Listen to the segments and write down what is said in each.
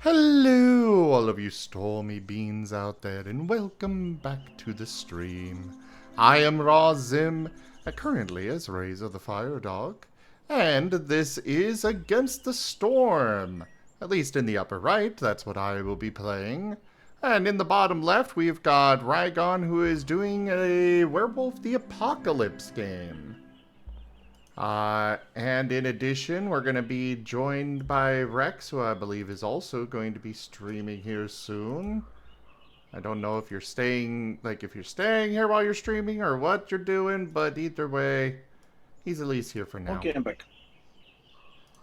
Hello, all of you Stormy beans out there, and welcome back to the stream. I am Raw Zim, currently as Razor the Firedog, and this is Against the Storm. At least in the upper right, that's what I will be playing. And in the bottom left, we've got Rygone, who is doing a Werewolf the Apocalypse game. And in addition, we're going to be joined by Rex, who I believe is also going to be streaming here soon. I don't know if you're staying, if you're staying here while you're streaming or what you're doing, but either way, he's at least here for now. Okay, I'm back.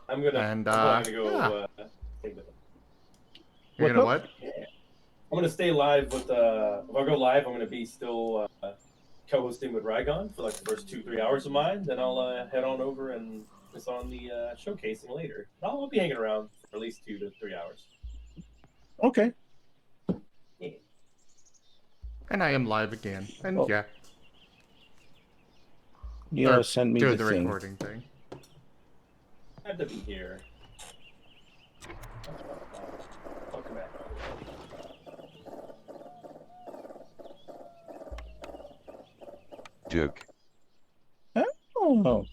I'm gonna go. Yeah. You're gonna what? I'm gonna stay live with. If I go live, I'm gonna be still co-hosting with Rygone for like the first 2-3 hours of mine. Then I'll head on over and it's on the showcasing later. I'll be hanging around for at least 2 to 3 hours. Okay. Yeah. And I am live again. And yeah. You send me do the the recording thing. I have to be here. I'll come back. Joke. Oh,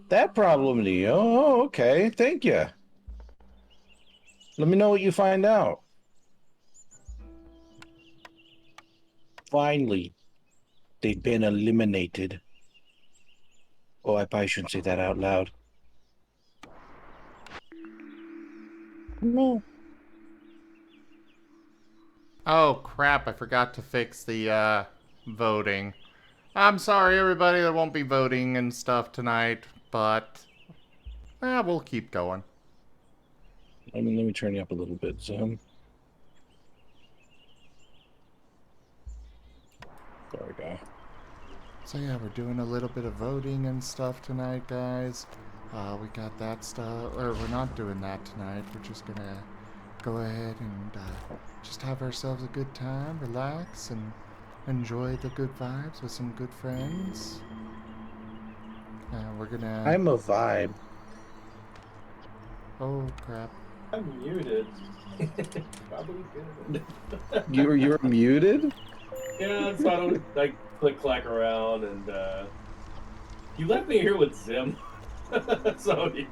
that problem, Neo. Oh, okay. Thank you. Let me know what you find out. Finally, they've been eliminated. Oh, I probably shouldn't say that out loud. No. Oh crap, I forgot to fix the voting. I'm sorry everybody, there won't be voting and stuff tonight, but we'll keep going. Let me turn you up a little bit, Zim. There we go. So yeah, we're doing a little bit of voting and stuff tonight, guys. We got that stuff, or we're not doing that tonight. We're just gonna go ahead and just have ourselves a good time, relax, and enjoy the good vibes with some good friends. We're gonna... I'm a vibe. Oh crap. I'm muted. Probably good. You're muted? Yeah, so I don't like click clack around and you left me here with Zim. So yeah.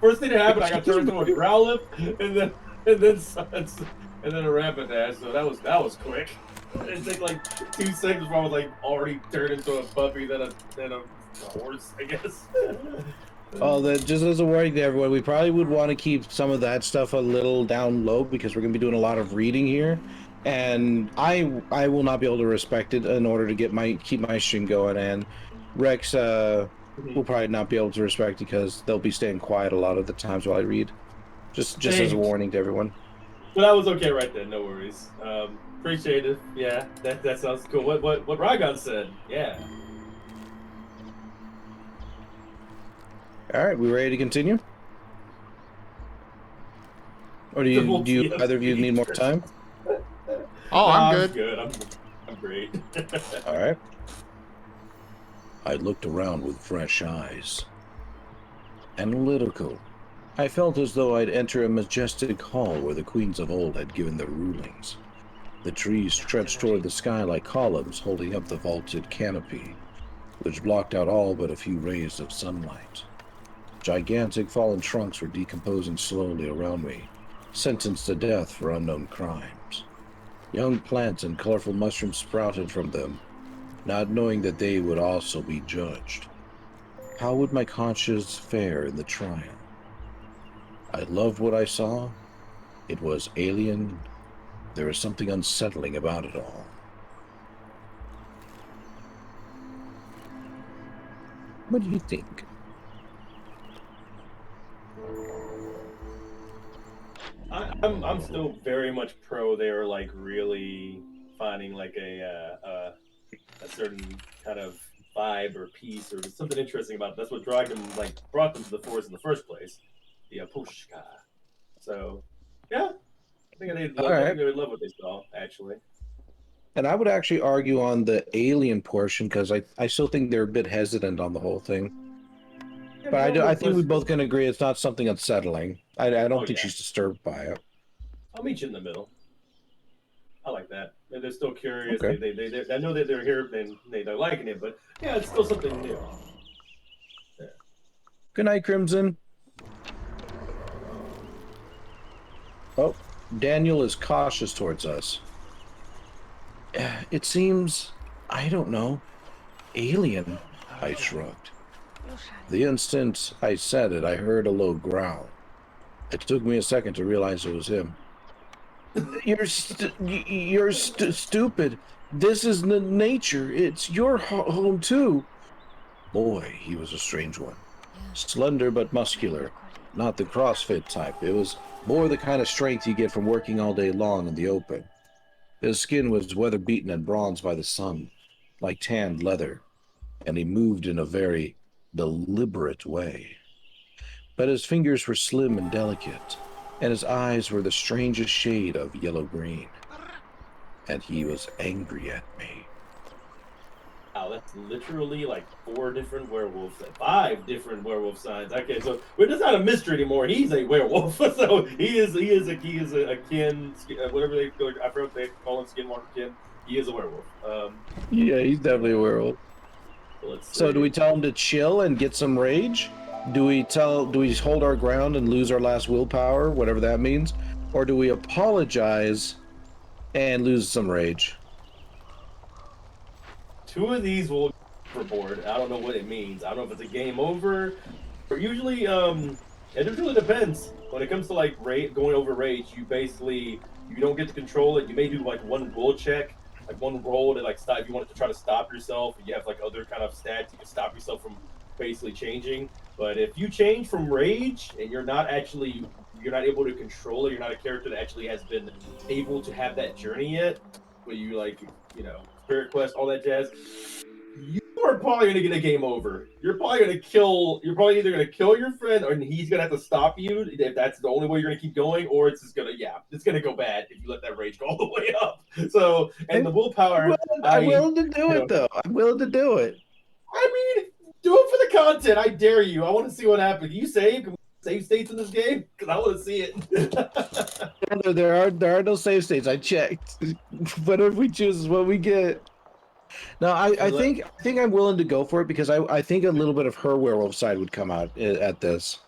First thing that happened, I got turned into a growlithe and then a rapidash. So that was quick. It took like 2 seconds before I was like already turned into a puppy, then a horse, I guess. Oh, that just as a warning to everyone, we probably would want to keep some of that stuff a little down low because we're going to be doing a lot of reading here, and I will not be able to respect it in order to keep my stream going, and Rex will probably not be able to respect it because they'll be staying quiet a lot of the times while I read. Just as a warning to everyone. Well, that was okay right then. No worries. Appreciate it. Yeah, that sounds cool. What Rygone said. Yeah. All right, we ready to continue? Or do you either of you need more time? Oh, I'm good. Good. I'm great. All right. I looked around with fresh eyes. Analytical. I felt as though I'd enter a majestic hall where the queens of old had given their rulings. The trees stretched toward the sky like columns holding up the vaulted canopy, which blocked out all but a few rays of sunlight. Gigantic fallen trunks were decomposing slowly around me, sentenced to death for unknown crimes. Young plants and colorful mushrooms sprouted from them, not knowing that they would also be judged. How would my conscience fare in the trial? I loved what I saw. It was alien. There was something unsettling about it all. What do you think? I'm still very much pro there, like really finding like a certain kind of vibe or piece or something interesting about it. That's what Dragon like brought them to the forest in the first place, the Pushka. So yeah, I think they would love what they saw actually. And I would actually argue on the alien portion because I still think they're a bit hesitant on the whole thing. But I think we both can agree it's not something unsettling. I don't think she's disturbed by it. I'll meet you in the middle. I like that. They're still curious. Okay. They I know that they're here and they're liking it, but yeah, it's still something new. Yeah. Good night, Crimson. Oh, Daniel is cautious towards us. It seems, I don't know, alien, I shrugged. The instant I said it, I heard a low growl. It took me a second to realize it was him. You're stupid. This is nature. It's your home, too. Boy, he was a strange one. Slender but muscular. Not the CrossFit type. It was more the kind of strength you get from working all day long in the open. His skin was weather-beaten and bronzed by the sun, like tanned leather, and he moved in a very deliberate way. But his fingers were slim and delicate, and his eyes were the strangest shade of yellow-green. And he was angry at me. Wow, that's literally like 4 different werewolves, 5 different werewolf signs. Okay, so we're just not a mystery anymore. He's a werewolf, so he is a kin, whatever they call. I forgot they call him skinwalker kin. He is a werewolf. Yeah, he's definitely a werewolf. So do we tell him to chill and get some rage? Do we hold our ground and lose our last willpower, whatever that means? Or do we apologize and lose some rage? 2 of these will overboard. I don't know what it means. I don't know if it's a game over. But usually, it really depends. When it comes to like going over rage, you don't get to control it. You may do like one will check, like one roll to like stop. If you wanted to try to stop yourself, you have like other kind of stats. You can stop yourself from basically changing. But if you change from rage and you're not able to control it, you're not a character that actually has been able to have that journey yet, where you like, Spirit Quest, all that jazz, you are probably gonna get a game over. You're probably either gonna kill your friend, or he's gonna have to stop you if that's the only way you're gonna keep going, or it's just gonna go bad if you let that rage go all the way up. So, and the willpower, I'm willing to do it though. I'm willing to do it. I mean, do it for the content. I dare you. I want to see what happens. Can you save? Can we save states in this game? Because I want to see it. There are no save states. I checked. Whatever we choose is what we get. No, I think I'm willing to go for it because I think a little bit of her werewolf side would come out at this.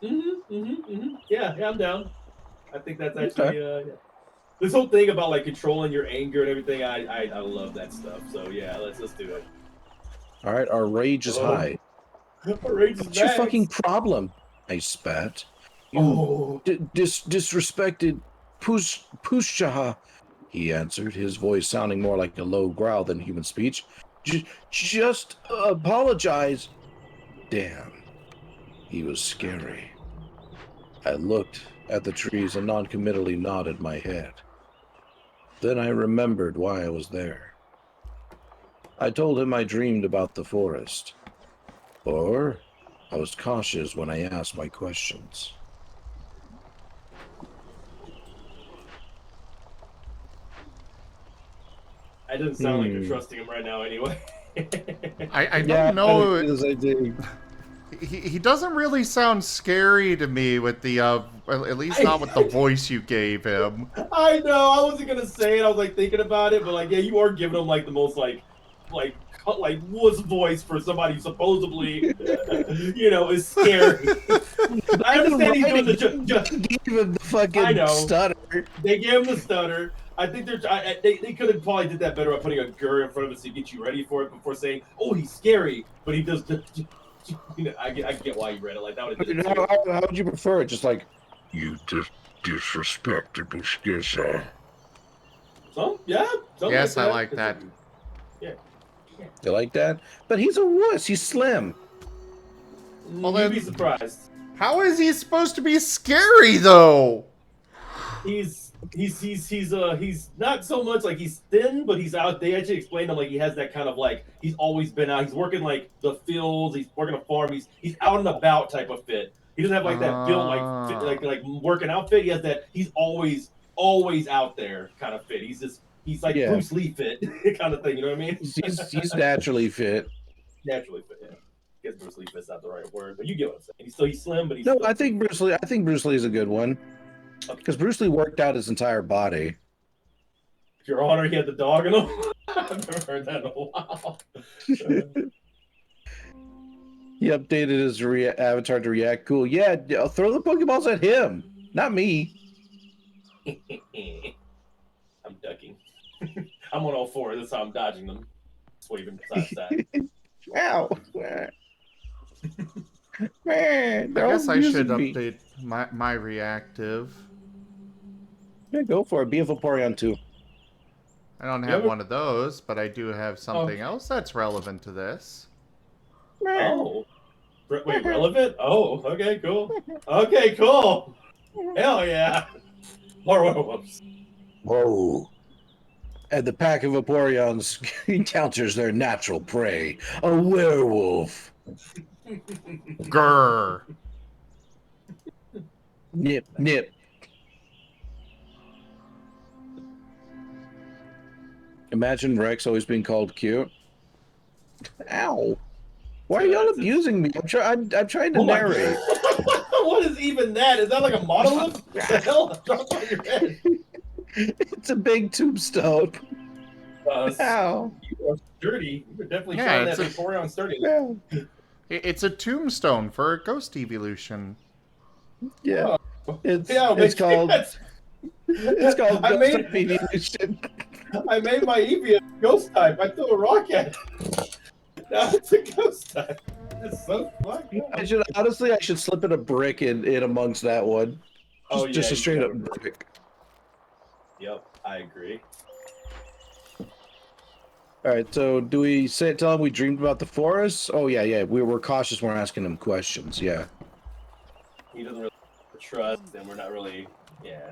Yeah, I'm down. I think that's actually yeah. This whole thing about like controlling your anger and everything, I love that stuff. So yeah, let's do it. All right, our rage is high. Our rage is What's your fucking problem? I spat. You disrespected Pushaha, he answered, his voice sounding more like a low growl than human speech. Just apologize. Damn, he was scary. I looked at the trees and non-committally nodded my head. Then I remembered why I was there. I told him I dreamed about the forest. Or I was cautious when I asked my questions. I didn't sound like you're trusting him right now anyway. I don't know. I do. He doesn't really sound scary to me with the, at least not with the voice you gave him. I know, I wasn't gonna say it, I was like thinking about it, but like, yeah, you are giving him like the most like wuss voice for somebody who supposedly, is scary. I understand he's doing the gave him the fucking stutter. They gave him the stutter. I think they could have probably did that better by putting a GUR in front of us to get you ready for it before saying, "Oh, he's scary," but he does. I get why you read it like that. How would you prefer it? Just like you disrespected Bushkisa. Yes, I like that. Yeah. You like that? But he's a wuss. He's slim. Well, you'd be surprised. How is he supposed to be scary though? He's not so much like he's thin, but he's out. They actually explained him like he has that kind of like he's always been out. He's working like the fields. He's working a farm. He's out and about type of fit. He doesn't have like that built like working out fit. He has that. He's always out there kind of fit. He's like Bruce Lee fit kind of thing. You know what I mean? He's naturally fit. Naturally fit. Yeah. I guess Bruce Lee fit's not the right word, but you get what I'm saying. He's slim, but he's I think Bruce Lee is a good one. Because Bruce Lee worked out his entire body. Your Honor, he had the dog in him. I've never heard that in a while. He updated his avatar to react cool. Yeah, throw the Pokeballs at him, not me. I'm ducking. I'm on all fours. That's how I'm dodging them. Sweeping side to side. Ow. Man, I guess I should me. update my reactive. Yeah, go for it. Be a Vaporeon too. I don't have one of those, but I do have something else that's relevant to this. Oh. Wait, relevant? Oh, okay, cool. Okay, cool. Hell yeah. More werewolves. Whoa. And the pack of Vaporeons encounters their natural prey, a werewolf. Grrr. Nip, nip. Imagine Rex always being called cute. Ow. Why are y'all abusing me? I'm trying to narrate. What is even that? Is that like a monolith? What the hell? Drop on your head. It's a big tombstone. Ow. You are sturdy. You were definitely showing that Vaporeon sturdy. Yeah. It's a tombstone for a ghost evolution. Yeah. It's called ghost evolution. I made my Eevee a ghost type. I threw a rock at it. Now it's a ghost type. That's so funny. I should slip in a brick in amongst that one. Just a straight up brick. Yep, I agree. All right, so do we tell him we dreamed about the forest? Oh yeah. We were cautious when we're asking him questions. Yeah. He doesn't really trust, and we're not really. Yeah.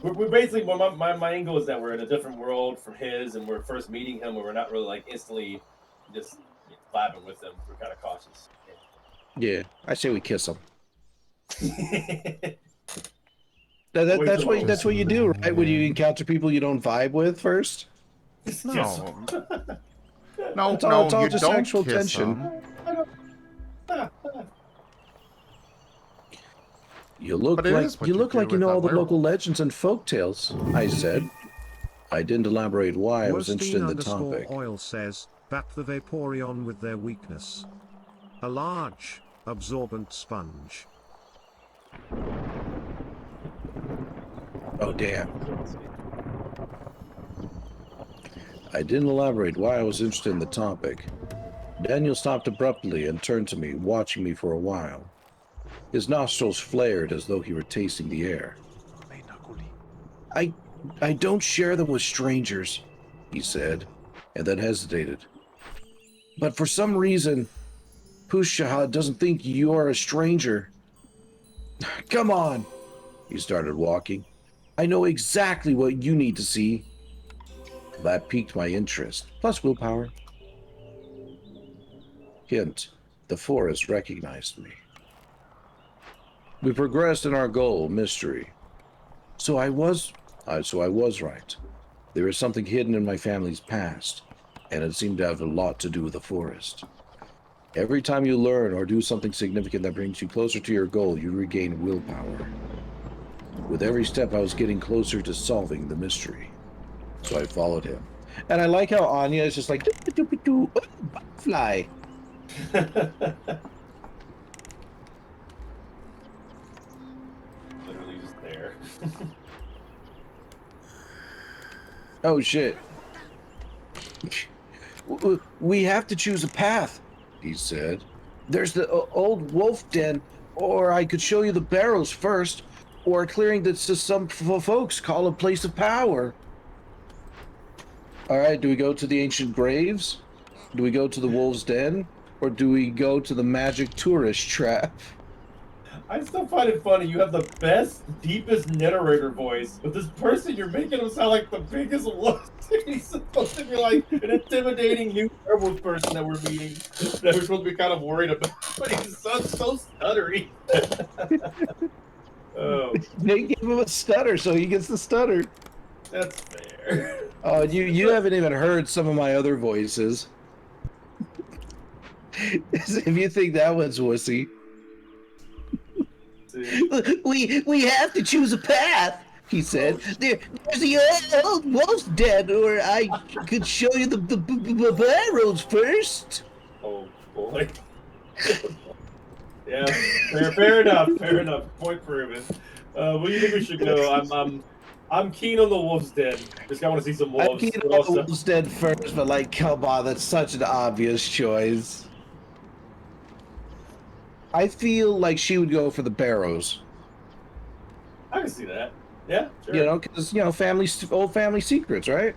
We're basically my angle is that we're in a different world from his, and we're first meeting him, where we're not really like instantly just vibing with him. We're kind of cautious. Yeah, I say we kiss him. That's what you do, right? When you encounter people you don't vibe with first. No, it's all you just don't sexual kiss tension. You look like you know all the local legends and folk tales, I said. I didn't elaborate why I was interested in the topic. Oil says, bat the Vaporeon with their weakness. A large, absorbent sponge. Oh, damn. I didn't elaborate why I was interested in the topic. Daniel stopped abruptly and turned to me, watching me for a while. His nostrils flared as though he were tasting the air. I don't share them with strangers, he said, and then hesitated. But for some reason, Pushaha doesn't think you're a stranger. Come on, he started walking. I know exactly what you need to see. That piqued my interest, plus willpower. Hint, the forest recognized me. We progressed in our goal, mystery. So I was right. There is something hidden in my family's past, and it seemed to have a lot to do with the forest. Every time you learn or do something significant that brings you closer to your goal, you regain willpower. With every step, I was getting closer to solving the mystery. So I followed him. And I like how Anya is just like, oh, butterfly. Literally just there. Oh, shit. We have to choose a path, he said. There's the old wolf den, or I could show you the barrows first, or a clearing that some folks call a place of power. All right, do we go to the ancient graves? Do we go to the wolf's den? Or do we go to the magic tourist trap? I still find it funny. You have the best, deepest narrator voice, but this person, you're making him sound like the biggest wuss. He's supposed to be like an intimidating new werewolf person that we're meeting, that we're supposed to be kind of worried about. But he's so stuttery. Oh, They gave him a stutter, so he gets the stutter. that's fair. Oh, you haven't even heard some of my other voices. If you think that one's wussy. We have to choose a path, he said. There's the old wolf's den, or I could show you the barrows first. Oh boy. Yeah, fair enough. Fair enough. Point proven. Where do you think we should go? I'm keen on the wolf's den. Just want to see some I'm wolves. keen But on the also, wolf's den first, but like, come on, that's such an obvious choice. I feel like she would go for the barrows. I can see that. Yeah, sure. You know, because old family secrets, right?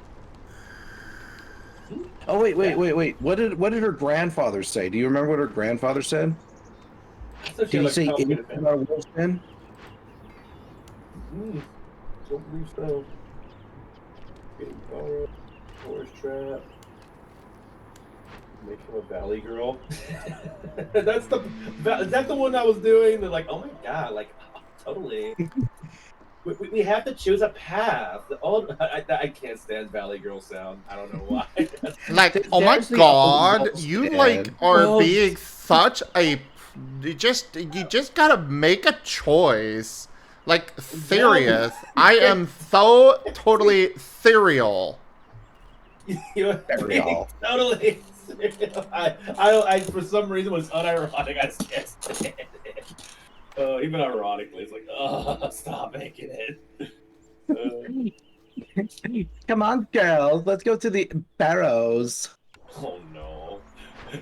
Oh wait. What did her grandfather say? Do you remember what her grandfather said? So Did he say anything about a wolf's den? Don't believe so. Getting borrowed, forest trap. Make him a valley girl. Is that the one I was doing? They're like, oh my god, like totally. We have to choose a path. I can't stand valley girl sound. I don't know why. Like, oh my god, you like are being such a. You just gotta make a choice. Like, serious. I am so totally cereal. You're Cereal. totally. I for some reason was unironic. I just can't stand it. Even ironically, it's like, oh, stop making it. Come on, girls, let's go to the barrows. Oh no!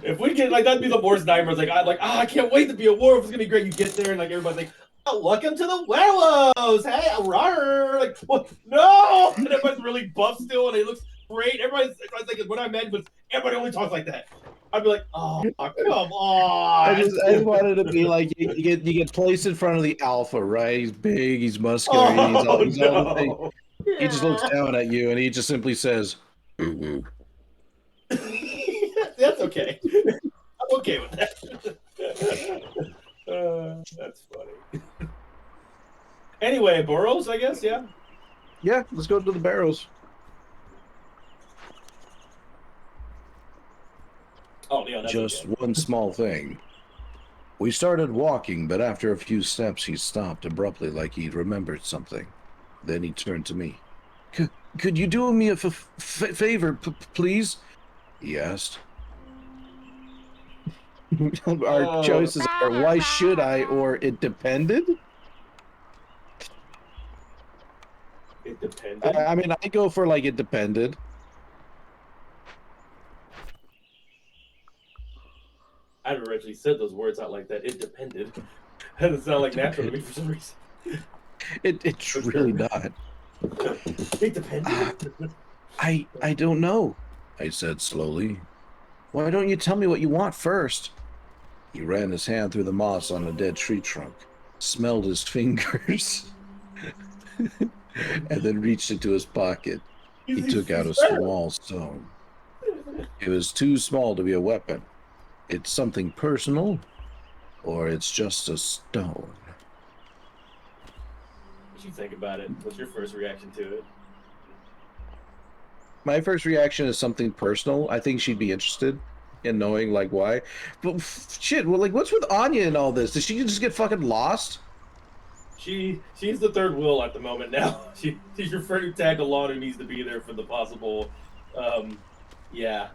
If we get like that'd be the worst nightmares. Like I can't wait to be a werewolf. It's gonna be great. You get there and like everybody's like, oh, welcome to the werewolves. Hey, rawr. Like what? No! And everybody's really buff still, and it looks great. Everybody's like, what I meant was everybody only talks like that. I'd be like, oh, come on. I just wanted to be like, you get placed in front of the alpha, right? He's big, he's muscular, he just looks down at you and he just simply says, That's okay. I'm okay with that. That's funny. Anyway, burrows, I guess, yeah? Yeah, let's go to the barrows. Oh, Leon, that's Just okay. one small thing. We started walking, but after a few steps, he stopped abruptly like he'd remembered something. Then he turned to me. Could you do me a favor, please? He asked. Our choices are why should I or it depended? It depended? I mean, I go for like it depended. I never actually said those words out like that. It depended. That doesn't sound like natural to me for some reason. It's really not. It depended. I don't know, I said slowly. Why don't you tell me what you want first? He ran his hand through the moss on a dead tree trunk, smelled his fingers, and then reached into his pocket. He took out a small stone. It was too small to be a weapon. It's something personal, or it's just a stone. What you think about it? What's your first reaction to it? My first reaction is something personal. I think she'd be interested in knowing, like, why. But shit, well, like, what's with Anya and all this? Did she just get fucking lost? She's the third wheel at the moment now. She's referred to tag along who needs to be there for the possible, yeah.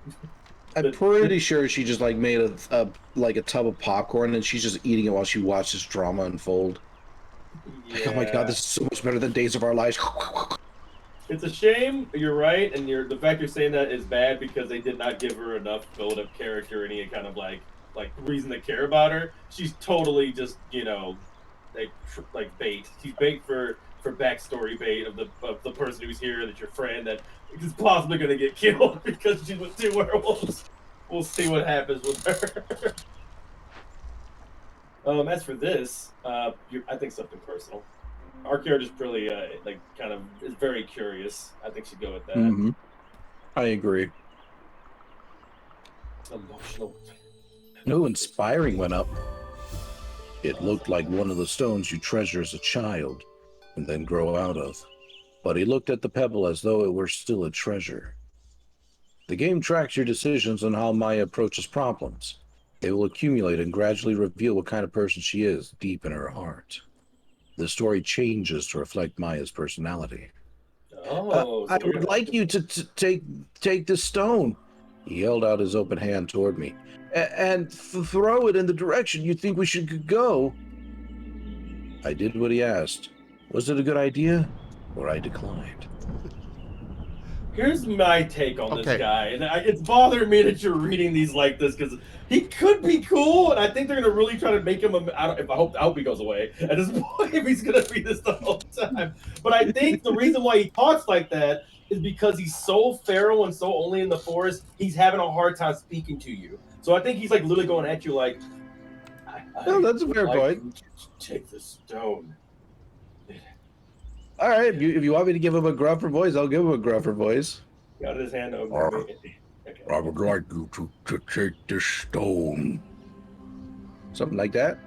I'm pretty sure she just like made a tub of popcorn and she's just eating it while she watched this drama unfold. Yeah. Like, oh my god, this is so much better than Days of Our Lives. It's a shame. You're right, and the fact you're saying that is bad because they did not give her enough build-up character, any kind of like reason to care about her. She's totally just like bait. She's bait for backstory bait of the person who's here, that's your friend that is possibly going to get killed because she's with two werewolves. We'll see what happens with her. As for this, I think something personal. Our character's really is very curious. I think she'd go with that. Mm-hmm. I agree. Emotional. No inspiring went up. It looked like one of the stones you treasure as a child and then grow out of. But he looked at the pebble as though it were still a treasure. The game tracks your decisions on how Maya approaches problems. They will accumulate and gradually reveal what kind of person she is deep in her heart. The story changes to reflect Maya's personality. Oh, I so we're would gonna like you to take the stone. He held out his open hand toward me. And throw it in the direction you think we should go. I did what he asked. Was it a good idea? Or I declined. Here's my take on this Okay. guy, and it's bothering me that you're reading these like this because he could be cool, and I think they're gonna really try to make him. I hope he goes away at this point if he's gonna be this the whole time. But I think the reason why he talks like that is because he's so feral and so only in the forest. He's having a hard time speaking to you. So I think he's like literally going at you like. Oh, that's a would fair like point. you to take the stone. All right, if you want me to give him a gruffer voice, I'll give him a gruffer voice. Got his hand over me. Okay. I would like you to take this stone. Something like that?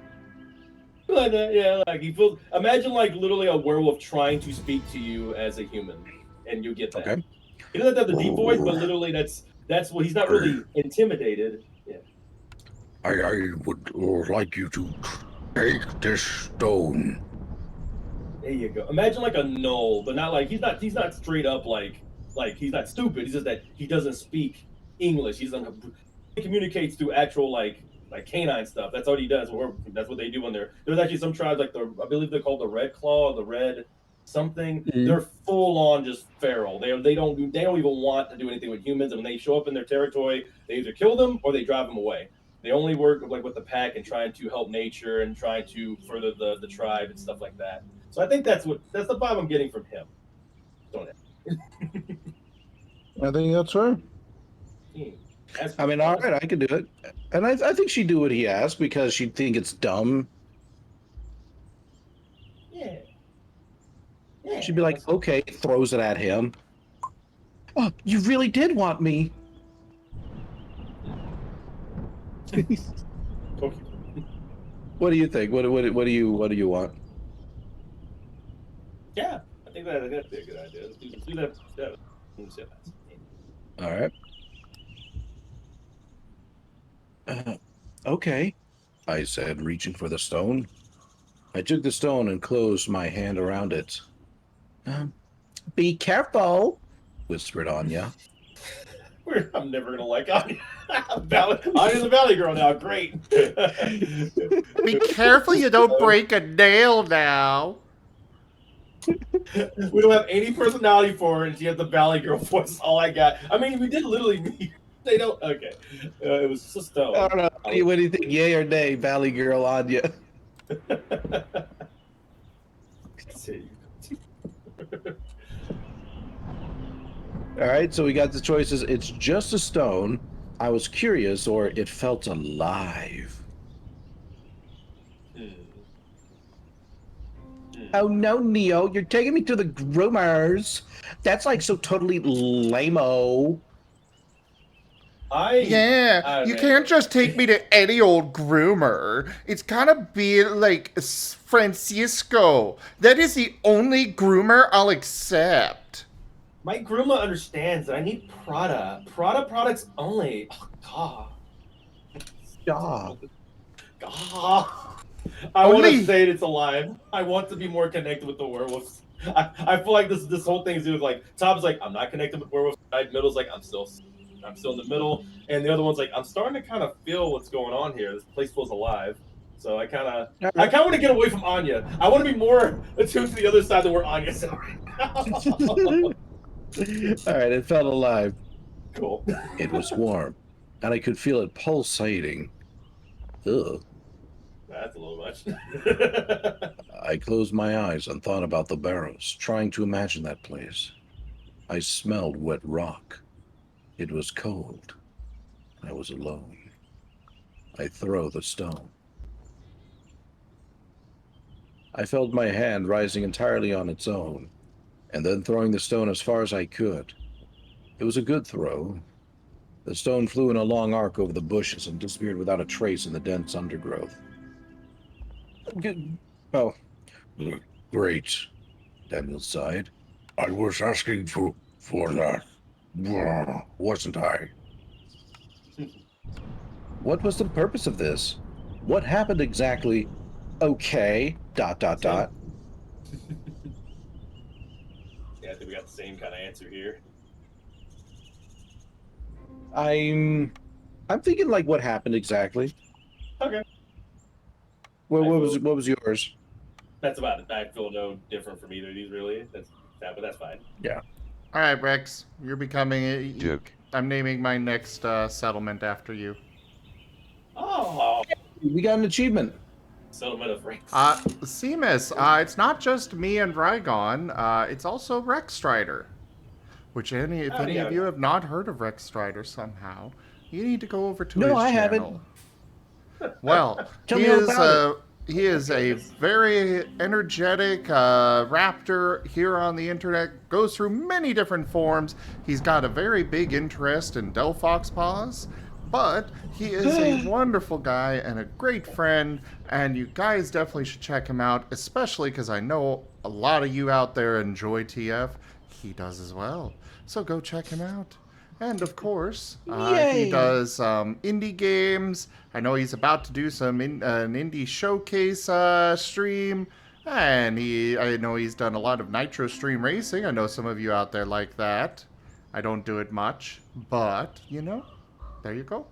Like that, yeah, like he feels. Imagine like literally a werewolf trying to speak to you as a human, and you get that. Okay. He doesn't have the deep voice, but literally that's what he's not really intimidated. Yeah. I would like you to take this stone. There you go. Imagine like a null, but not like he's not straight up like he's not stupid. He's just that he doesn't speak English. He communicates through actual like canine stuff. That's what he does. That's what they do when there's actually some tribes like I believe they're called the Red Claw, the Red something. Mm-hmm. They're full on just feral. They don't even want to do anything with humans. And when they show up in their territory, they either kill them or they drive them away. They only work like with the pack and trying to help nature and trying to further the tribe and stuff like that. So I think that's the vibe I'm getting from him. Don't it? I think that's her. I mean, all right, I can do it. And I think she'd do what he asked because she'd think it's dumb. Yeah. She'd be like, okay, throws it at him. Oh, you really did want me. Okay. What do you think? What do you want? Yeah, I think that'd be a good idea. Let's do that. All right. Okay, I said, reaching for the stone. I took the stone and closed my hand around it. Be careful, whispered Anya. I'm never gonna like Anya. Anya's a valley girl now. Great. Be careful you don't break a nail now. We don't have any personality for her, and she has the valley girl voice. All I got. I mean, we did literally meet. They don't. Okay. It was just a stone. I don't know. What do you think? Yay or nay, Valley Girl Anya? All right, so we got the choices. It's just a stone. I was curious, or it felt alive. Oh no, Neo, you're taking me to the groomers. That's like so totally lame-o. Yeah, you can't just take me to any old groomer. It's gotta be like Francisco. That is the only groomer I'll accept. My groomer understands that I need Prada. Prada products only. Oh, God. God. I want to say it's alive. I want to be more connected with the werewolves. I feel like this whole thing is like Tom's like, I'm not connected with werewolves. Middle's like, I'm still in the middle, and the other one's like, I'm starting to kind of feel what's going on here. This place feels alive. So I kind of want to get away from Anya. I want to be more attuned to the other side than where Anya's at right now. All right, it felt alive. Cool. It was warm, and I could feel it pulsating. Ugh. That's a little much. I closed my eyes and thought about the barrows, trying to imagine that place. I smelled wet rock. It was cold. I was alone. I throw the stone. I felt my hand rising entirely on its own, and then throwing the stone as far as I could. It was a good throw. The stone flew in a long arc over the bushes and disappeared without a trace in the dense undergrowth. Oh, great, Daniel sighed. I was asking for that, wasn't I? What was the purpose of this? What happened exactly? Okay, ... Yeah, I think we got the same kind of answer here. I'm thinking like what happened exactly. Okay. What was yours? That's about it. I feel no different from either of these, really. But that's fine. Yeah. All right, Rex, you're becoming a. Joke. I'm naming my next settlement after you. Oh, We got an achievement. settlement of ranks. Seamus, it's not just me and Rygone, it's also Rex Strider. Which if any yeah. of you have not heard of Rex Strider somehow, you need to go over to No, his I channel. haven't. Well, Tell me all about he is a very energetic raptor here on the internet, goes through many different forms. He's got a very big interest in Delphox paws, but he is a wonderful guy and a great friend, and you guys definitely should check him out, especially because I know a lot of you out there enjoy TF. He does as well. So go check him out. And of course, he does indie games. I know he's about to do an indie showcase stream. And I know he's done a lot of Nitro Stream racing. I know some of you out there like that. I don't do it much, but, you know, there you go.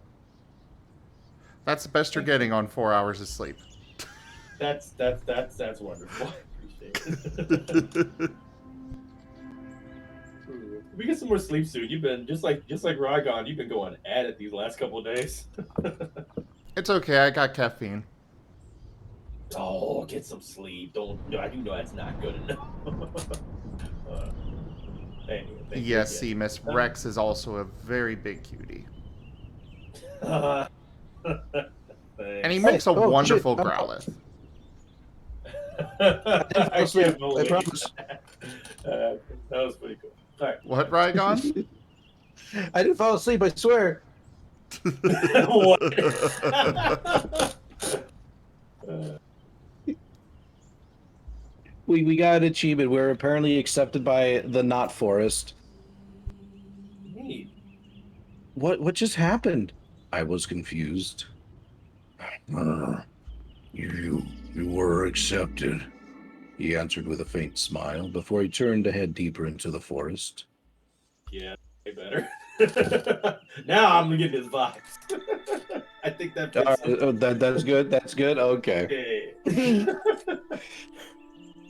That's the best you're getting on 4 hours of sleep. That's wonderful. I appreciate it. We get some more sleep soon. You've been just like Rygone. You've been going at it these last couple of days. It's okay. I got caffeine. Oh, get some sleep. Don't. I do know that's not good enough. Anyway, Yes, see, Miss Rex is also a very big cutie. And he makes a wonderful Growlithe. I can't believe I promise. that was pretty cool. All right. What, Rygone? I didn't fall asleep, I swear. We got an achievement. We're apparently accepted by the Not Forest. Neat. What just happened? I was confused. You were accepted, he answered with a faint smile before he turned to head deeper into the forest. Yeah, way better. Now I'm getting his vibes. I think that fits. That's good. That's good. Okay. Okay.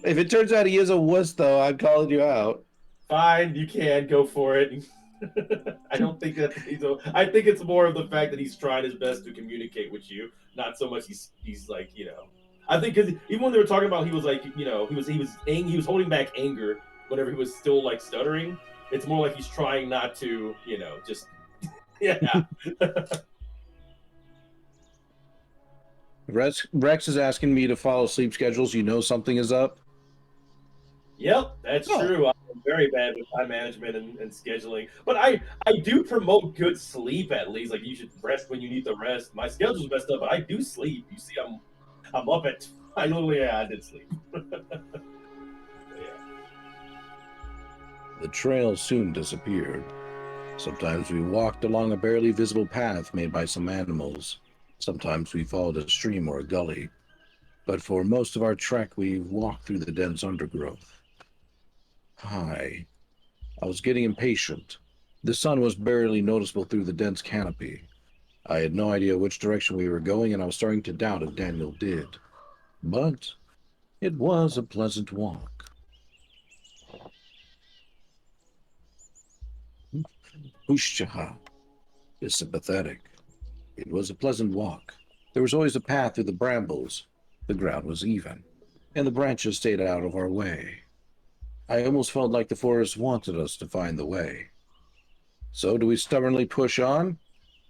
If it turns out he is a wuss, though, I'm calling you out. Fine, you can go for it. I don't think that I think it's more of the fact that he's trying his best to communicate with you, not so much he's like, you know. I think because even when they were talking about, he was like, you know, he was holding back anger whenever he was still like stuttering. It's more like he's trying not to, you know, just yeah. Rex is asking me to follow sleep schedules. You know something is up? Yep, that's true. I'm very bad with time management and scheduling, but I do promote good sleep at least. Like you should rest when you need to rest. My schedule's messed up, but I do sleep. You see, I'm up at. I did sleep. Yeah. The trail soon disappeared. Sometimes we walked along a barely visible path made by some animals. Sometimes we followed a stream or a gully. But for most of our trek, we walked through the dense undergrowth. I was getting impatient. The sun was barely noticeable through the dense canopy. I had no idea which direction we were going, and I was starting to doubt if Daniel did. But it was a pleasant walk. Hushcha is sympathetic. It was a pleasant walk. There was always a path through the brambles. The ground was even, and the branches stayed out of our way. I almost felt like the forest wanted us to find the way. So do we stubbornly push on?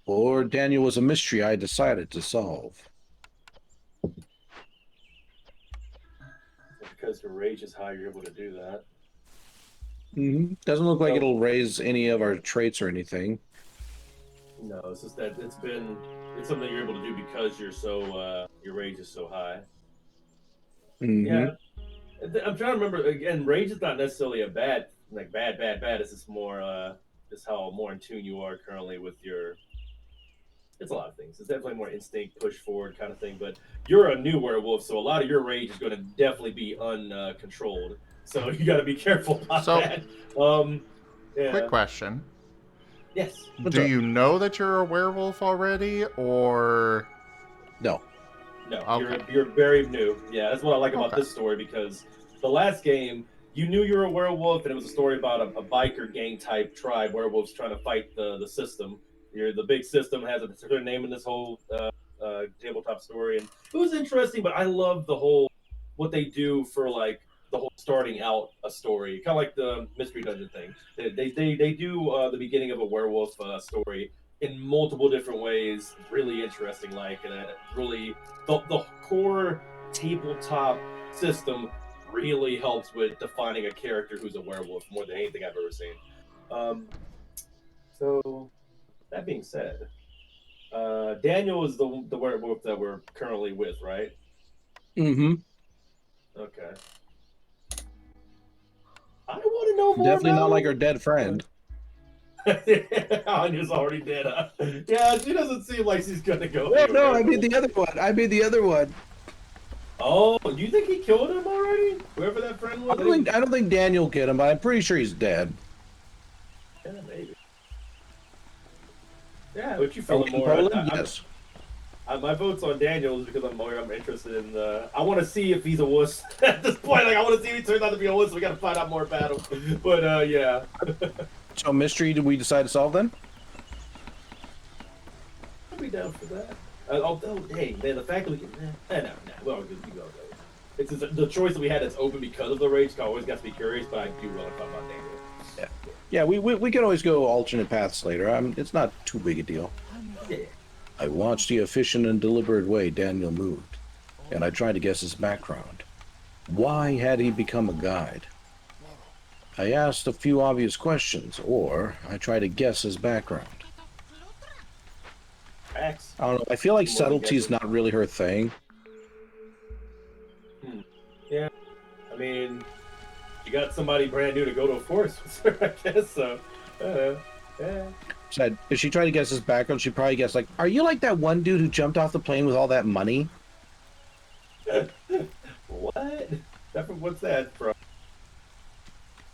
Or Daniel was a mystery I decided to solve? Because your rage is high, you're able to do that. Doesn't look like it'll raise any of our traits or anything. No, it's just that it's something that you're able to do because you're so your rage is so high. Yeah, I'm trying to remember again. Rage is not necessarily a bad. It's just more just how more in tune you are currently with your It's a lot of things. It's definitely more instinct, push forward kind of thing. But you're a new werewolf, so a lot of your rage is going to definitely be uncontrolled. So you got to be careful about So- that. Yeah. Quick question. Yes. What's Do up? you know that you're a werewolf already, or No. No, Okay. you're very new. Yeah, that's what I like about Okay. this story, because the last game you knew you were a werewolf, and it was a story about a biker gang type tribe werewolves trying to fight the system. The big system has a certain name in this whole tabletop story, and it was interesting. But I love the whole what they do for like the whole starting out a story, kind of like the mystery dungeon thing. They do the beginning of a werewolf story in multiple different ways, really interesting. Like, and really the core tabletop system really helps with defining a character who's a werewolf more than anything I've ever seen. So that being said, Daniel is the werewolf that we're currently with, right? Mm-hmm. Okay. I want to know more. Definitely about not like him. our dead friend. Anya's already dead. Yeah, she doesn't seem like she's gonna go. No, anywhere. I mean the other one. I mean the other one. Oh, you think he killed him already? Whoever that friend was. I don't think Daniel killed him, but I'm pretty sure he's dead. Yeah, maybe. Yeah, but you Are feel we it in more. Poland? Yes. My vote's on Daniel is because I'm interested in I want to see if he's a wuss at this point. Like, I want to see if he turns out to be a wuss. So we got to find out more about him. But yeah. So mystery, did we decide to solve then? I'd be down for that. Hey, man, the fact that we can. No. Well, we go. It's the choice that we had that's open because of the rage. So I always got to be curious, but I do want to talk about Daniel. Yeah, we can always go alternate paths later. It's not too big a deal. Yeah. I watched the efficient and deliberate way Daniel moved, and I tried to guess his background. Why had he become a guide? I asked a few obvious questions, or I tried to guess his background. Facts. I don't know. I feel like More subtlety is guessing. not really her thing. Yeah. I mean, you got somebody brand new to go to a forest with her, I guess. So, yeah. Said if she tried to guess his background, she'd probably guess like, "Are you like that one dude who jumped off the plane with all that money?" What? What's that from?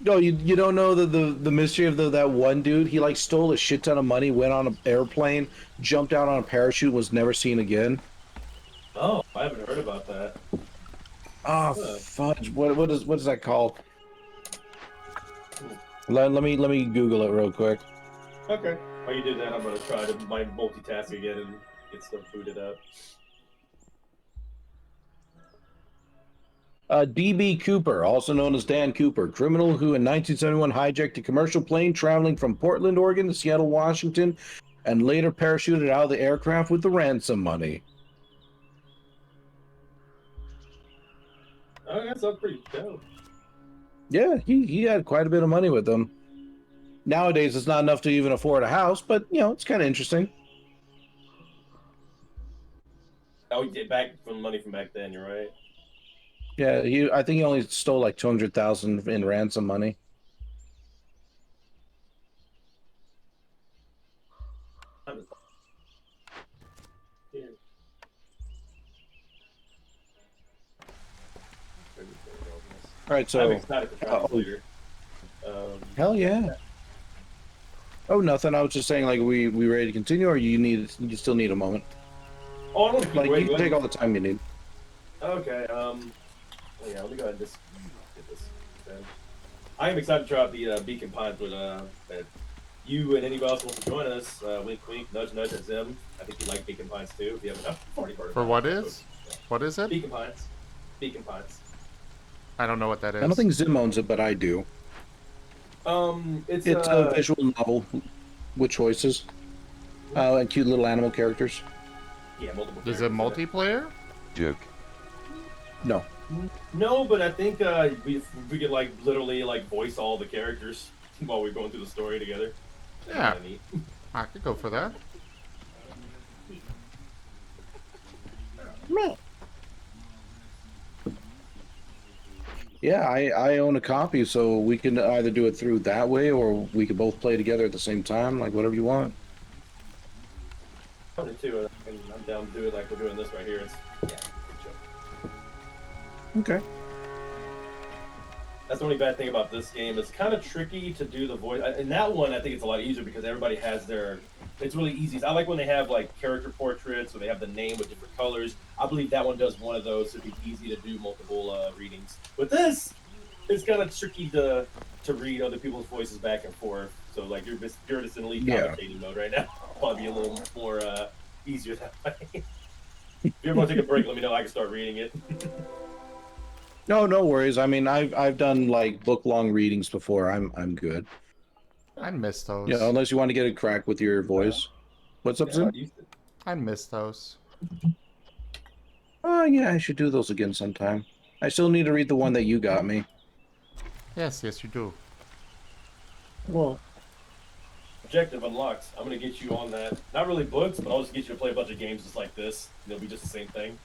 No, you don't know the mystery of that one dude. He like stole a shit ton of money, went on an airplane, jumped out on a parachute, was never seen again. Oh, I haven't heard about that. Oh fudge! What is that called? Let me Google it real quick. Okay. While you did that, I'm gonna try to multitask again and get stuff booted up. D.B. Cooper, also known as Dan Cooper, criminal who in 1971 hijacked a commercial plane traveling from Portland, Oregon to Seattle, Washington, and later parachuted out of the aircraft with the ransom money. Oh, that sounds pretty dope. Yeah, he had quite a bit of money with him. Nowadays, it's not enough to even afford a house, but, it's kind of interesting. Oh, you get back from money from back then. You're right. Yeah, I think he only stole like $200,000 in ransom money. Yeah. All right, I'm so excited to try this later. hell yeah. Oh, nothing. I was just saying, like, we ready to continue, or you still need a moment? Oh, I want to keep Like, you waiting. can take all the time you need. Okay. Yeah. Let me go ahead and just get this. Then. I am excited to try out the Beacon Pines, but you and anybody else wants to join us, wink, wink, nudge, nudge at Zim. I think you like Beacon Pines too. If you haven't already heard for about what it. is? What is it? Beacon Pines. Beacon Pines. I don't know what that is. I don't think Zim owns it, but I do. It's a visual novel with choices and cute little animal characters. Yeah, multiple. Is it multiplayer? Joke. No. No, but I think we could like literally like voice all the characters while we're going through the story together. Yeah. Kinda neat. I could go for that. Yeah, I own a copy, so we can either do it through that way, or we could both play together at the same time, like whatever you want. too, and I'm down to do it like we're doing this right here. It's yeah, good joke. Okay. That's the only bad thing about this game. It's kind of tricky to do the voice. In that one, I think it's a lot easier because everybody has their. It's really easy. I like when they have like character portraits or they have the name with different colors. I believe that one does one of those, so it'd be easy to do multiple readings. With this, it's kind of tricky to read other people's voices back and forth. So like you're just in elite commentating mode right now. Probably be a little more easier that way. If you ever want to take a break, let me know. I can start reading it. No worries. I mean, I've done like book-long readings before. I'm good. I miss those. You know, unless you want to get a crack with your voice. What's up, Zim? I miss those. Oh, yeah, I should do those again sometime. I still need to read the one that you got me. Yes, you do. Well, Objective unlocked. I'm gonna get you on that. Not really books, but I'll just get you to play a bunch of games just like this. It'll be just the same thing.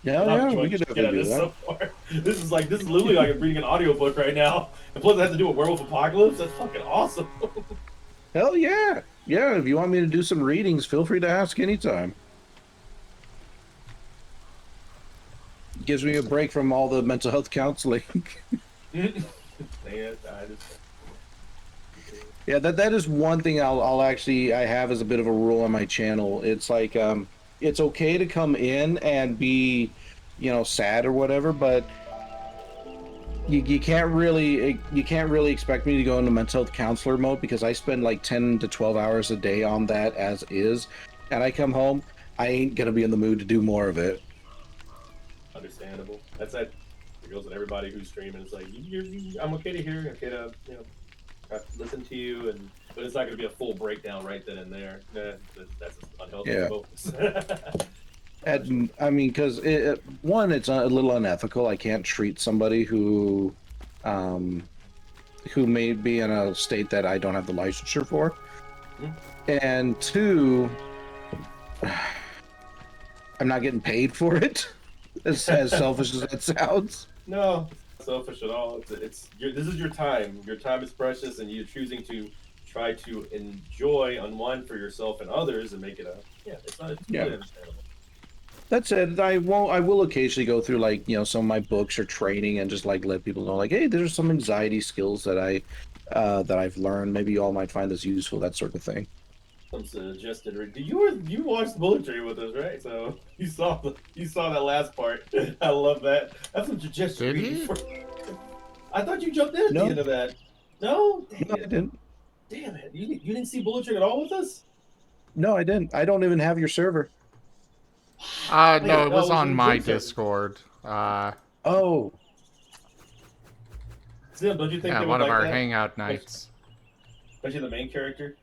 yeah, we could definitely do that. So far. This is literally like reading an audiobook right now. And plus, it has to do with Werewolf Apocalypse. That's fucking awesome. Hell yeah. Yeah, if you want me to do some readings, feel free to ask anytime. Gives me a break from all the mental health counseling. Yeah, that is one thing I'll actually I have as a bit of a rule on my channel. It's like it's okay to come in and be, you know, sad or whatever, but you can't really expect me to go into mental health counselor mode because I spend like 10 to 12 hours a day on that as is, and I come home, I ain't gonna be in the mood to do more of it. Understandable. That's that. It goes with everybody who's streaming. It's like I'm okay to hear, okay to listen to you, but it's not going to be a full breakdown right then and there. That's unhealthy. Yeah. And, I mean, because one, it's a little unethical. I can't treat somebody who may be in a state that I don't have the licensure for. And two, I'm not getting paid for it. As selfish as that sounds. No, it's not selfish at all. This is your time. Your time is precious, and you're choosing to try to enjoy, unwind for yourself and others, and make it it's really understandable. That's it. I will occasionally go through like some of my books or training and just like let people know like, hey, there's some anxiety skills that I've learned. Maybe you all might find this useful. That sort of thing. Some suggested. You watched Bullet Train with us, right? So you saw that last part. I love that. That's what suggested. Did he? I thought you jumped in at the end of that. No, I didn't. Damn it! You didn't see Bullet Train at all with us? No, I didn't. I don't even have your server. No, it was on my Discord. Oh. Zim, don't you think yeah, they one would of like our that? hangout nights. Especially the main character.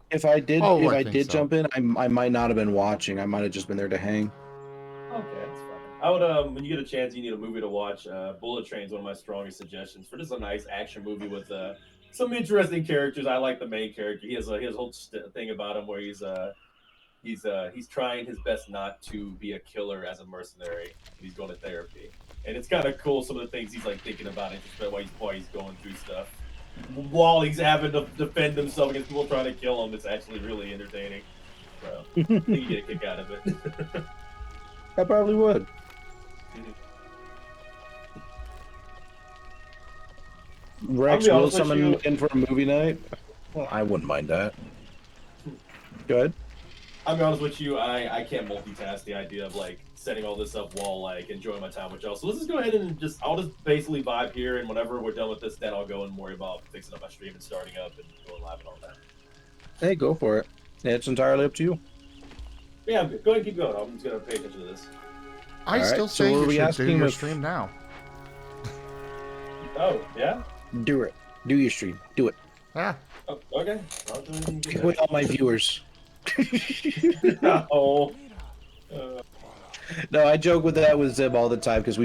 If I did, I did jump in, I might not have been watching. I might have just been there to hang. Okay, that's fine. I would when you get a chance, you need a movie to watch. Bullet Train's one of my strongest suggestions for just a nice action movie with some interesting characters. I like the main character. He has a whole thing about him where he's trying his best not to be a killer as a mercenary. He's going to therapy, and it's kind of cool. Some of the things he's like thinking about, while he's going through stuff, while he's having to defend himself against people trying to kill him. It's actually really entertaining. So I think you get a kick out of it. I probably would. Rex, will someone in for a movie night? Well, I wouldn't mind that. Go ahead. I'll be honest with you, I can't multitask the idea of like setting all this up while like enjoying my time with y'all. So let's just go ahead and I'll just basically vibe here, and whenever we're done with this, then I'll go and worry about fixing up my stream and starting up and going live and all that. Hey, go for it. It's entirely up to you. Yeah, go ahead and keep going. I'm just gonna pay attention to this. I still say you should do your stream now. Oh, yeah? Do it. Do your stream. Do it. Yeah. Oh, okay. I'll do it. With all my viewers. Oh. No, I joke with that with Zim all the time because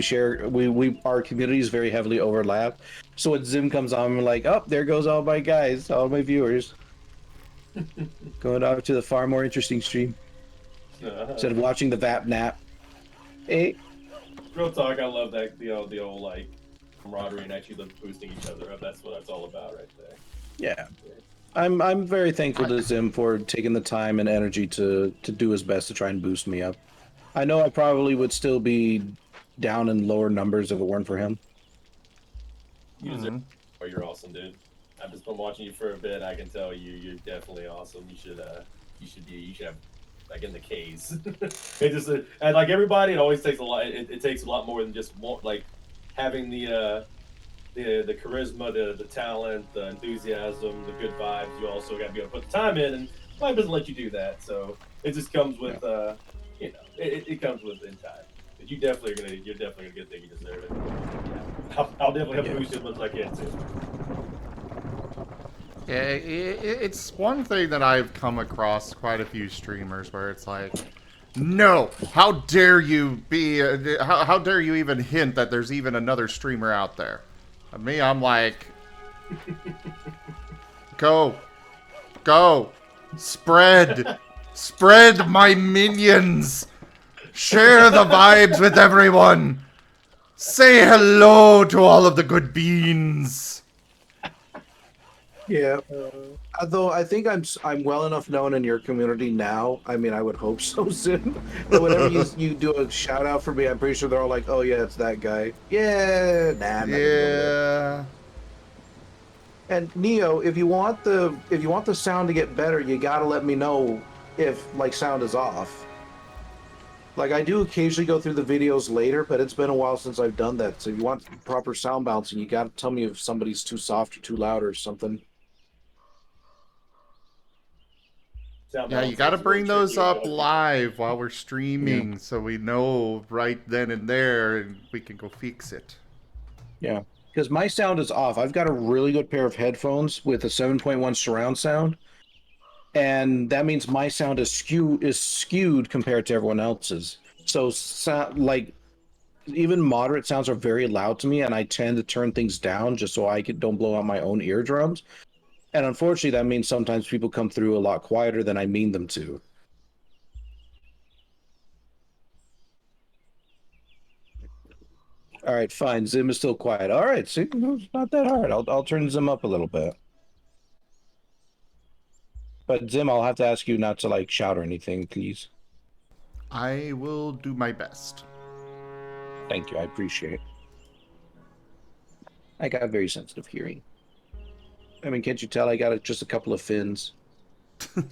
our communities very heavily overlap. So when Zim comes on, I'm like, oh, there goes all my guys, all my viewers. Going off to the far more interesting stream instead of watching the VAP nap. Hey. Real talk, I love that the old like camaraderie and actually boosting each other up. That's what it's all about right there. Yeah. I'm very thankful to Zim for taking the time and energy to do his best to try and boost me up. I know I probably would still be down in lower numbers if it weren't for him. You deserve. Oh, you're awesome, dude. I've just been watching you for a bit. I can tell you're definitely awesome. You should have like in the K's. It just and like everybody, it always takes a lot. It takes a lot more than just like having the charisma, the talent, the enthusiasm, the good vibes. You also got to be able to put the time in, and life doesn't let you do that. So it just comes with, it comes with in time. But you're definitely gonna get the thing you deserve it. Yeah, I'll definitely help boost you as much as I can too. Yeah, it's one thing that I've come across quite a few streamers where it's like, no, how dare you be, how dare you even hint that there's even another streamer out there? Me, I'm like, go, spread my minions, share the vibes with everyone, say hello to all of the good beans. Yeah. Although I think I'm well enough known in your community now. I mean, I would hope so, Zim. That whenever you do a shout out for me, I'm pretty sure they're all like, "Oh yeah, it's that guy." Yeah, nah, I'm not gonna go there. Yeah. And Neo, if you want the sound to get better, you gotta let me know if like sound is off. Like I do occasionally go through the videos later, but it's been a while since I've done that. So if you want proper sound balancing, you gotta tell me if somebody's too soft or too loud or something. Sound Yeah, you balancing gotta is really bring those tricky with a up lot of people. live while we're Yeah. streaming so we know right then and there and we can go fix it. Yeah, because my sound is off. I've got a really good pair of headphones with a 7.1 surround sound, and that means my sound is skewed compared to everyone else's. So, like even moderate sounds are very loud to me, and I tend to turn things down just so don't blow out my own eardrums. And unfortunately, that means sometimes people come through a lot quieter than I mean them to. All right, fine. Zim is still quiet. All right, see, it's not that hard. I'll turn Zim up a little bit. But Zim, I'll have to ask you not to like shout or anything, please. I will do my best. Thank you. I appreciate it. I got very sensitive hearing. I mean, can't you tell I got just a couple of fins? Don't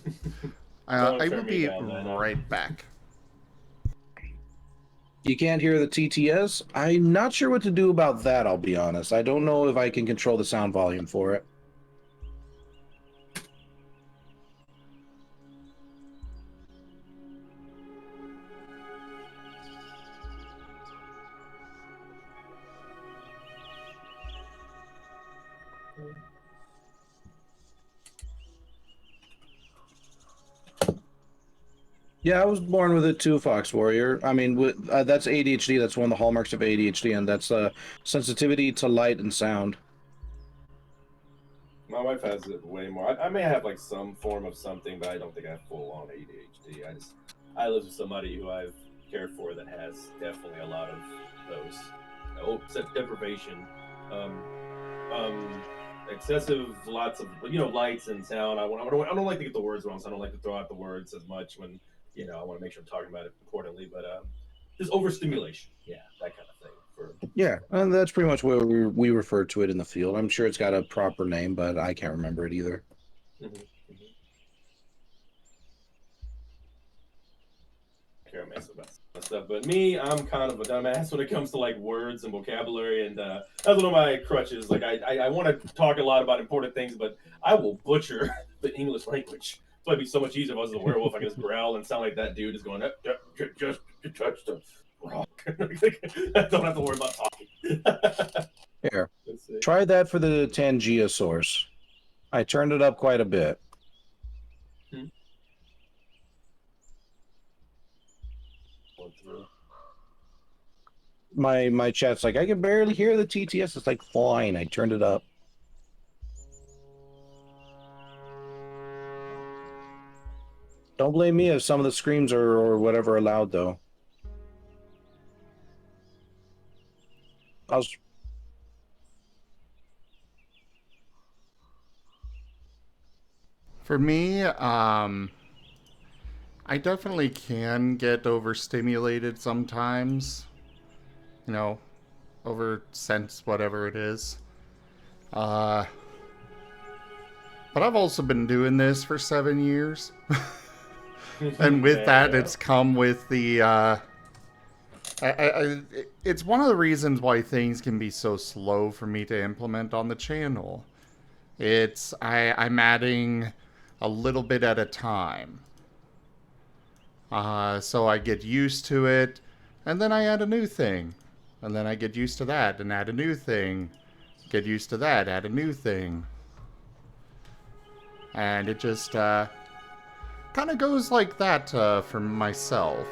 I will turn me be down, man. right back. You can't hear the TTS? I'm not sure what to do about that, I'll be honest. I don't know if I can control the sound volume for it. Yeah, I was born with it too, Fox Warrior. I mean, that's ADHD. That's one of the hallmarks of ADHD, and that's sensitivity to light and sound. My wife has it way more. I may have like some form of something, but I don't think I have full on ADHD. I live with somebody who I've cared for that has definitely a lot of those. Oh, deprivation, um, um, excessive, lots of lights and sound. I don't like to get the words wrong, so I don't like to throw out the words as much when I want to make sure I'm talking about it importantly. But just overstimulation, yeah, that kind of thing. Yeah, and that's pretty much what we refer to it in the field. I'm sure it's got a proper name, but I can't remember it either. Mm-hmm, mm-hmm. Care about stuff, but me, I'm kind of a dumbass when it comes to like words and vocabulary, and that's one of my crutches. Like I want to talk a lot about important things, but I will butcher the English language. So it'd be so much easier if I was a werewolf. I can just growl and sound like that dude is going, just touch the rock. I don't have to worry about talking. Here, try that for the Tangia source. I turned it up quite a bit. Hmm. My chat's like, I can barely hear the TTS. It's like, fine, I turned it up. Don't blame me if some of the screams or whatever are loud, though. I was... For me, I definitely can get overstimulated sometimes. You know, over sense whatever it is. Uh, but I've also been doing this for 7 years. And with that, Yeah. it's come with the. It's one of the reasons why things can be so slow for me to implement on the channel. I'm adding a little bit at a time. So I get used to it, and then I add a new thing. And then I get used to that and add a new thing. Get used to that, add a new thing. And it just kind of goes like that for myself.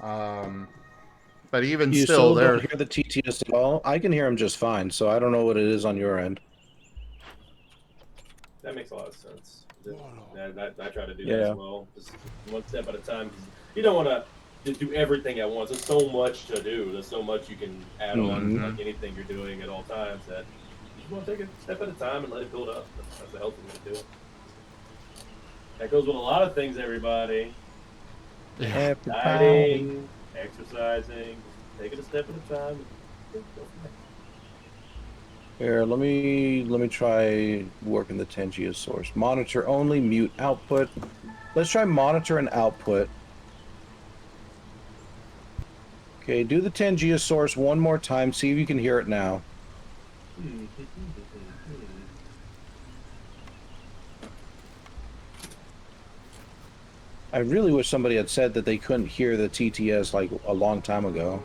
But even You still, still don't there. hear the TTS at all? I can hear him just fine, so I don't know what it is on your end. That makes a lot of sense. I try to do that Yeah. as well, just one step at a time. 'Cause you don't want to just do everything at once. There's so much to do. There's so much you can add on to like anything you're doing at all times that you just want to take a step at a time and let it build up. That's a healthy way to do it. That goes with a lot of things, everybody. Yeah. Dieting, exercising, take it a step at a time. Go from there. Here, let me try working the Tengia source. Monitor only, mute output. Let's try monitor and output. Okay, do the Tengia source one more time. See if you can hear it now. I really wish somebody had said that they couldn't hear the TTS like a long time ago.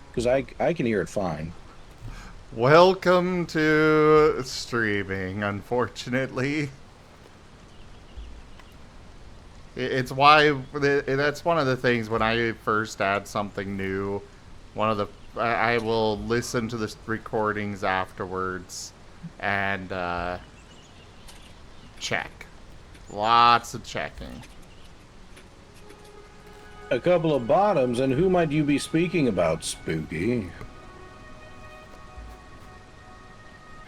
Because I can hear it fine. Welcome to streaming, unfortunately. It's why that's one of the things when I first add something new. I will listen to the recordings afterwards and check. Lots of checking. A couple of bottoms, and who might you be speaking about, Spooky?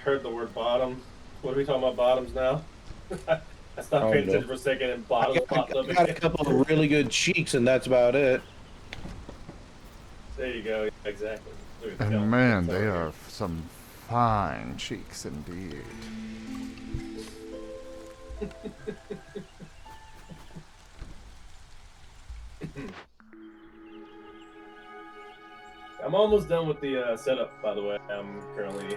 Heard the word bottom. What are we talking about bottoms now? I stopped paying attention for a second and bottoms popped up. I got a couple of really good cheeks, and that's about it. There you go. Exactly. And man, they are some fine cheeks indeed. I'm almost done with the setup, by the way. I'm currently.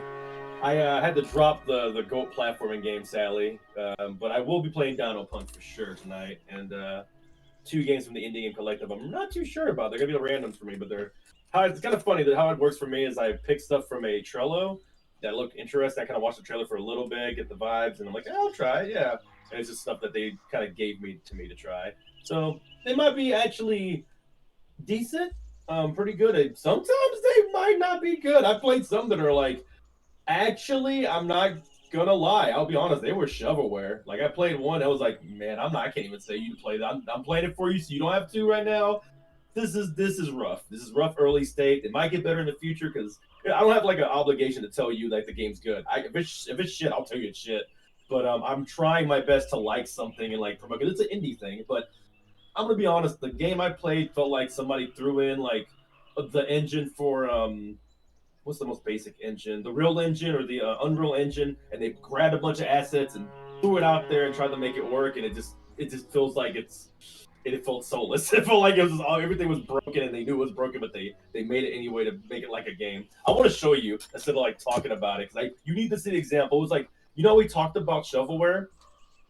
I had to drop the GOAT platforming game, sadly, but I will be playing Dino Punch for sure tonight, and 2 games from the Indie Game Collective. I'm not too sure about. They're gonna be the randoms for me, but it's kind of funny that how it works for me is I pick stuff from a Trello that looked interesting. I kind of watch the trailer for a little bit, get the vibes, and I'm like, I'll try it, yeah. And it's just stuff that they kind of gave me to try. So they might be actually decent, pretty good. Sometimes they might not be good. I've played some that are like, actually, I'm not gonna lie. I'll be honest, they were shovelware. Like I played one, I was like, man, I can't even say you to play that. I'm playing it for you, so you don't have to right now. This is rough. This is rough early state. It might get better in the future because I don't have like an obligation to tell you like the game's good. If it's shit, I'll tell you it's shit. But I'm trying my best to like something and like promote because it's an indie thing. But I'm gonna be honest, the game I played felt like somebody threw in like the engine for what's the most basic engine, the Real Engine or the Unreal Engine, and they grabbed a bunch of assets and threw it out there and tried to make it work, and it just feels like it felt soulless. It felt like it was everything was broken, and they knew it was broken, but they made it anyway to make it like a game. I want to show you instead of like talking about it, because you need to see the example. It was like, you know, we talked about shovelware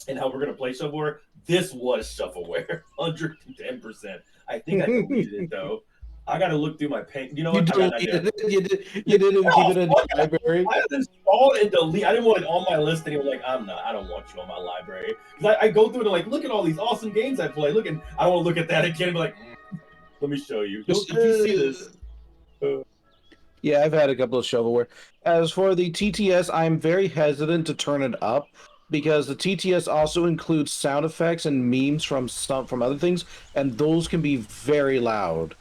and how we're gonna play shovelware. This was shovelware, 110%. I think I deleted it though. I gotta look through my paint. You know what? You didn't keep it in the library. I had to install and delete. I didn't want it on my list, and he was like, I don't want you on my library. Because I go through it and like, look at all these awesome games I play. Look, and I don't want to look at that again and be like, let me show you. If you see this. Yeah, I've had a couple of shovelware. As for the TTS, I'm very hesitant to turn it up because the TTS also includes sound effects and memes from other things, and those can be very loud.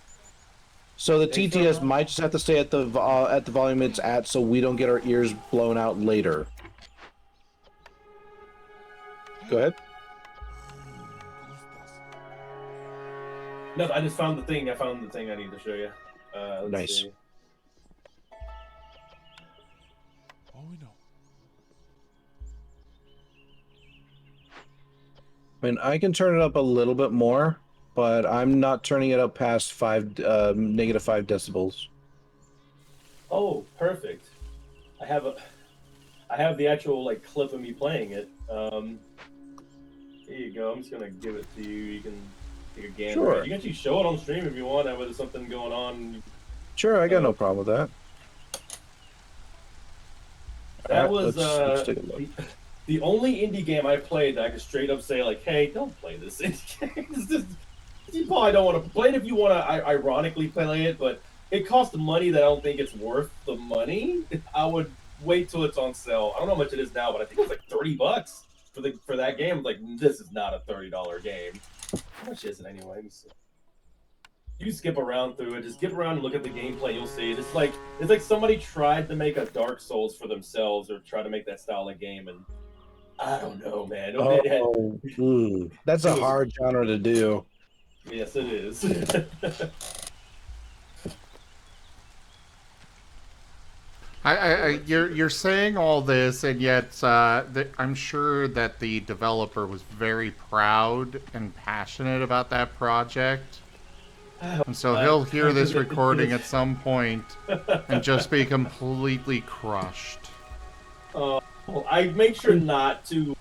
So the TTS might just have to stay at the volume it's at, so we don't get our ears blown out later. Go ahead. No, I just found the thing. I found the thing I need to show you. Let's Nice. see. I mean, I can turn it up a little bit more, but I'm not turning it up past negative 5 decibels. Oh, perfect. I have the actual like clip of me playing it. Here you go. I'm just gonna give it to you. You can take a gander. Sure. You can actually show it on stream if you want. If there's something going on. Sure, I got no problem with that. That All right, was let's take a look. the only indie game I played that I could straight up say like, "Hey, don't play this indie game." It's just, you probably don't want to play it if you want to ironically play it, but it costs money that I don't think it's worth the money. I would wait till it's on sale. I don't know how much it is now, but I think it's like $30 for that game. Like, this is not a $30 game. How much is it anyway? Let me see. You skip around through it. Just skip around and look at the gameplay. You'll see it. It's like somebody tried to make a Dark Souls for themselves, or try to make that style of game, and I don't know, man. That's a hard genre to do. Yes, it is. You're saying all this, and yet I'm sure that the developer was very proud and passionate about that project. And so he'll hear this recording at some point and just be completely crushed. Well, I make sure not to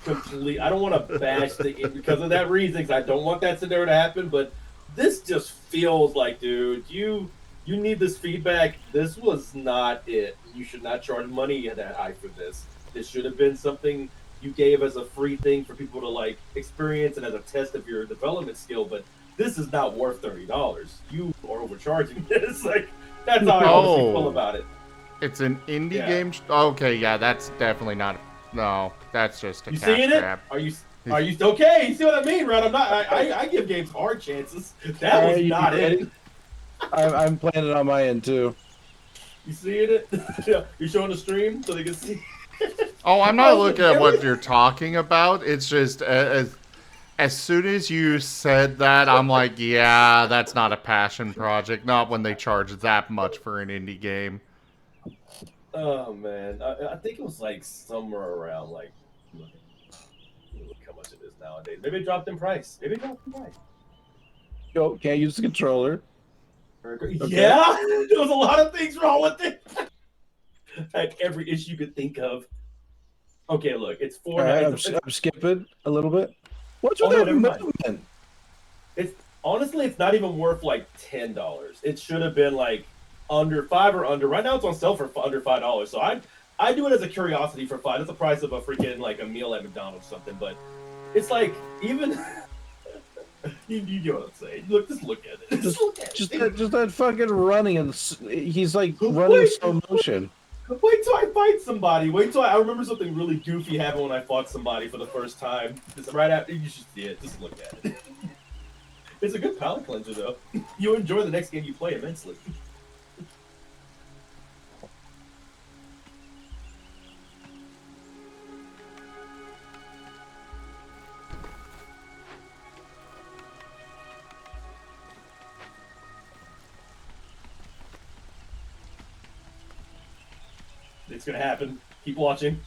I don't want to bash because of that reason, because I don't want that scenario to happen, but this just feels like, dude, you need this feedback. This was not it. You should not charge money that high for this. This should have been something you gave as a free thing for people to like experience and as a test of your development skill, but this is not worth $30. You are overcharging this. Like, that's how I honestly feel about it. It's an indie game. Okay, yeah, that's definitely not. No, that's just a you cash seeing grab. it? Are you okay? You see what I mean, right? I'm not. I give games hard chances. That was not it. I'm playing it on my end too. You seeing it? You're showing the stream so they can see. Oh, I'm not looking at what you're talking about. It's just as soon as you said that, I'm like, yeah, that's not a passion project. Not when they charge that much for an indie game. Oh man, I think it was like somewhere around like, look how much it is nowadays. Maybe it dropped in price. Yo, can't use the controller. Okay. Yeah, there was a lot of things wrong with it. Like every issue you could think of. Okay, look, it's $4. I'm skipping a little bit. What's with that movement? Honestly, it's not even worth like $10. It should have been like under $5 or under. Right now, it's on sale for under $5. So I do it as a curiosity for $5. It's the price of a freaking like a meal at McDonald's or something. But it's like even you know what I'm saying. Just look at it. Just that fucking running, and he's like running in slow motion. Wait till I fight somebody. Wait till I remember something really goofy happened when I fought somebody for the first time. Just right after, you should see it. Just look at it. It's a good palate cleanser, though. You'll enjoy the next game you play immensely. It's gonna happen. Keep watching.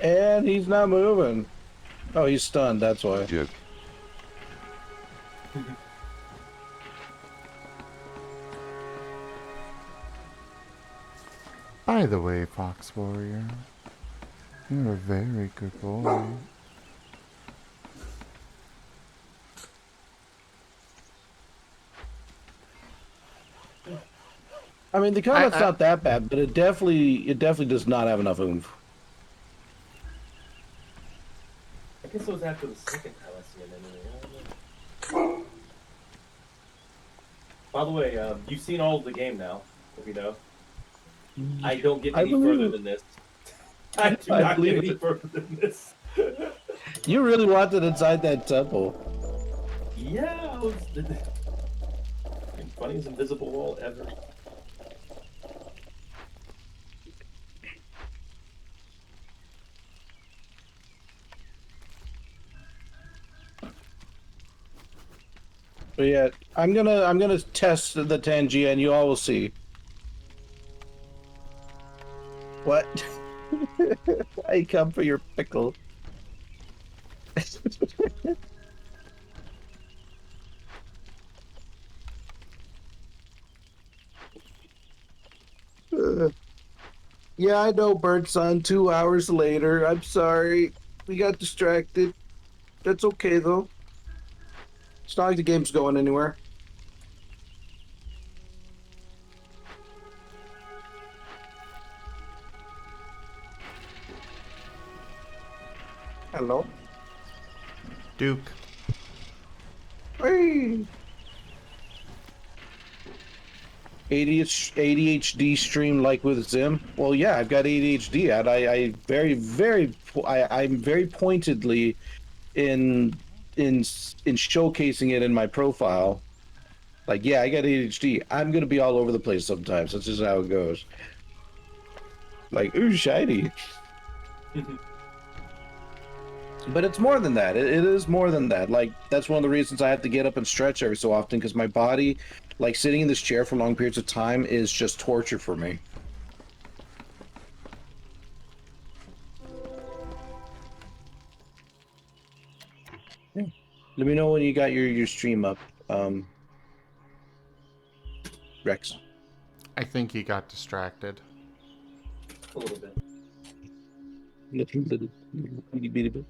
And he's not moving. Oh, he's stunned, that's why. Joke. By the way, Fox Warrior, you're a very good boy. I mean, the combat's not that bad, but it definitely does not have enough oomph. I guess it was after the second time I seen it anyway. By the way, you've seen all of the game now, if you know. I don't get any further than this. I do not get any further than this. You really wanted inside that temple. Yeah, I was the funniest invisible wall ever. But yeah, I'm gonna test the Tangia, and you all will see. What? I come for your pickle. Yeah, I know, Bird Son. 2 hours later. I'm sorry. We got distracted. That's okay, though. It's not like the game's going anywhere. Hello? Duke. Hey! ADHD stream like with Zim? Well, yeah, I've got ADHD, and I'm very pointedly in in showcasing it in my profile. Like, yeah, I got ADHD. I'm gonna be all over the place sometimes. That's just how it goes. Like, ooh, shiny. But it's more than that. It is more than that. Like, that's one of the reasons I have to get up and stretch every so often, because my body, like, sitting in this chair for long periods of time is just torture for me. Yeah. Let me know when you got your stream up, Rex. I think he got distracted. A little bit. Little bitty bitty bit.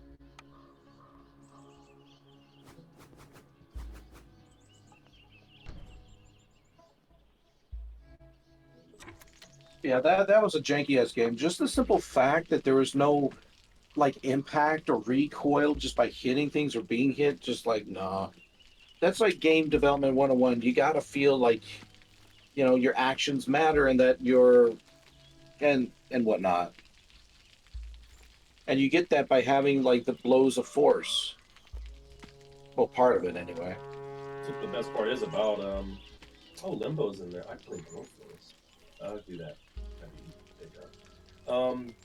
Yeah, that was a janky ass game. Just the simple fact that there was no like impact or recoil just by hitting things or being hit, just like nah. That's like game development 101. You gotta feel like, you know, your actions matter and that you're and whatnot. And you get that by having like the blows of force. Well, part of it anyway. So the best part is about oh, Limbo's in there. I played both of those. I'll do that.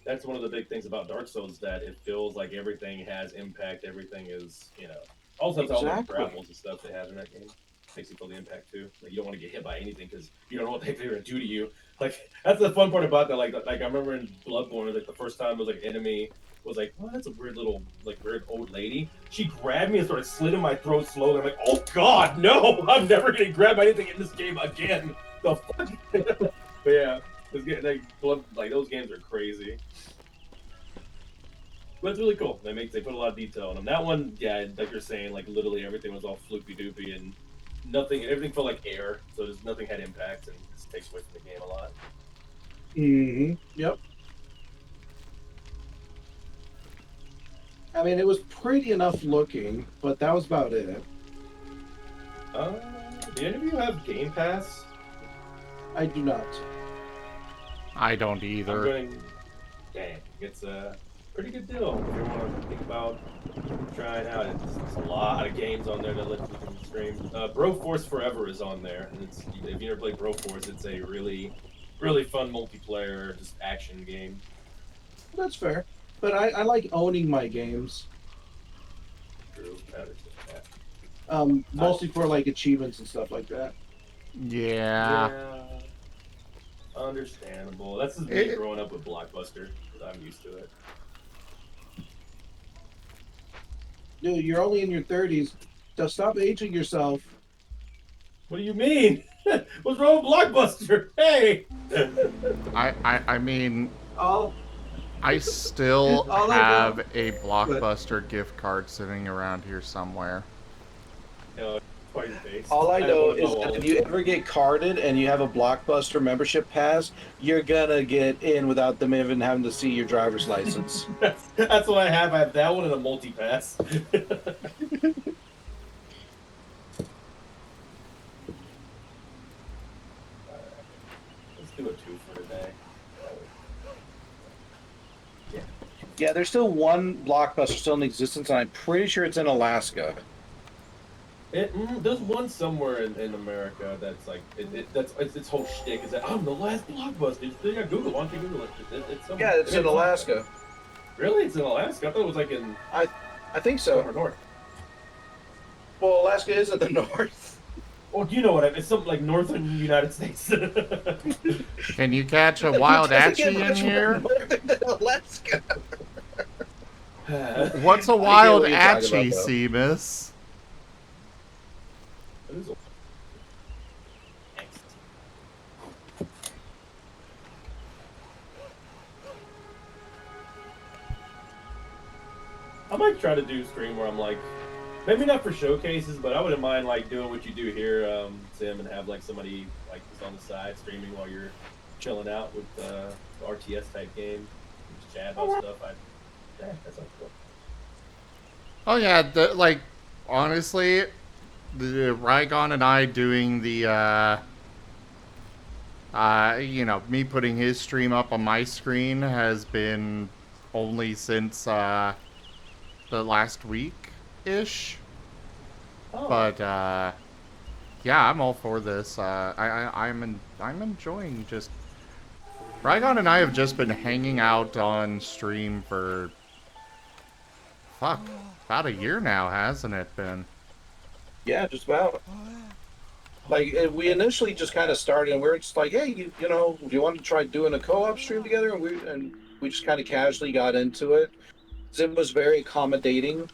That's one of the big things about Dark Souls, that it feels like everything has impact. Everything is, you know, also all the Exactly. grapples and stuff they have in that game makes you feel the impact too. Like, you don't want to get hit by anything because you don't know what they're gonna do to you. Like, that's the fun part about that. Like I remember in Bloodborne, like the first time it was like enemy was like, oh, that's a weird little, like, weird old lady. She grabbed me and started slitting my throat slowly. I'm like, oh god, no! I'm never gonna grab anything in this game again. The fuck? But yeah, this game, like those games are crazy. But it's really cool. They put a lot of detail in them. That one, yeah, like you're saying, like literally everything was all floopy doopy and everything felt like air, so nothing had impact, and it just takes away from the game a lot. Mm-hmm. Yep. I mean, it was pretty enough looking, but that was about it. Do any of you have Game Pass? I do not. I don't I'm either. going. Dang, it's a pretty good deal if you want to think about trying out. It's a lot of games on there that let you can stream. Broforce Forever is on there, and if you ever play Broforce, it's a really, really fun multiplayer just action game. That's fair. But I like owning my games. True, I understand that. Mostly for like achievements and stuff like that. Yeah. Yeah, understandable. That's just me growing up with Blockbuster. I'm used to it. Dude, you're only in your 30s. So stop aging yourself. What do you mean? What's wrong with Blockbuster? Hey! I mean, All I still All I have know- a Blockbuster gift card sitting around here somewhere. All I know is that if you ever get carded and you have a Blockbuster membership pass, you're gonna get in without them even having to see your driver's license. That's what I have. I have that one and a multi-pass. Let's do a 2 for today. Yeah, 2 Yeah, there's still one Blockbuster still in existence, and I'm pretty sure it's in Alaska. There's one somewhere in America that's like that's its whole shtick is that I'm the last Blockbuster. You got Google, why don't you Google it? It's somewhere. Yeah, it's in Alaska. Really? It's in Alaska? I thought it was like in I think so. somewhere north. Well, Alaska is in the north. Well, you know what I mean. It's something like northern United States. Can you catch a wild Doesn't get Atchie in much more here? northern than Alaska. What's a I get wild what you're talking Atchie, about, though. Seamus? I might try to do a stream where I'm like, maybe not for showcases, but I wouldn't mind like doing what you do here, Tim, and have like somebody like just on the side streaming while you're chilling out with the RTS type game, just chat about stuff. Yeah, that sounds cool. Oh yeah, like honestly, the Rygone and I doing the you know, me putting his stream up on my screen has been only since the last week ish. Oh. But yeah, I'm all for this. I'm enjoying just Rygone and I have just been hanging out on stream for fuck about a year now, hasn't it been? Yeah, just about. Like we initially just kind of started, and we are just like, hey, you know, do you want to try doing a co-op stream together? And we just kind of casually got into it. Zim was very accommodating,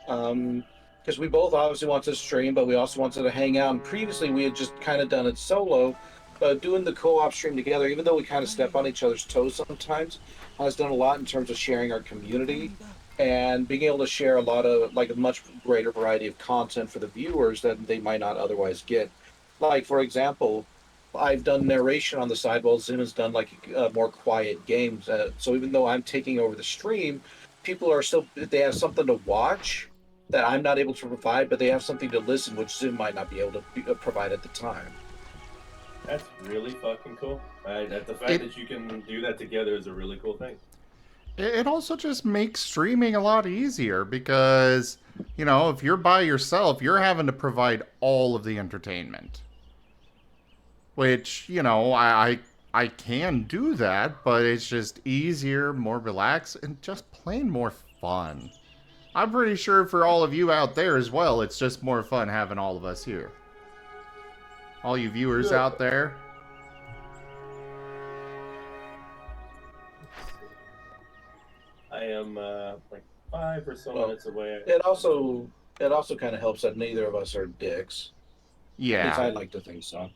because we both obviously wanted to stream, but we also wanted to hang out. And previously, we had just kind of done it solo, but doing the co-op stream together, even though we kind of step on each other's toes sometimes, has done a lot in terms of sharing our community and being able to share a lot of like a much greater variety of content for the viewers that they might not otherwise get. Like for example, I've done narration on the side while Zim has done like more quiet games. So even though I'm taking over the stream, people are still, they have something to watch that I'm not able to provide, but they have something to listen, which Zim might not be able to provide at the time. That's really fucking cool. The fact that you can do that together is a really cool thing. It also just makes streaming a lot easier because, you know, if you're by yourself, you're having to provide all of the entertainment. Which, you know, I can do that, but it's just easier, more relaxed, and just plain more fun. I'm pretty sure for all of you out there as well, it's just more fun having all of us here. All you viewers out there. I am like 5 or so minutes away. It also kind of helps that neither of us are dicks. Yeah. At least I like to think so.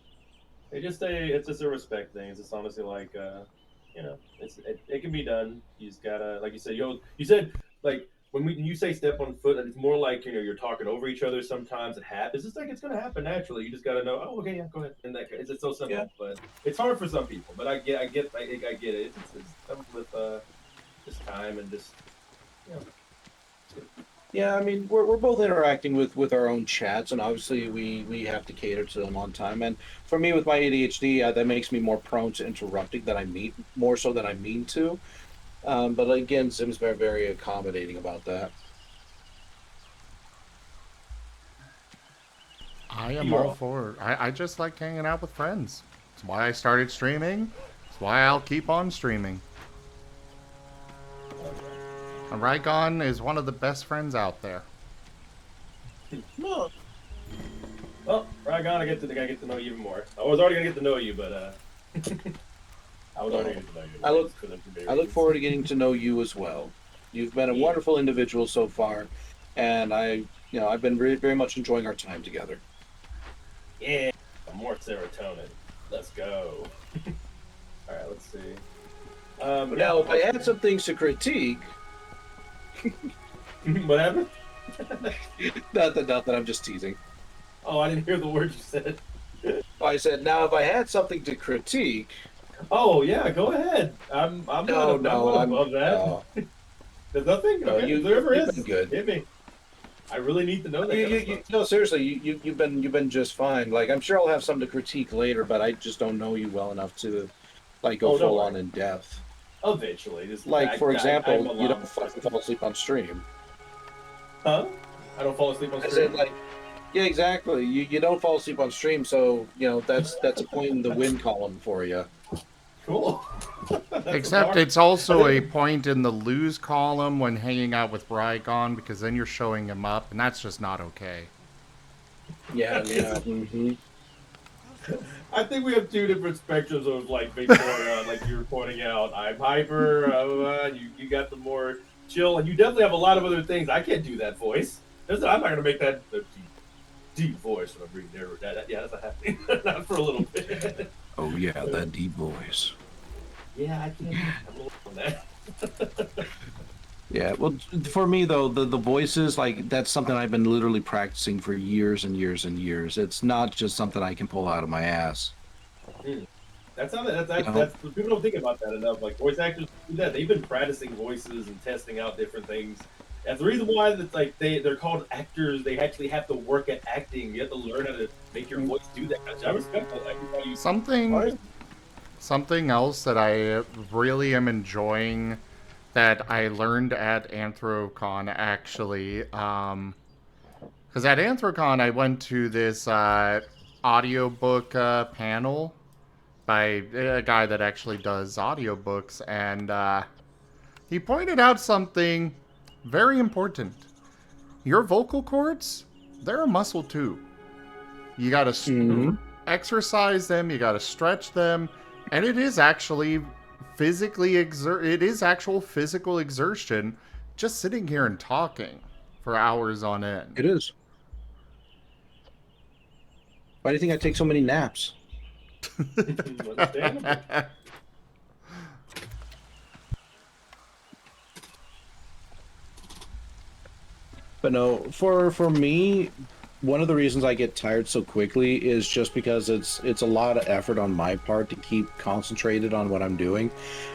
It's just a respect thing. It's just honestly like you know, it can be done. You just gotta, like you said, you said like when you say step on foot, it's more like, you know, you're talking over each other sometimes. It happens. It's like it's gonna happen naturally. You just gotta know, oh, okay, yeah, go ahead. And that it's so simple, but it's hard for some people. But I get it. It's something with just time and just, you know. Yeah, I mean, we're both interacting with our own chats, and obviously we have to cater to them on time. And for me, with my ADHD, that makes me more prone to interrupting more so than I mean to. But again, Zim's very, very accommodating about that. I am all for it. I just like hanging out with friends. That's why I started streaming. That's why I'll keep on streaming. And Rygone is one of the best friends out there. Well, Rygone, I gotta get to know you even more. I was already gonna get to know you, but I was already gonna get to know you. I look forward to getting to know you as well. You've been a wonderful individual so far, and I've been very, very much enjoying our time together. Yeah, more serotonin. Let's go. All right, let's see. Now, if I had some things to critique. What happened? Nothing. I'm just teasing. Oh, I didn't hear the word you said. I said, now if I had something to critique. Oh yeah, go ahead. I'm above that. No. There's nothing. No, okay, you've been good. Hit me. I really need to know that. No, seriously, you've been just fine. Like, I'm sure I'll have some to critique later, but I just don't know you well enough to like go full on in depth. Eventually, just Like, for example, I'm you allowed don't fucking fall asleep on stream. Huh? I don't fall asleep on I stream. said, like, yeah, exactly. You don't fall asleep on stream, so that's a point in the win column for you. Cool. That's Except smart. it's also a point in the lose column when hanging out with Rygone, because then you're showing him up, and that's just not okay. Yeah. Mm-hmm. I think we have two different spectrums of like Vaporeon, like you were pointing out. I'm hyper. You got the more chill, and you definitely have a lot of other things. I can't do that voice. I'm not gonna make that deep voice when I'm reading there. Yeah, that's not happening. Not for a little bit. Oh yeah, that deep voice. Yeah, I can't. I'm a little on that. Yeah, well, for me though, the voices, like, that's something I've been literally practicing for years and years and years. It's not just something I can pull out of my ass. That's not that's You know? that's people don't think about that enough. Like voice actors do that. They've been practicing voices and testing out different things. That's the reason why that's like they're called actors. They actually have to work at acting. You have to learn how to make your voice do that. I respect that. Everybody. Something else that I really am enjoying that I learned at Anthrocon, actually. Because at Anthrocon, I went to this audiobook panel by a guy that actually does audiobooks, and he pointed out something very important. Your vocal cords, they're a muscle too. You gotta exercise them, you gotta stretch them, and it is actually it is actual physical exertion just sitting here and talking for hours on end. It is. Why do you think I take so many naps? Understandable. But no, for me, one of the reasons I get tired so quickly is just because it's a lot of effort on my part to keep concentrated on what I'm doing,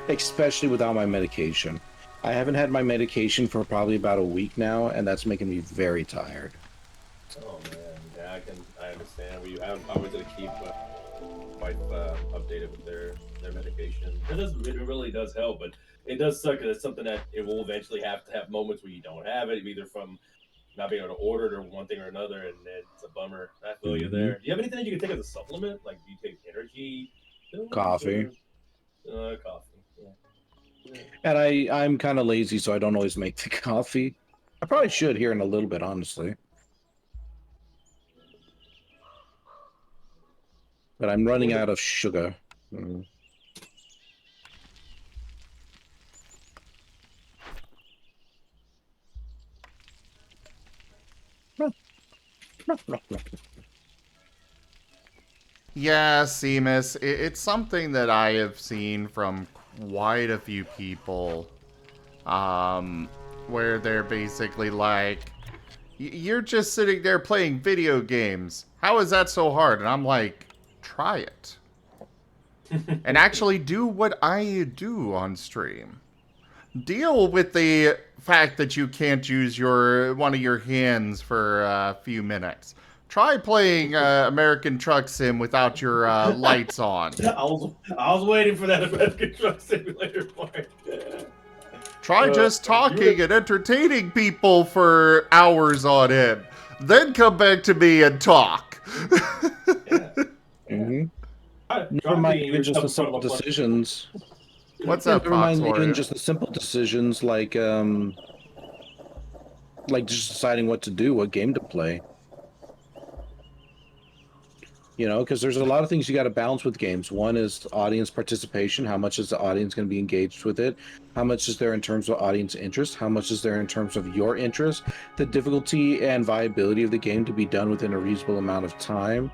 especially without my medication. I haven't had my medication for probably about a week now, and that's making me very tired. Oh man, yeah, I understand. I was gonna keep wife updated with their medication. It really does help, but it does suck. 'Cause it's something that it will eventually have to have moments where you don't have it, either from not being able to order it or one thing or another, and it's a bummer. I feel you there. Do you have anything that you can take as a supplement? Like, do you take energy pills Coffee. or coffee? Yeah. And I'm kind of lazy, so I don't always make the coffee. I probably should here in a little bit, honestly. But I'm running out of sugar. Yeah, Seamus, it's something that I have seen from quite a few people, where they're basically like, you're just sitting there playing video games. How is that so hard? And I'm like, try it. And actually do what I do on stream. Deal with the fact that you can't use one of your hands for a few minutes. Try playing American Truck Sim without your lights on. I was waiting for that American Truck Simulator part. Try just talking and entertaining people for hours on end. Then come back to me and talk. Never mind even just the simple decisions. What's up, Never Fox mind Warrior? even just the simple decisions like just deciding what to do, what game to play. You know, because there's a lot of things you got to balance with games. One is audience participation. How much is the audience going to be engaged with it? How much is there in terms of audience interest? How much is there in terms of your interest? The difficulty and viability of the game to be done within a reasonable amount of time.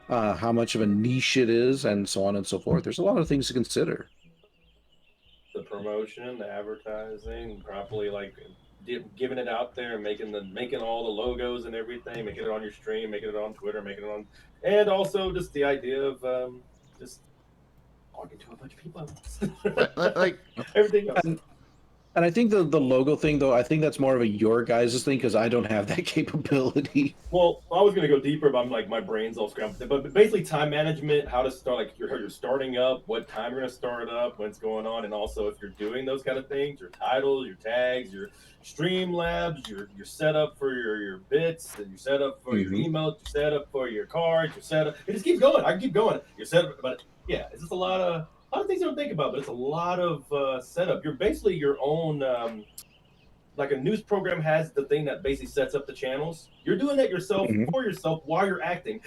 How much of a niche it is, and so on and so forth. There's a lot of things to consider. The promotion, the advertising, properly like giving it out there, making all the logos and everything, making it on your stream, making it on Twitter, making it on, and also just the idea of just talking to a bunch of people. Like everything else. And I think the logo thing, though, I think that's more of a your guys' thing because I don't have that capability. Well, I was gonna go deeper, but I'm like my brain's all scrambled. But basically, time management, how to start, like you're starting up, what time you're gonna start up, what's going on, and also if you're doing those kind of things, your titles, your tags, your stream labs, your setup for your bits, and your setup for your Hmm. email, your setup for your cards, your setup. It just keeps going. I can keep going. Your setup, but yeah, it's just a lot of things you don't think about, but it's a lot of setup. You're basically your own. Like a news program has the thing that basically sets up the channels. You're doing that yourself Hmm. for yourself while you're acting,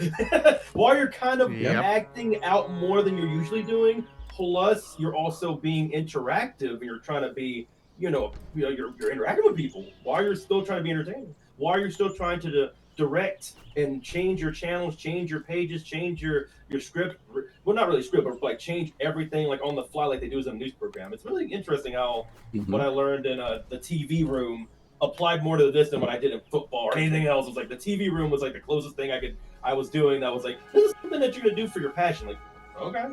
while you're kind of Yep. Yep. acting out more than you're usually doing. Plus, you're also being interactive, and you're trying to be, you're interacting with people while you're still trying to be entertaining, while you're still trying to direct and change your channels, change your pages, change your script. Well, not really script, but like change everything like on the fly, like they do as a news program. It's really interesting how Hmm. what I learned in the TV room applied more to this than what I did in football or anything else. It was like the TV room was like the closest thing I was doing that was like, this is something that you're gonna do for your passion. Like, okay.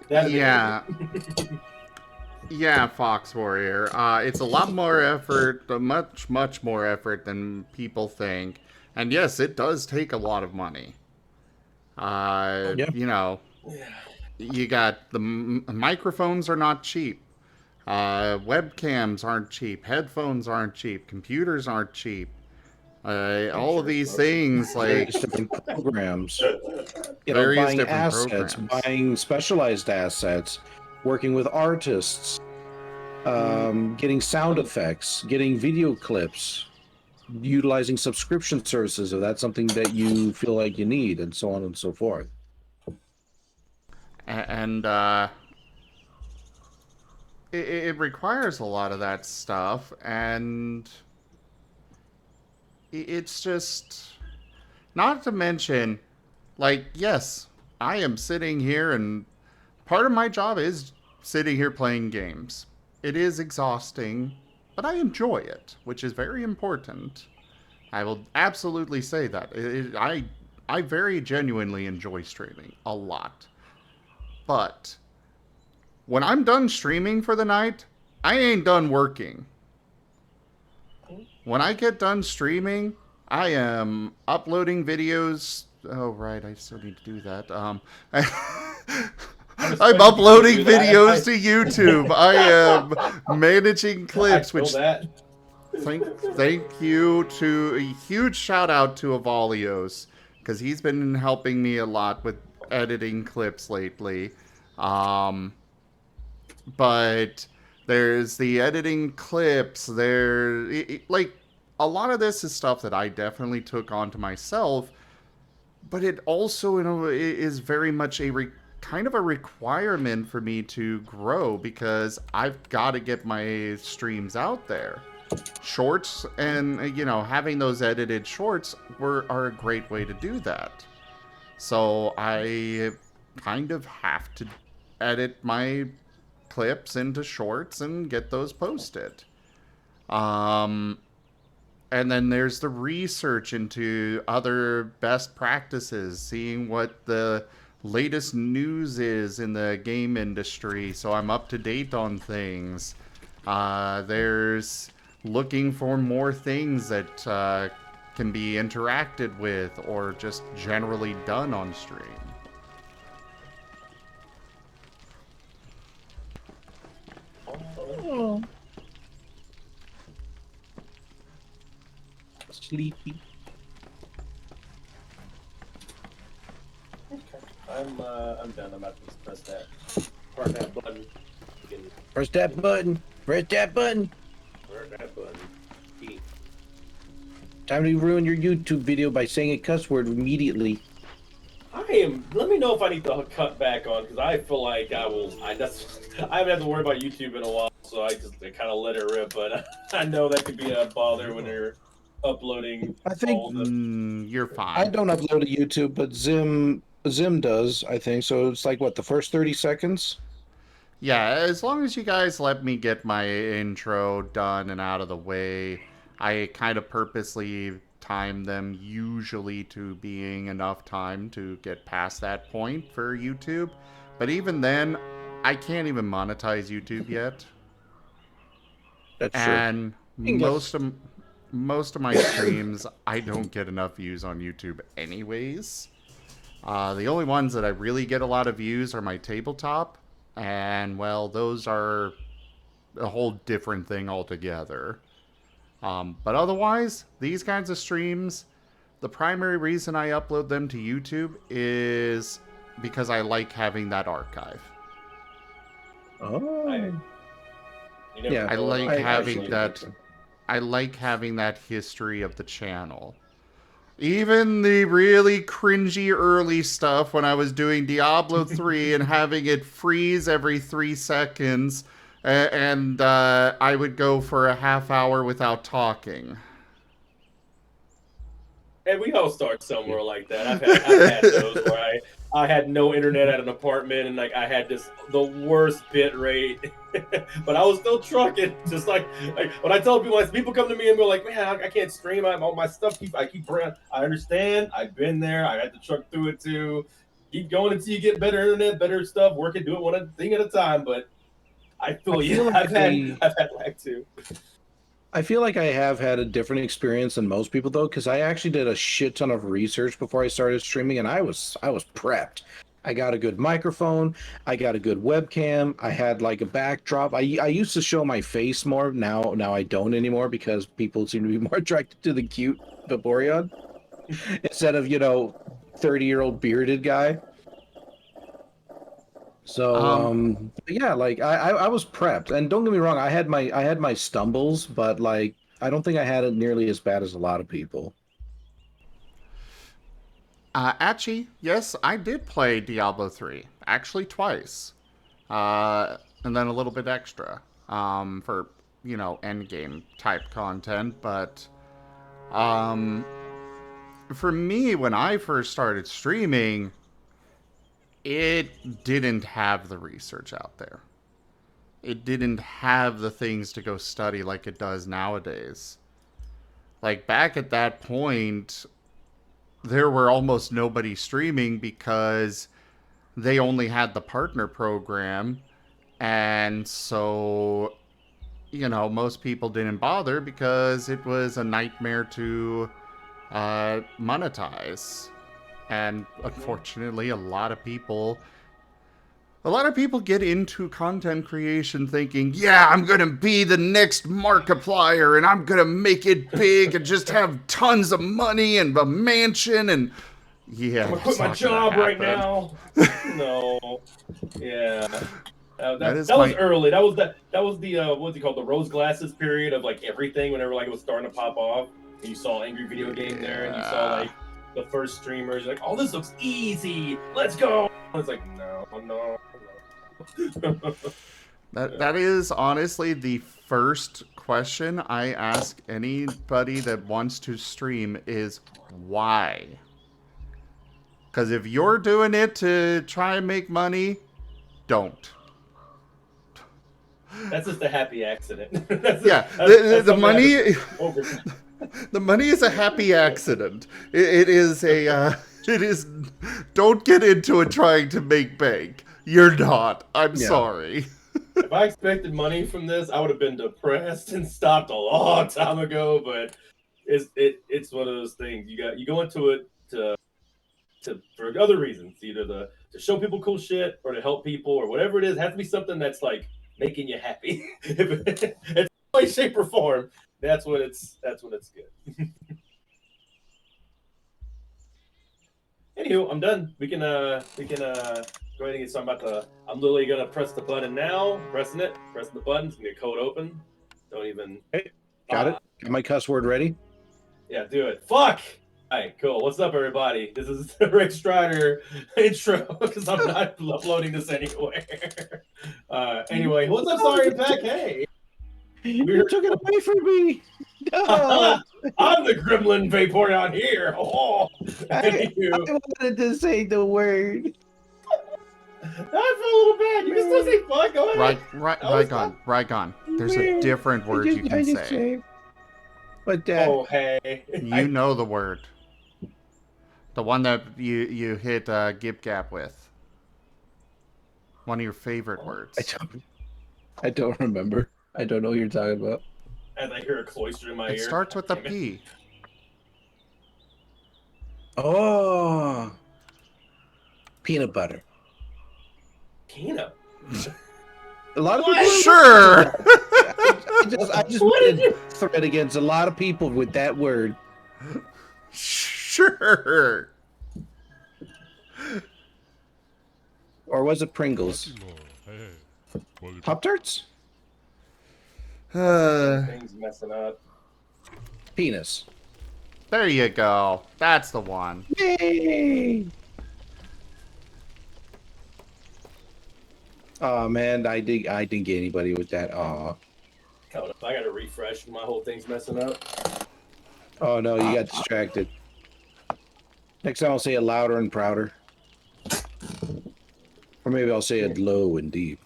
That made Yeah. it. Yeah, Fox Warrior. It's a lot more effort, much, much more effort than people think. And yes, it does take a lot of money. Yeah. You know, Yeah. you got microphones are not cheap. Webcams aren't cheap. Headphones aren't cheap. Computers aren't cheap. I'm All of sure these it's not. things, like Various different programs. various Buying different assets, programs. buying specialized assets, working with artists, getting sound effects, getting video clips, utilizing subscription services if that's something that you feel like you need, and so on and so forth. And it requires a lot of that stuff, and it's just not to mention, like, yes, I am sitting here, and part of my job is sitting here playing games. It is exhausting, but I enjoy it, which is very important. I will absolutely say that. I very genuinely enjoy streaming a lot. But when I'm done streaming for the night, I ain't done working. When I get done streaming, I am uploading videos. Oh, right, I still need to do that. I'm I'm expecting you to uploading do that. videos to YouTube. I am managing I clips, feel which that. thank you to a huge shout out to Avalios because he's been helping me a lot with editing clips lately. Um, but there's the editing clips. Like a lot of this is stuff that I definitely took onto myself, but it also is very much kind of a requirement for me to grow because I've got to get my streams out there. Shorts and having those edited shorts are a great way to do that. So I kind of have to edit my clips into shorts and get those posted. Um, and then there's the research into other best practices, seeing what the latest news is in the game industry, so I'm up to date on things. There's looking for more things that can be interacted with or just generally done on stream. Oh, sleepy. Okay. I'm done. I'm about to just press that button. You can Press that button. Press that button. press that button. E. Time to ruin your YouTube video by saying a cuss word immediately. Let me know if I need to cut back on because I feel like I will. I haven't had to worry about YouTube in a while, so I kind of let it rip. But I know that could be a bother when you're uploading. I think All the, You're I fine. don't upload to YouTube, but Zim does, I think. So it's like what, the first 30 seconds? Yeah, as long as you guys let me get my intro done and out of the way, I kind of purposely time them usually to being enough time to get past that point for YouTube. But even then, I can't even monetize YouTube yet. That's true. And can guess. most of my streams, I don't get enough views on YouTube anyways. The only ones that I really get a lot of views are my tabletop, and well, those are a whole different thing altogether. But otherwise, these kinds of streams, the primary reason I upload them to YouTube is because I like having that archive. Oh. You never Yeah, I know like what having actually- that. I like having that history of the channel. Even the really cringy early stuff when I was doing Diablo 3 and having it freeze every 3 seconds, and I would go for a half hour without talking. And we all start somewhere like that. I've had those where I had no internet at an apartment and like I had the worst bit rate, but I was still trucking. Just like when I tell people, like, people come to me and go like, "Man, I can't stream. All my stuff I keep bringing." I understand. I've been there. I had to truck through it too. Keep going until you get better internet, better stuff. Working, do it one thing at a time. But I feel you. like I've had lag too. I feel like I have had a different experience than most people though, because I actually did a shit ton of research before I started streaming, and I was prepped. I got a good microphone. I got a good webcam. I had like a backdrop. I used to show my face more. Now I don't anymore because people seem to be more attracted to the cute Vaporeon instead of 30-year-old bearded guy. So yeah, like I was prepped, and don't get me wrong, I had my stumbles, but like I don't think I had it nearly as bad as a lot of people. Actually, yes, I did play Diablo 3. Actually, twice. And then a little bit extra for, endgame type content. But for me, when I first started streaming, it didn't have the research out there. It didn't have the things to go study like it does nowadays. Like, back at that point, there were almost nobody streaming because they only had the partner program. And so, most people didn't bother because it was a nightmare to monetize. And unfortunately, a lot of people get into content creation thinking, yeah, I'm going to be the next Markiplier and I'm going to make it big and just have tons of money and a mansion and yeah. I'm gonna quit my job right now. No. Yeah. That was early. That was the what's it called? The rose glasses period of like everything whenever like it was starting to pop off. And you saw Angry Video Game there and you saw like the first streamers like, oh, this looks easy. Let's go. I was like, no. That is honestly the first question I ask anybody that wants to stream is why? Because if you're doing it to try and make money, don't. That's just a happy accident. The money. The money is a happy accident. It is a. It is. Don't get into it trying to make bank. You're not. I'm sorry. If I expected money from this, I would have been depressed and stopped a long time ago. But it's one of those things. You go into it for other reasons, either to show people cool shit or to help people or whatever it is. It has to be something that's like making you happy. It's in way, shape, or form. That's when it's good. Anywho, I'm done. We can go ahead and get started. I'm literally gonna press the button now. Pressing the button. It's gonna get code open. Don't even. Hey, got it. Got my cuss word ready. Yeah, do it. Fuck. All right, cool. What's up, everybody? This is the Rick Strider intro because I'm not uploading this anywhere. Anyway, what's up, Sorry Pack? Hey, You took it away from me. No. I'm the Gremlin Vaporeon here. Oh, I wanted to say the word. I feel a little bad. You can still say fuck. Go ahead. Rygone. There's a different word you can say. But oh, hey. You know the word. The one that you hit Gip Gap with. One of your favorite words. I don't remember. I don't know what you're talking about. As I hear a cloister in my ear. It starts with a Damn it. P. Oh, peanut butter. Peanut. A lot of What? people. Sure. I just What made did you- a thread against a lot of people with that word. Sure. Or was it Pringles? Pop Tarts? Things messing up. Penis. There you go. That's the one. Yay! Oh man, I didn't get anybody with that. Aw. Hold up, I gotta refresh. My whole thing's messing up. Oh no, you got distracted. Next time I'll say it louder and prouder. Or maybe I'll say it low and deep.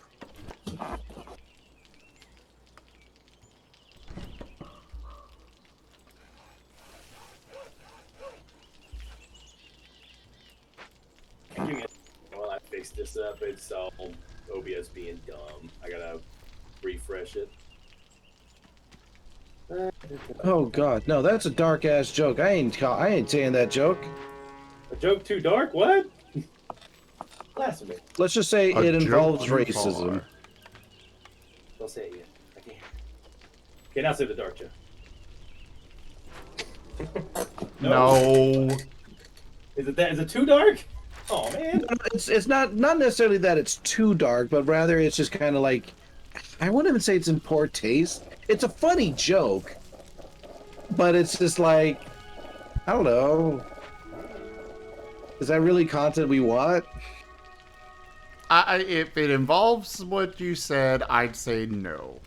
Give me a while I fix this up. It's all OBS being dumb. I gotta refresh it. Oh god, no, that's a dark ass joke. I ain't saying that joke. A joke too dark? What? Blasphemy. Let's just say A it joke involves too racism. far. Don't say it yet. I can't. Okay, now say the dark joke. No. Is it that? Is it too dark? Oh man. It's not necessarily that it's too dark, but rather it's just kind of like, I wouldn't even say it's in poor taste. It's a funny joke, but it's just like, I don't know. Is that really content we want? If it involves what you said, I'd say no.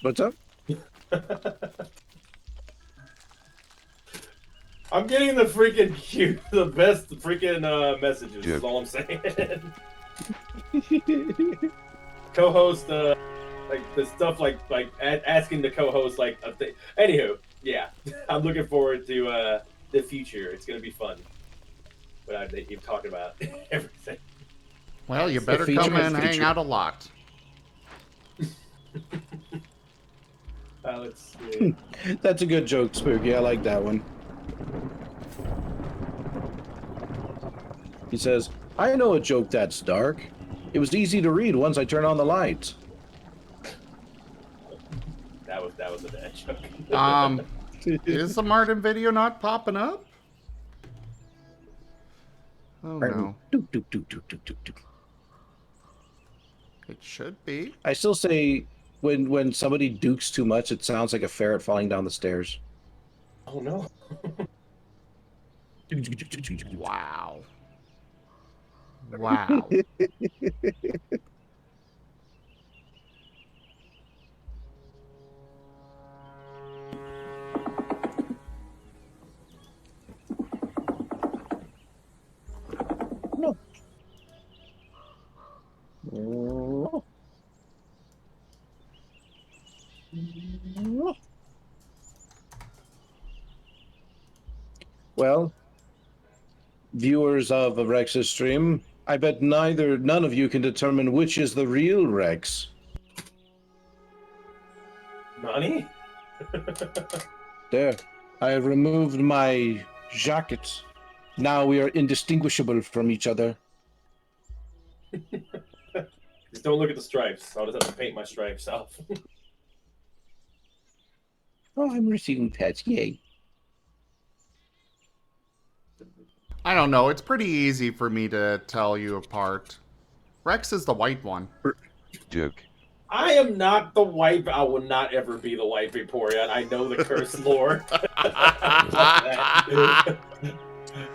What's up? I'm getting the freaking cute, the best freaking messages. Is all I'm saying. Co-host, like the stuff like asking the co-host like a thing. Anywho, yeah, I'm looking forward to the future. It's gonna be fun. But they keep talking about everything. Well, you better feature come is and hang feature. out a lot. Let's see. That's a good joke, Spooky. I like that one. He says, I know a joke that's dark. It was easy to read once I turned on the lights. That was a bad joke. Is the Marten video not popping up? Oh no. Doop, doop, doop, doop, doop, doop, doop. It should be. I still say when somebody dukes too much, it sounds like a ferret falling down the stairs. Oh no. Wow. Wow. Well, viewers of Rex's stream, I bet none of you can determine which is the real Rex. Nani? There, I have removed my jacket. Now we are indistinguishable from each other. Just don't look at the stripes. I'll just have to paint my stripes off. Oh, I'm receiving pets. Yay. I don't know. It's pretty easy for me to tell you apart. Rex is the white one. Joke. I am not the white. I will not ever be the white Vaporeon. I know the curse lore.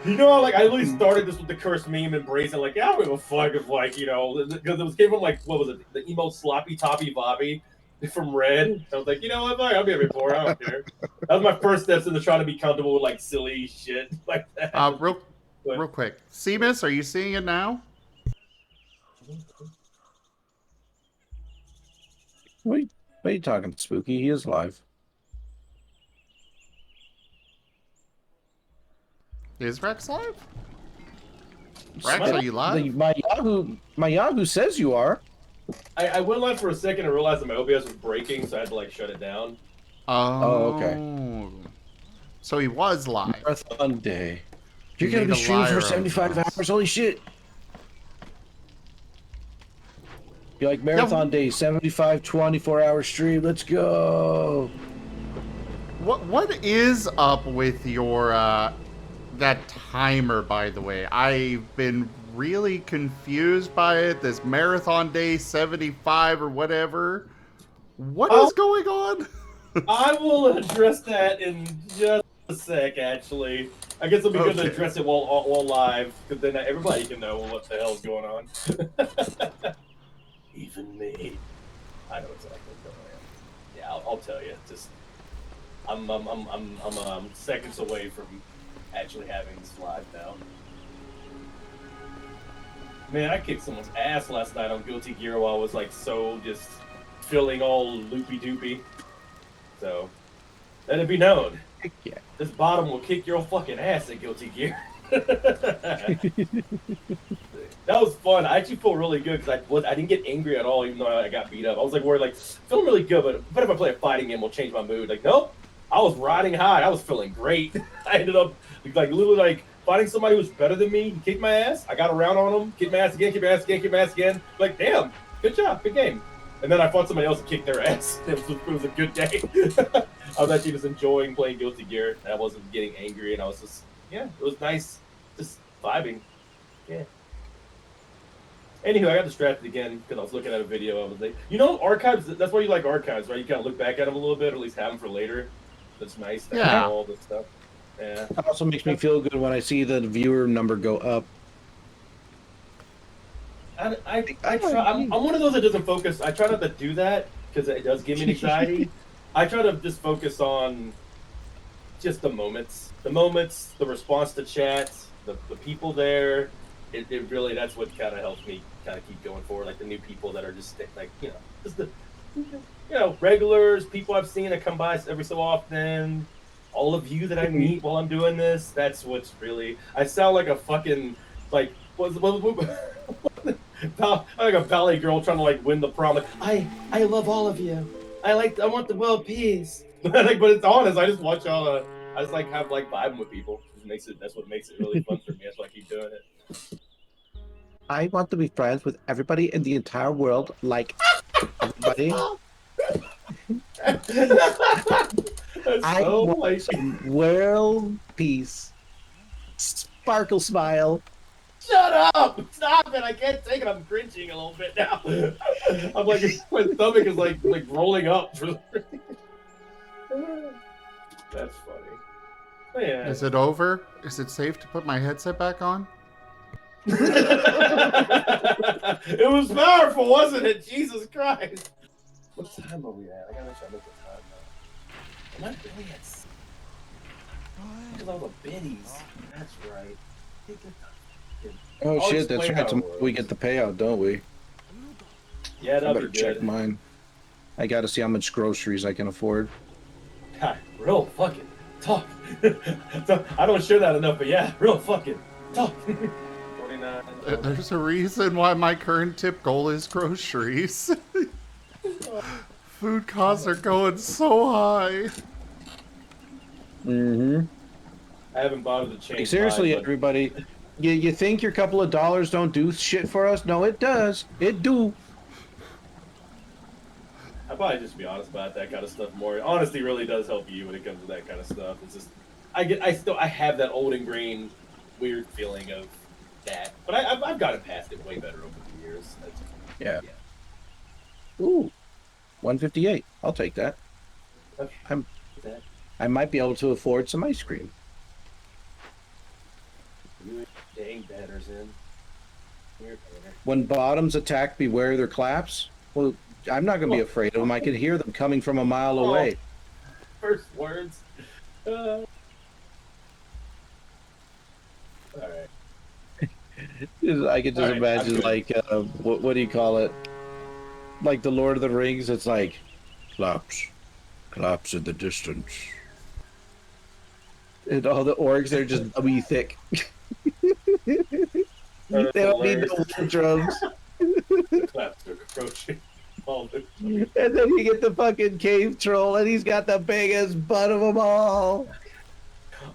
You know, like I literally started this with the curse meme, embracing like, yeah, I don't give a fuck if like because it was came from like what was it, the emo sloppy toppy bobby from Red. I was like, you know what, I'll be a Vaporeon. I don't care. That was my first steps into trying to be comfortable with like silly shit like that. Real quick. Seamus, are you seeing it now? What are you talking, Spooky? He is live. Is Rex live? Rex, are you live? My Yahoo says you are. I went live for a second and realized that my OBS was breaking, so I had to like shut it down. Oh, okay. So he was live. Marathon day. He You're gonna made be a streaming for liar 75 of us. hours. Holy shit! You like marathon day, 75, 24-hour stream. Let's go. What is up with your that timer, by the way? I've been really confused by it. This marathon day 75 or whatever. What is going on? I will address that in just a sec, actually. I guess it'll be good to Okay. address it while live, because then everybody can know what the hell's going on. Even me. I know exactly what's going on. Yeah, I'll tell you. Just, I'm seconds away from actually having this live now. Man, I kicked someone's ass last night on Guilty Gear while I was like so just feeling all loopy doopy. So, let it be known. Yeah. This bottom will kick your fucking ass at Guilty Gear. That was fun. I actually feel really good because I didn't get angry at all, even though I got beat up. I was like worried, like feeling really good, but if I play a fighting game, will change my mood. Like, nope. I was riding high. I was feeling great. I ended up like literally like fighting somebody who was better than me. He kicked my ass. I got around on him. Kicked my ass again. Kicked my ass again. Kicked my ass again. Like, damn, good job, good game. And then I fought somebody else and kicked their ass. It was a good day. I was actually just enjoying playing Guilty Gear. And I wasn't getting angry, and I was just, yeah, it was nice, just vibing. Yeah. Anywho, I got distracted again because I was looking at a video. I was like, you know, archives. That's why you like archives, right? You kind of look back at them a little bit, or at least have them for later. That's nice. To have all this stuff. Yeah. It also makes me feel good when I see the viewer number go up. I try. I'm one of those that doesn't focus. I try not to do that because it does give me anxiety. I try to just focus on just the moments, the response to chats, the people there. It really, that's what kind of helps me kind of keep going forward. Like the new people that are just like, you know, just the, you know, regulars, people I've seen that come by every so often. All of you that I meet while I'm doing this, that's what's really. I sound like a fucking like like a ballet girl trying to like win the prom. Like, I love all of you. I want the world peace. Like, but it's honest. I just watch y'all. I just like have like vibing with people. That's what makes it really fun for me. That's why I keep doing it. I want to be friends with everybody in the entire world, like everybody. I want some world peace. Sparkle smile. Shut up! Stop it! I can't take it. I'm cringing a little bit now. I'm like, my stomach is like rolling up. That's funny. Oh, yeah. Is it over? Is it safe to put my headset back on? It was powerful, wasn't it? Jesus Christ! What time are we at? I gotta make sure I look at the time now. Am I really at? Because all the biddies. That's right. Oh I'll shit, that's explain right. how it Tomorrow we get the payout, don't we? Yeah, I that'll better be good. check mine. I gotta see how much groceries I can afford. God, real fucking talk. So, I don't share that enough, but yeah, real fucking talk. 49. There's a reason why my current tip goal is groceries. Food costs are going so high. Mm-hmm. I haven't bothered to change. Like, seriously, mine, but everybody. You think your couple of dollars don't do shit for us? No, it does. It do. I'd probably just be honest about that kind of stuff more. Honesty really does help you when it comes to that kind of stuff. It's just, I have that old ingrained weird feeling of that, but I've gotten past it way better over the years. Yeah. Ooh, 158. I'll take that. Okay. I might be able to afford some ice cream. Dang batters in. Here, banner. When bottoms attack, beware their claps. Well, I'm not going to be afraid of them. I can hear them coming from a mile away. First words. All right. I could just All right, imagine, I'm good. like, what do you call it? Like the Lord of the Rings, it's like, claps in the distance. And all the orcs are just dummy thick. They don't need no drums. Claps are approaching. And then you get the fucking cave troll, and he's got the biggest butt of them all.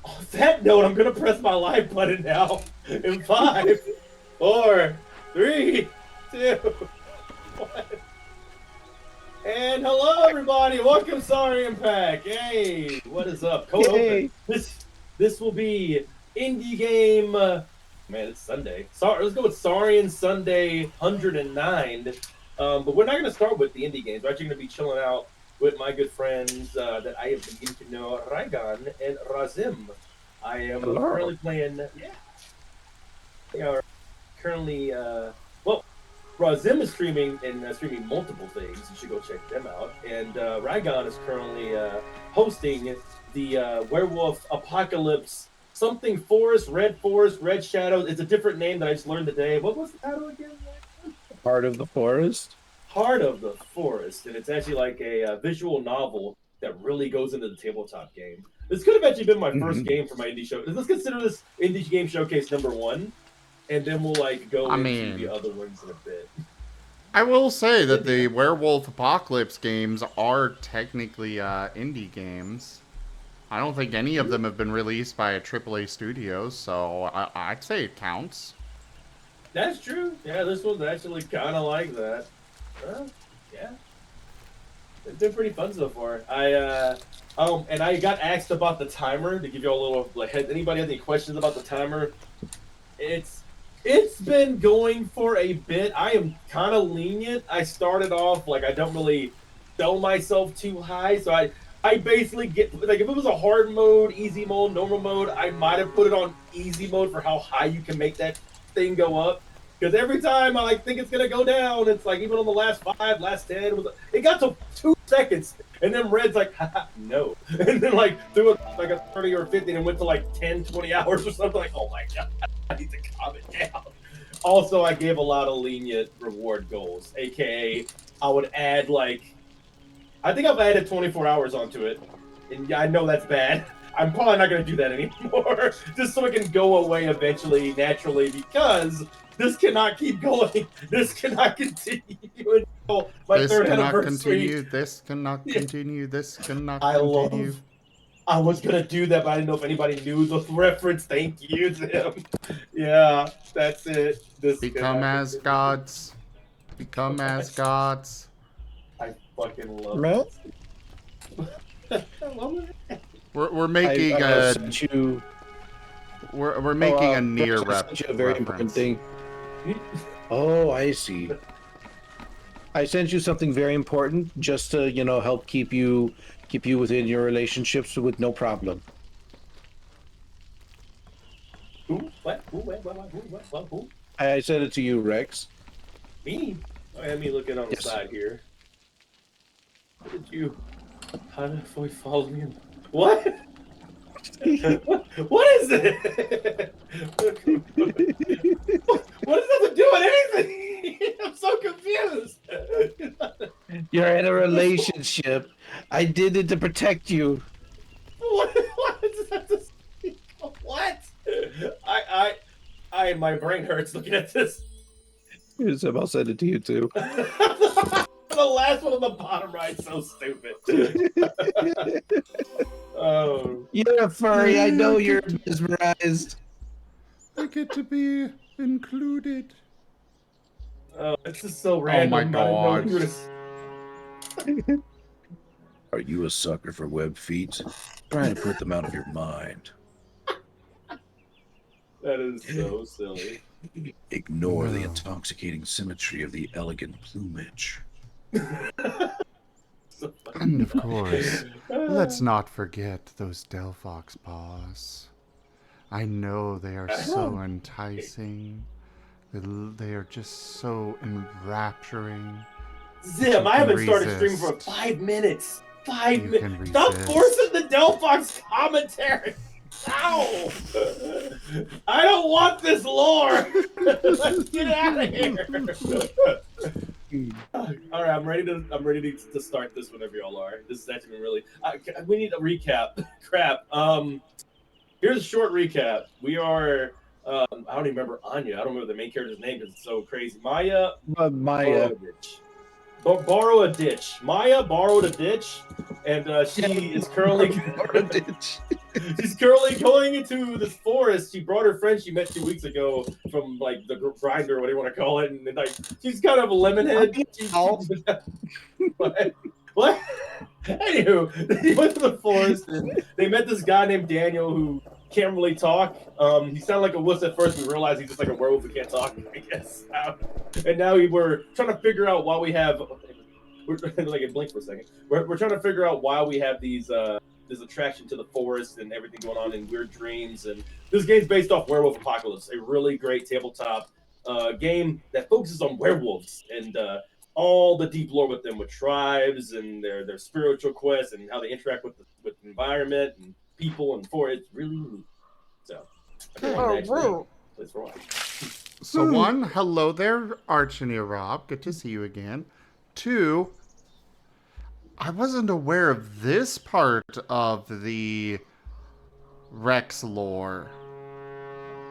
On that note, I'm gonna press my live button now. In 5, 4, 3, 2, 1. And hello, everybody. Welcome, Saurian Pack. Hey, what is up? Code Hey. open. This will be indie game. Man, it's Sunday. Let's go with Saurian Sunday 109. But we're not going to start with the indie games. We're actually going to be chilling out with my good friends that I have been getting to know, Rygone and Razim. I am currently playing. Yeah. They are currently. Razim is streaming and streaming multiple things. You should go check them out. And Rygone is currently hosting the Werewolf Apocalypse. Something Forest, Red Shadows. It's a different name that I just learned today. What was the title again? Heart of the Forest? Heart of the Forest. And it's actually like a visual novel that really goes into the tabletop game. This could have actually been my first game for my indie show. Let's consider this indie game showcase #1. And then we'll go into the other ones in a bit. I will say that the Werewolf Apocalypse games are technically indie games. I don't think any of them have been released by a AAA studio, so I'd say it counts. That's true. Yeah, this one's actually kind of like that. Yeah. It's been pretty fun so far. And I got asked about the timer to give you all a little anybody have any questions about the timer? It's been going for a bit. I am kind of lenient. I started off I don't really sell myself too high, so I basically get if it was a hard mode, easy mode, normal mode, I might have put it on easy mode for how high you can make that thing go up. Because every time I think it's gonna go down, it's even on the last 5, last 10, it got to 2 seconds, and then Red's haha, no, and then threw it a 30 or 50, and went to 10, 20 hours or something. Oh my god, I need to calm it down. Also, I gave a lot of lenient reward goals, aka I would add I think I've added 24 hours onto it, and I know that's bad. I'm probably not going to do that anymore, just so it can go away eventually, naturally, because this cannot keep going. This cannot continue until my third anniversary. This cannot continue. This cannot I continue. I was going to do that, but I didn't know if anybody knew the reference. Thank you, Tim. Yeah, that's it. Become as gods. Become as gods. I fucking love it. I love it. We're making we're making a near a very important thing. Oh, I see. I sent you something very important just to help keep you within your relationships with no problem. Who? What? Who? I sent it to you, Rex. Me? Let me look it on the side here. How did you follow me? What? What is it? What does that have to do with anything? I'm so confused. You're in a relationship. I did it to protect you. What does that have to say? What? My brain hurts looking at this. I'll send it to you too. The last one on the bottom right, so stupid. Oh. You're a furry. I know you're mesmerized. I get to be included. Oh, this is so random. Oh my god. Are you a sucker for web feet? Trying to put them out of your mind. That is so silly. Ignore the intoxicating symmetry of the elegant plumage. And of course, let's not forget those Delphox paws. I know they are so enticing. They are just so enrapturing. Zim, I haven't started streaming for 5 minutes. 5 minutes. Stop forcing the Delphox commentary. Ow! I don't want this lore. Let's get out of here. All right, I'm ready to start this whenever y'all are. This has actually been really. We need a recap. Crap. here's a short recap. We are I don't even remember Anya. I don't remember the main character's name because it's so crazy. Maya Maya. borrow a ditch. Maya borrowed a ditch, and she is currently she's currently going into this forest. She brought her friend she met 2 weeks ago from like the grinder, whatever you want to call it, and like she's kind of a lemonhead. What? Anywho, they went to the forest and they met this guy named Daniel who can't really talk. He sounded like a wuss at first. We realized he's just like a werewolf who can't talk, I guess. And now we're trying to figure out why we have. We're like it blinked for a second. We're trying to figure out why we have these this attraction to the forest and everything going on in weird dreams. And this game's based off Werewolf Apocalypse, a really great tabletop game that focuses on werewolves and all the deep lore with them, with tribes and their spiritual quests and how they interact with the environment and people and forest. It's really neat. So, place for watch. So one, hello there, Archenia Rob. Good to see you again. Two, I wasn't aware of this part of the Rex lore.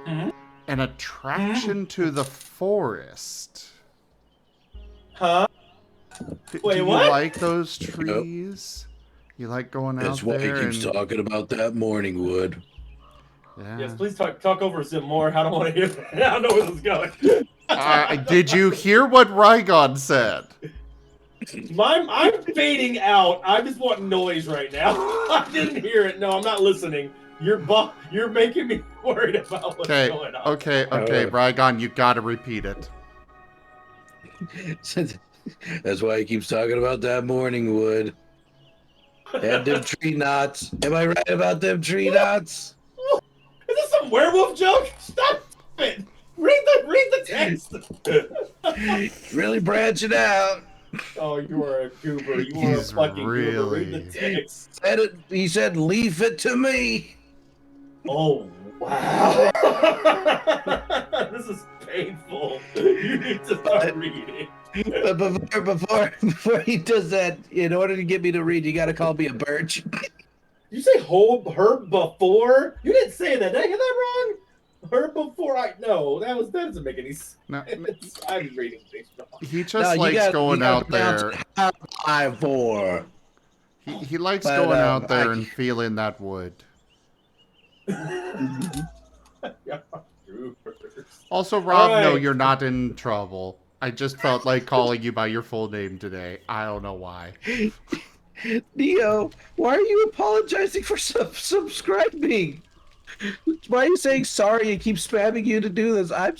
Mm-hmm. An attraction to the forest. Huh? Wait, do what? You like those trees? You like going out there? That's why he keeps talking about that morning wood. Yeah. Yes, please talk over some more. I don't want to hear that. I don't know where this is going. Did you hear what Rygone said? I'm fading out. I just want noise right now. I didn't hear it. No, I'm not listening. You're making me worried about what's going on. Okay, Rygone, you gotta repeat it. That's why he keeps talking about that morning wood. And them tree knots. Am I right about them tree knots? Is this some werewolf joke? Stop it. Read the text. Really branching out. Oh, you are a goober. You are a fucking goober. Read the text. He said, leave it to me. Oh, wow. This is painful. You need to start reading. But before he does that, in order to get me to read, you got to call me a birch. You say herb before? You didn't say that. Did I get that wrong? Herb before no, that doesn't make any sense. No, I'm reading things wrong. He just likes going out there. He likes going out there and feeling that wood. Also, Rob, no, you're not in trouble. I just felt like calling you by your full name today. I don't know why. Neo, why are you apologizing for subscribing? Why are you saying sorry and keep spamming you to do this? I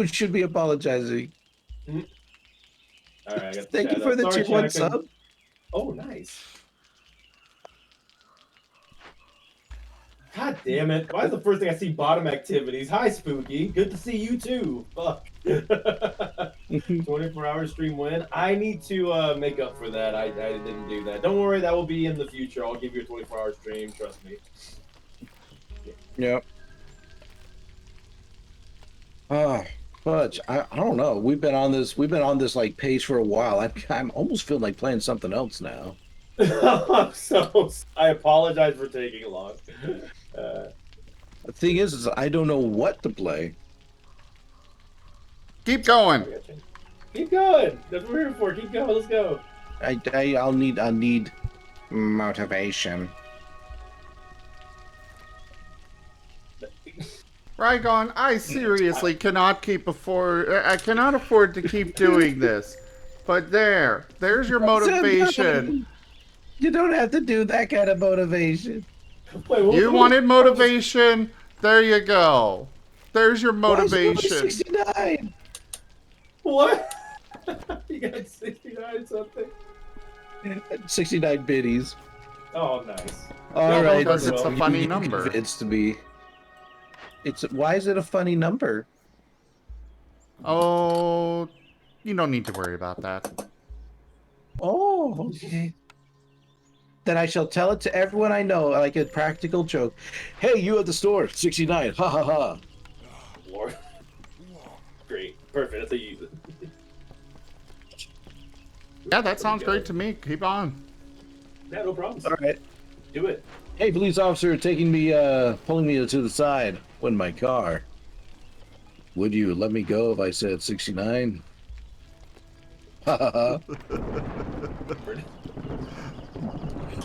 should be apologizing. All right, thank you for the tier 1 sub. Oh, nice. God damn it. Why is the first thing I see bottom activities? Hi, Spooky. Good to see you too. Fuck. 24-hour stream win. I need to make up for that. I didn't do that. Don't worry, that will be in the future. I'll give you a 24-hour stream. Trust me. Yep. But I don't know. We've been on this like page for a while. I'm almost feeling like playing something else now. So I apologize for taking long. The thing is I don't know what to play. Keep going. Keep going. That's what we're here for. Keep going. Let's go. I'll need motivation. Rygone, I seriously cannot I cannot afford to keep doing this. But there's your motivation. You don't have to do that kind of motivation. Wait, you wanted motivation? There you go. There's your motivation. 69. What? You got 69 something? 69 biddies. Oh, nice. All right. Because it's a funny number. It's to be. Why is it a funny number? Oh, you don't need to worry about that. Oh, okay. Then I shall tell it to everyone I know, like a practical joke. Hey, you at the store, 69. Ha ha ha. Lord. Great. Perfect. That's how you use it. Yeah, that sounds great to me. Keep on. Yeah, no problem. All right. Do it. Hey, police officer, taking me, pulling me to the side. In my car. Would you let me go if I said 69? Ha ha ha.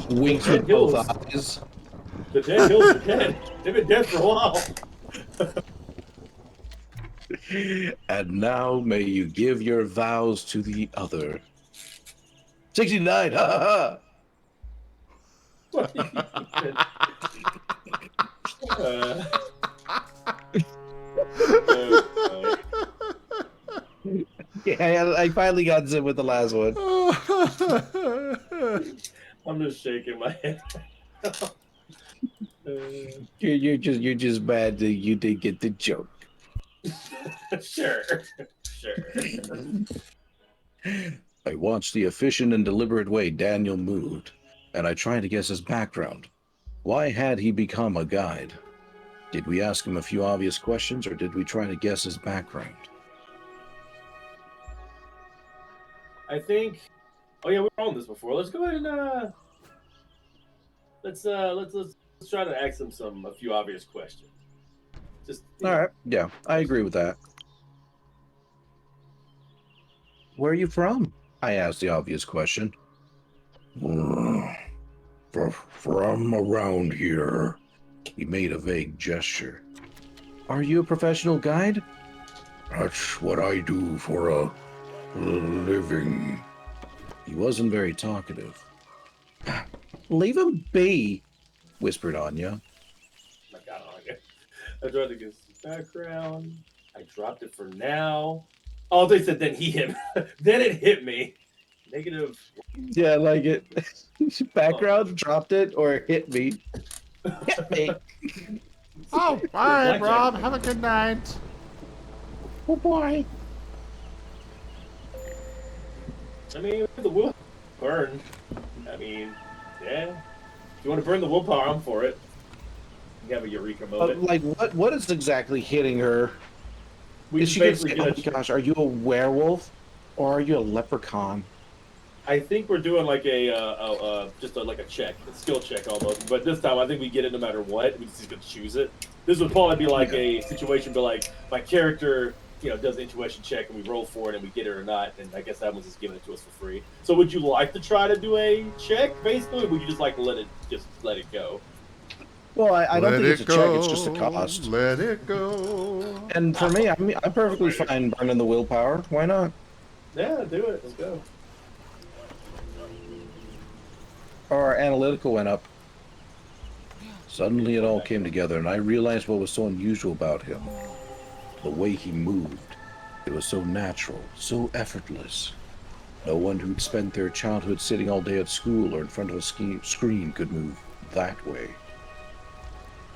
Winks with both eyes. The dead hills are dead. They've been dead for a while. And now may you give your vows to the other. 69, ha ha ha. Yeah, I finally got Zim with the last one. I'm just shaking my head. You're just mad that you didn't get the joke. Sure. I watched the efficient and deliberate way Daniel moved, and I tried to guess his background. Why had he become a guide? Did we ask him a few obvious questions, or did we try to guess his background? I think. Oh yeah, we were on this before. Let's go ahead and let's try to ask him a few obvious questions. Just All right. Yeah, I agree with that. Where are you from? I asked the obvious question. From around here. He made a vague gesture. Are you a professional guide? That's what I do for a living. He wasn't very talkative. Leave him be, whispered Anya. Oh my God, Anya. I tried to get some background. I dropped it for now. Oh, they said then he hit me. Then it hit me. Negative. Yeah, I like it. Background, dropped it, or hit me. Hit me. Oh, all right, Rob. Have a good night. Oh boy. I mean, the will burn. I mean, yeah. If you want to burn the willpower, I'm for it. You have a eureka moment. Like, what is exactly hitting her? We Is she gonna say, oh my gosh, are you a werewolf? Or are you a leprechaun? I think we're doing like like a check, a skill check almost. But this time, I think we get it no matter what. We just gonna choose it. This would probably be like a situation, but like my character, does the intuition check and we roll for it and we get it or not. And I guess that one's just giving it to us for free. So would you like to try to do a check, basically? Or would you just like let it go? Well, I don't think it's a check, it's just a cost. Let it go. And for me, I'm perfectly fine burning the willpower. Why not? Yeah, do it. Let's go. Our analytical went up. Suddenly it all came together, and I realized what was so unusual about him. The way he moved. It was so natural, so effortless. No one who'd spent their childhood sitting all day at school or in front of a screen could move that way.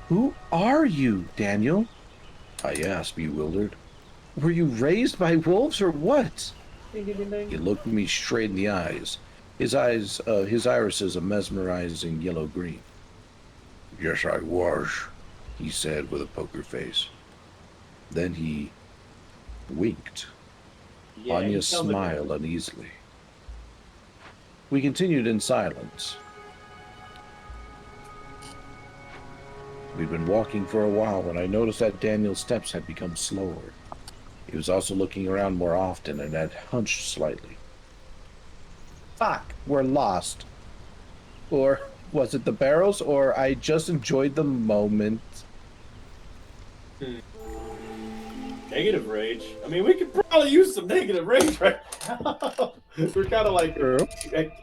Who are you, Daniel? I asked, bewildered. Were you raised by wolves or what? He looked me straight in the eyes. His irises a mesmerizing yellow-green. Yes, I was, he said with a poker face. Then he winked. Yeah, Anya smiled uneasily. We continued in silence. We'd been walking for a while when I noticed that Daniel's steps had become slower. He was also looking around more often and had hunched slightly. Fuck, we're lost. Or was it the barrels, or I just enjoyed the moment? Negative rage. I mean, we could probably use some negative rage right now. We're kind of like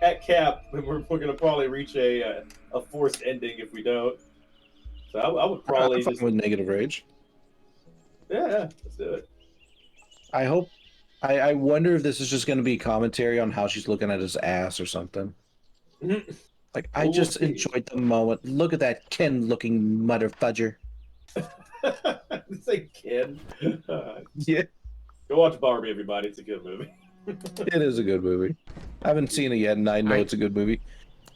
at cap, and we're going to probably reach a forced ending if we don't. So I would probably just with negative rage. Yeah, let's do it. I hope. I wonder if this is just going to be commentary on how she's looking at his ass or something. Like, I just enjoyed the moment. Look at that Ken-looking mother fudger. This ain't Ken. Yeah. Go watch Barbie, everybody. It's a good movie. It is a good movie. I haven't seen it yet, and I know it's a good movie.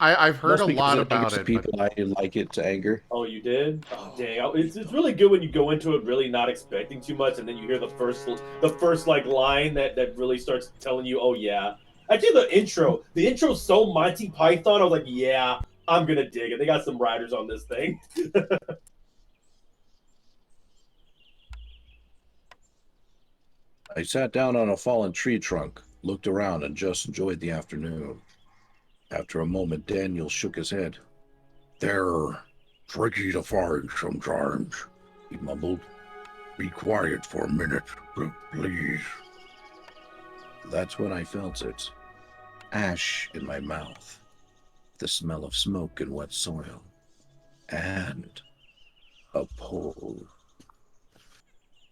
I've heard a lot about it. People I like it to anger. Oh, you did? Oh, dang! It's really good when you go into it really not expecting too much, and then you hear the first like line that really starts telling you, oh yeah. Actually, the intro's so Monty Python. I was like, yeah, I'm gonna dig it. They got some riders on this thing. I sat down on a fallen tree trunk, looked around, and just enjoyed the afternoon. After a moment, Daniel shook his head. "They're tricky to find sometimes," he mumbled. "Be quiet for a minute, please." That's when I felt it. Ash in my mouth. The smell of smoke and wet soil. And a pole.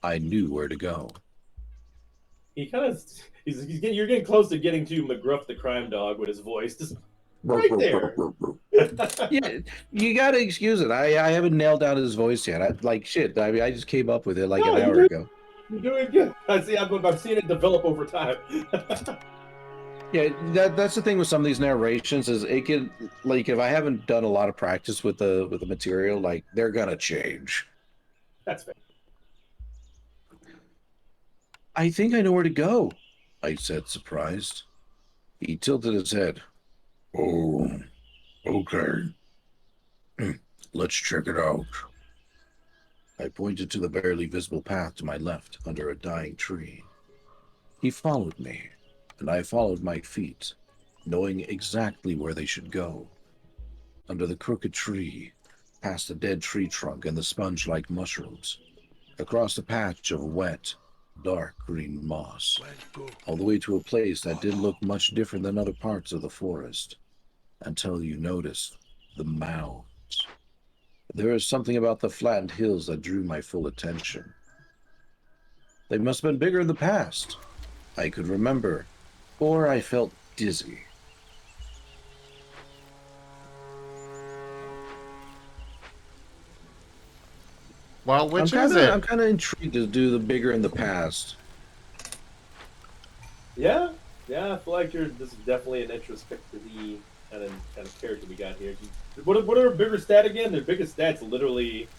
I knew where to go. He kind of you're getting close to getting to McGruff the crime dog with his voice. Just right there. Yeah, you gotta excuse it. I haven't nailed down his voice yet. I just came up with it like an hour ago. You're doing good. I'm seeing it develop over time. Yeah, that's the thing with some of these narrations is it can, like, if I haven't done a lot of practice with the material, like, they're gonna change. That's fair. "I think I know where to go," I said, surprised. He tilted his head. "Oh, okay. Let's check it out." I pointed to the barely visible path to my left under a dying tree. He followed me, and I followed my feet, knowing exactly where they should go. Under the crooked tree, past the dead tree trunk and the sponge-like mushrooms, across a patch of wet, dark green moss, all the way to a place that didn't look much different than other parts of the forest, until you noticed the mounds. There is something about the flattened hills that drew my full attention. They must have been bigger in the past. I could remember, or I felt dizzy. Well, which is it? I'm kind of intrigued to do the bigger in the past. Yeah, I feel like this is definitely an introspective kind of character we got here. What are her bigger stat again? Their biggest stat's literally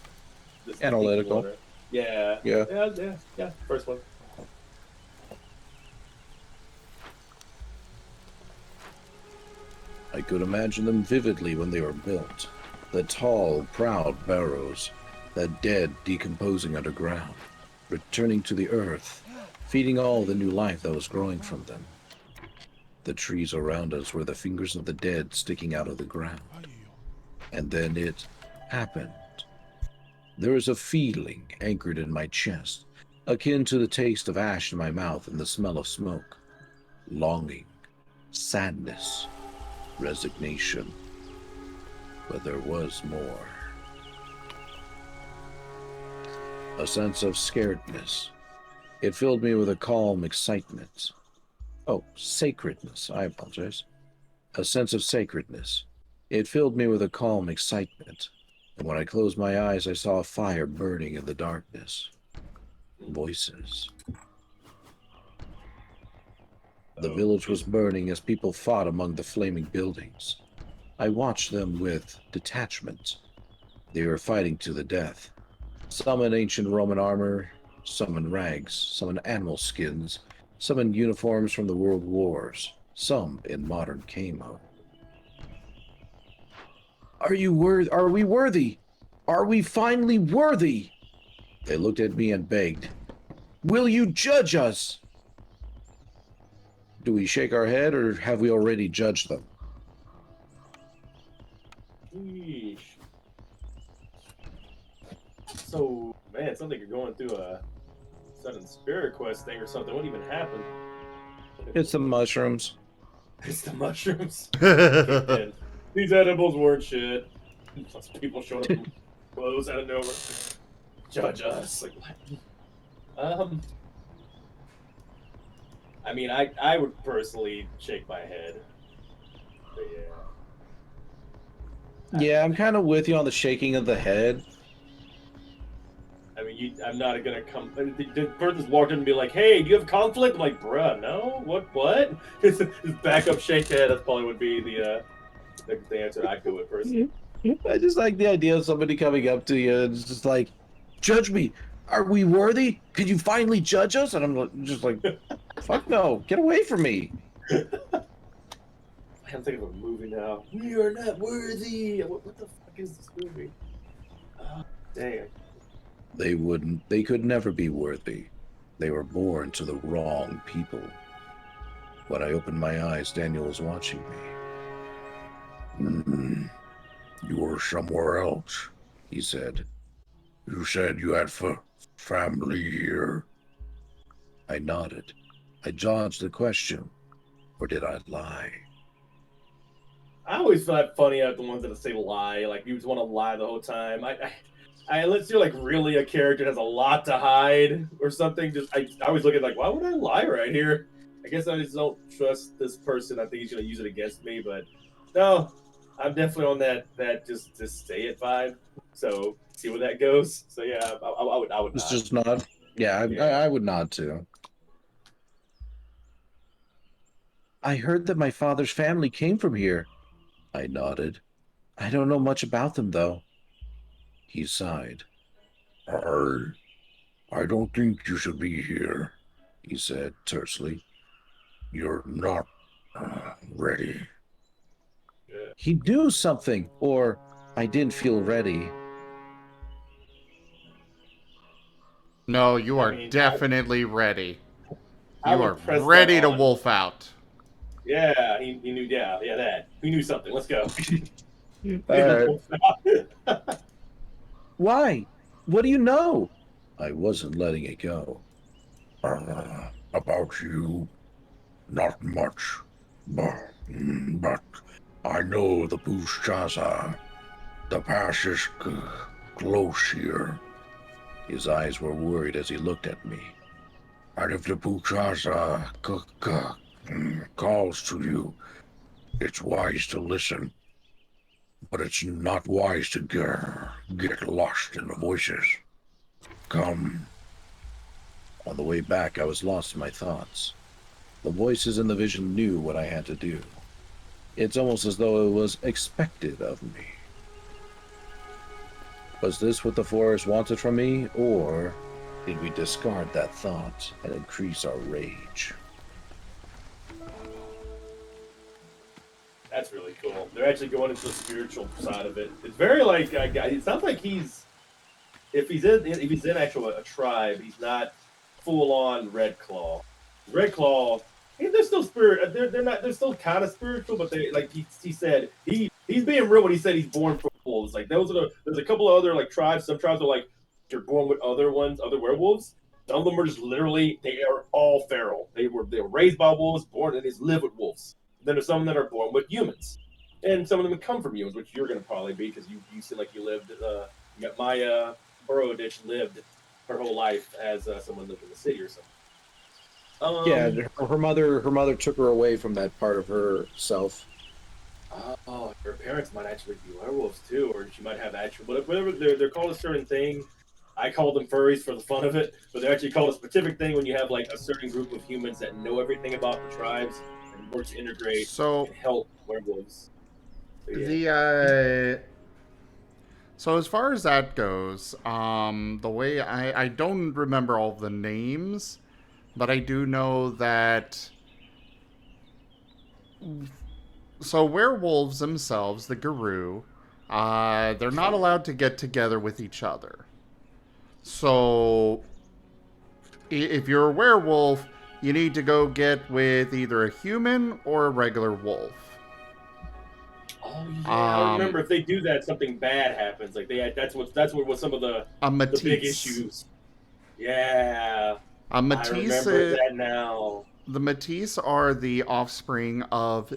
Analytical. Yeah. First one. I could imagine them vividly when they were built. The tall, proud barrows, the dead decomposing underground, returning to the earth, feeding all the new life that was growing from them. The trees around us were the fingers of the dead sticking out of the ground. And then it happened. There was a feeling anchored in my chest, akin to the taste of ash in my mouth and the smell of smoke. Longing, sadness, resignation. But there was more. A sense of scaredness. It filled me with a calm excitement. Oh, sacredness. I apologize. A sense of sacredness. It filled me with a calm excitement. And when I closed my eyes, I saw a fire burning in the darkness. Voices. The village was burning as people fought among the flaming buildings. I watched them with detachment. They were fighting to the death. Some in ancient Roman armor, some in rags, some in animal skins, some in uniforms from the world wars, some in modern camo. Are we worthy? Are we finally worthy? They looked at me and begged. Will you judge us? Do we shake our head, or have we already judged them? Yeesh. So, man, it sounds like you're going through a sudden spirit quest thing or something. What even happened? It's the mushrooms. It's the mushrooms. And these edibles weren't shit. Plus people showing up in clothes out of nowhere. Judge us. Like, what? I mean, I would personally shake my head. But yeah. Yeah, I'm kind of with you on the shaking of the head. I mean, I'm not gonna come. Did Bert just walk in and be like, "Hey, do you have conflict?" I'm like, bruh, no. What? Just back up, shake the head. That probably would be the answer I'd go with personally. I just like the idea of somebody coming up to you and it's just like, judge me. Are we worthy? Could you finally judge us? And I'm just like, fuck no. Get away from me. I'm thinking of a movie now. We are not worthy. What the fuck is this movie? Oh, damn. They could never be worthy. They were born to the wrong people. When I opened my eyes, Daniel was watching me. You were somewhere else, he said. You said you had family here. I nodded. I dodged the question. Or did I lie? I always find it funny at the ones that say lie. Like you just want to lie the whole time. Unless you're like really a character that has a lot to hide or something. I always look at like, why would I lie right here? I guess I just don't trust this person. I think he's gonna use it against me. But no, I'm definitely on that just say it vibe. So see where that goes. So yeah, I would It's not. just nod. Yeah, Yeah. I would nod too. I heard that my father's family came from here. I nodded. I don't know much about them, though. He sighed. I don't think you should be here, he said tersely. You're not ready. Yeah. He knew something, or I didn't feel ready. No, you I are mean, definitely ready. I You are would press that ready to on. wolf out. Yeah, he knew. Yeah, that. He knew something. Let's go. Why? What do you know? I wasn't letting it go. About you, not much. But I know the Bushchaza. The pass is close here. His eyes were worried as he looked at me. And if the Bushchaza calls to you, it's wise to listen. But it's not wise to get lost in the voices. Come. On the way back, I was lost in my thoughts. The voices in the vision knew what I had to do. It's almost as though it was expected of me. Was this what the forest wanted from me, or did we discard that thought and increase our rage? That's really cool. They're actually going into the spiritual side of it. It's very like it sounds like if he's in actual a tribe, he's not full on Red Claw. Red Claw, they're still spirit. They're not. They're still kind of spiritual, but they like he said he's being real when he said he's born from wolves. Like there's a couple of other like tribes. Some tribes are like you're born with other werewolves. Some of them are just literally they are all feral. They were raised by wolves, born and they just live with wolves. Then there's some that are born with humans, and some of them come from humans, which you're going to probably be because you seem like you lived. My Burrow Ditch lived her whole life as someone lived in the city or something. Yeah, her mother took her away from that part of herself. Oh, her parents might actually be werewolves too, or she might have actual whatever they're called a certain thing. I call them furries for the fun of it, but they're actually called a specific thing when you have like a certain group of humans that know everything about the tribes and work to integrate So and help werewolves. So, yeah. so as far as that goes, the way I don't remember all the names, but I do know that. So werewolves themselves, the Guru, they're not allowed to get together with each other. So if you're a werewolf, you need to go get with either a human or a regular wolf. Oh yeah, I remember if they do that, something bad happens. Like that's what was some of A the big Matisse. issues. Yeah, A I Matisse. remember that now. The Matisse are the offspring of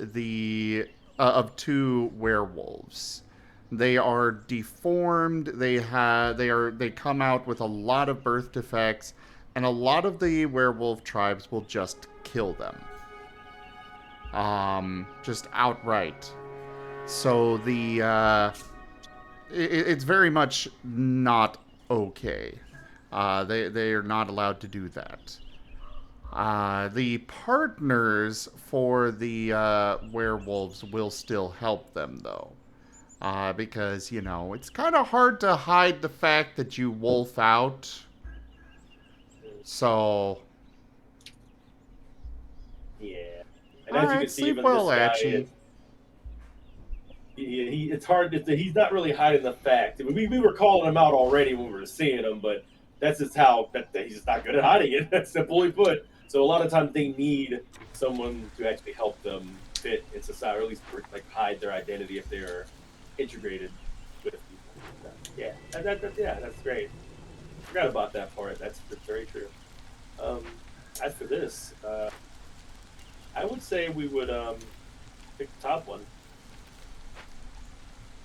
of two werewolves. They are deformed. They come out with a lot of birth defects, and a lot of the werewolf tribes will just kill them. Just outright. So it's very much not okay. They are not allowed to do that. The partners for the werewolves will still help them, though. Because, it's kind of hard to hide the fact that you wolf out. So. Yeah, and as you Alright, can see, sleep even well, this guy Atchie. It's hard. He's not really hiding the fact. I mean, we were calling him out already when we were seeing him, but that's just how that he's just not good at hiding it. That's simply put. So a lot of times they need someone to actually help them fit in society, or at least like hide their identity if they're integrated with people. Yeah, that's great. Forgot about that part. That's very true. As for this, I would say we would pick the top one.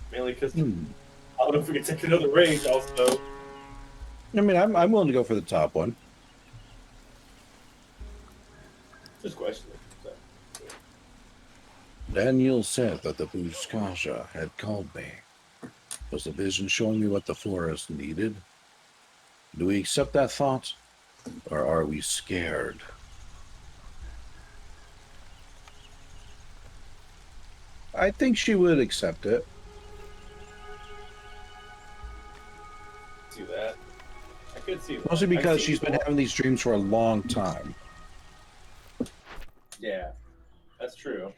Mainly because I don't know if we can take another range also. I mean, I'm willing to go for the top one. Just questioning. So. Daniel said that the Bushkasha had called me. Was the vision showing me what the forest needed? Do we accept that thought? Or are we scared? I think she would accept it. See that? I could see that. Mostly because she's been having these dreams for a long time. Yeah, that's true.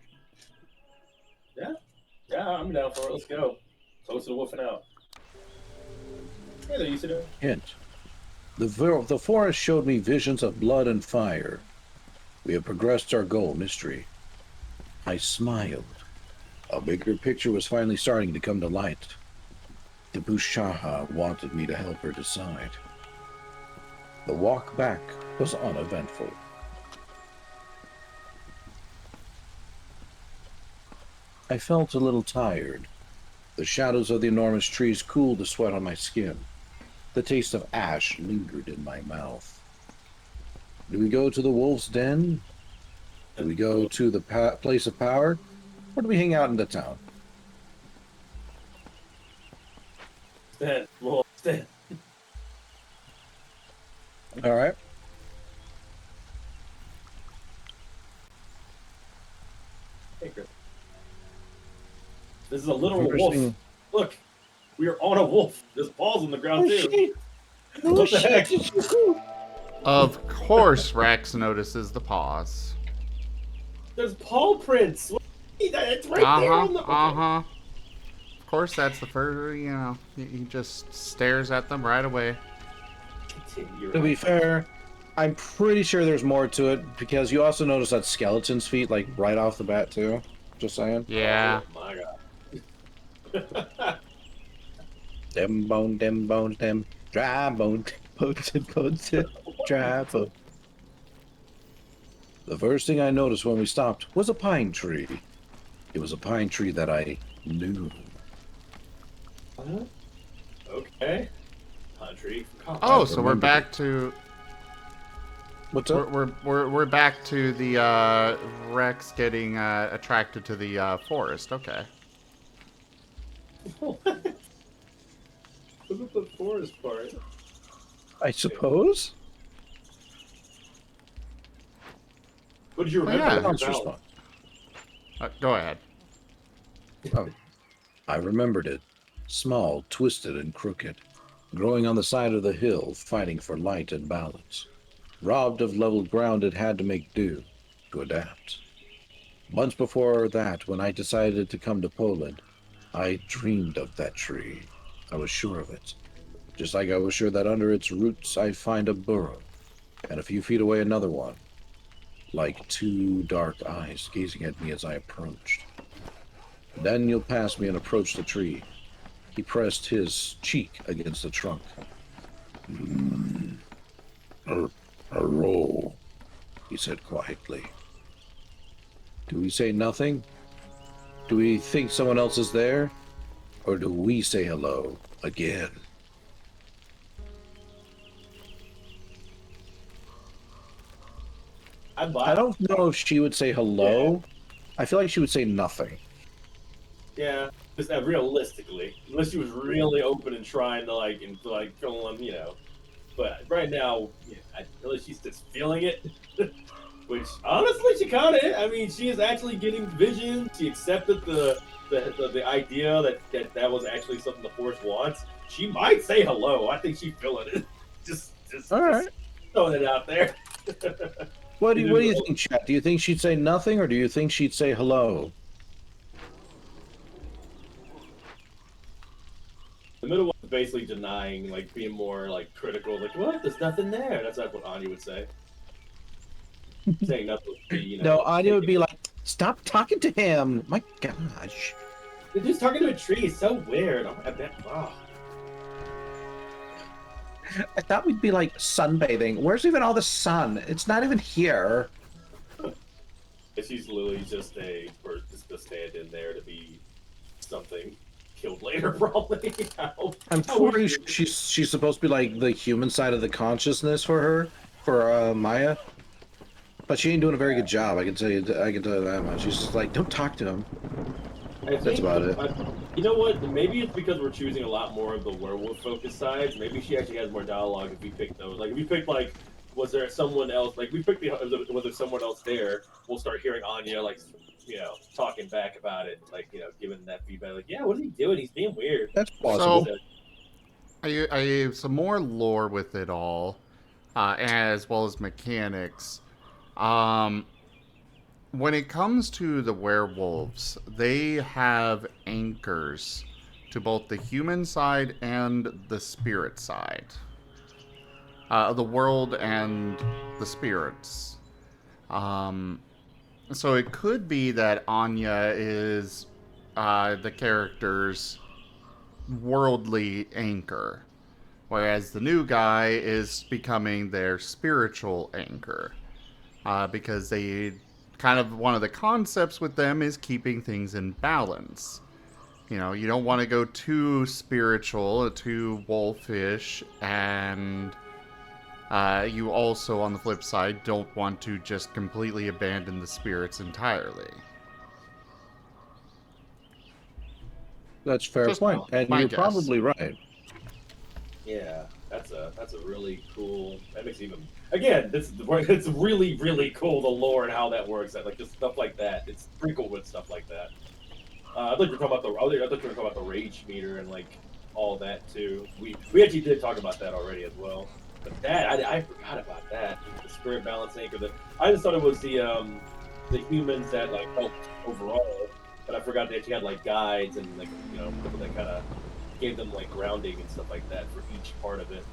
Yeah, I'm down for it. Let's go. Toast to wolfing out. Hey there, Usador. Hint. The forest showed me visions of blood and fire. We have progressed our goal, mystery. I smiled. A bigger picture was finally starting to come to light. The Bushaha wanted me to help her decide. The walk back was uneventful. I felt a little tired. The shadows of the enormous trees cooled the sweat on my skin. The taste of ash lingered in my mouth. Do we go to the wolf's den? Do we go to the place of power? Or do we hang out in the town? Wolf's den. All right. Hey, Chris. This is a literal wolf. Interesting. Look, we are on a wolf. There's balls on the ground too. Oh, What the heck? Of course, Rex notices the paws. There's paw prints. It's right there on the. Of course, that's the furry. You know, he just stares at them right away. Continue. To be fair, I'm pretty sure there's more to it because you also notice that skeleton's feet, like right off the bat, too. Just saying. Yeah. Oh my god. Them bones, them dry bones, bones, dry bones. The first thing I noticed when we stopped was a pine tree. It was a pine tree that I knew. Okay. Country. Oh, so we're back to What's up? we're back to the Rex getting attracted to the forest. Okay. What? What's the forest part? I suppose. What did you remember? yeah. about Sounds that? fun. Go ahead. Oh, I remembered it. Small, twisted, and crooked. Growing on the side of the hill, fighting for light and balance. Robbed of level ground, it had to make do, to adapt. Months before that, when I decided to come to Poland, I dreamed of that tree. I was sure of it. Just like I was sure that under its roots I'd find a burrow, and a few feet away another one. Like two dark eyes gazing at me as I approached. Daniel passed me and approached the tree. He pressed his cheek against the trunk. A roll, he said quietly. Do we say nothing? Do we think someone else is there? Or do we say hello again? I don't know if she would say hello. Yeah. I feel like she would say nothing. Yeah, just realistically, unless she was really open and trying to like go on, you know. But right now, yeah, I feel like she's just feeling it. Which honestly, she kind of. I mean, she is actually getting vision. She accepted the idea that was actually something the Force wants. She might say hello. I think she's feeling it. Just All right. throwing it out there. What do you think, Chat? Do you think she'd say nothing, or do you think she'd say hello? The middle one is basically denying, like being more like critical, like what? There's nothing there. That's what Anya would say. Saying nothing would be, No, Anya would taking be it. like, "Stop talking to him." My gosh. They're just talking to a tree. It's so weird. I bet. Oh. I thought we'd be like sunbathing. Where's even all the sun? It's not even here. She's literally just just a stand in there to be something killed later, probably. I'm pretty sure she's supposed to be like the human side of the consciousness for her, for Maya. But she ain't doing a very good job. I can tell you. I can tell you that much. She's just like, don't talk to him. That's about it. You know what? Maybe it's because we're choosing a lot more of the werewolf-focused sides. Maybe she actually has more dialogue if we pick those. Like, if we pick, like, was there someone else? Like, we picked was there someone else there? We'll start hearing Anya, like, talking back about it. Like, giving that feedback. Like, yeah, what is he doing? He's being weird. That's possible. So, I have some more lore with it all, as well as mechanics. Um, when it comes to the werewolves, they have anchors to both the human side and the spirit side. The world and the spirits. So it could be that Anya is the character's worldly anchor, whereas the new guy is becoming their spiritual anchor. Because they kind of one of the concepts with them is keeping things in balance. You don't want to go too spiritual, too wolfish, and you also, on the flip side, don't want to just completely abandon the spirits entirely. That's a fair Just point, and my you're guess. probably right. Yeah, that's a really cool. That makes even again. It's really really cool the lore and how that works. Like just stuff like that. It's pretty cool with stuff like that. I thought you were talking about I thought you were talking about the rage meter and like all that too. We actually did talk about that already as well. But that I forgot about that. The spirit balancing. I just thought it was the humans that like helped overall. But I forgot they actually had like guides and like people that kind of gave them like grounding and stuff like that for each part of it.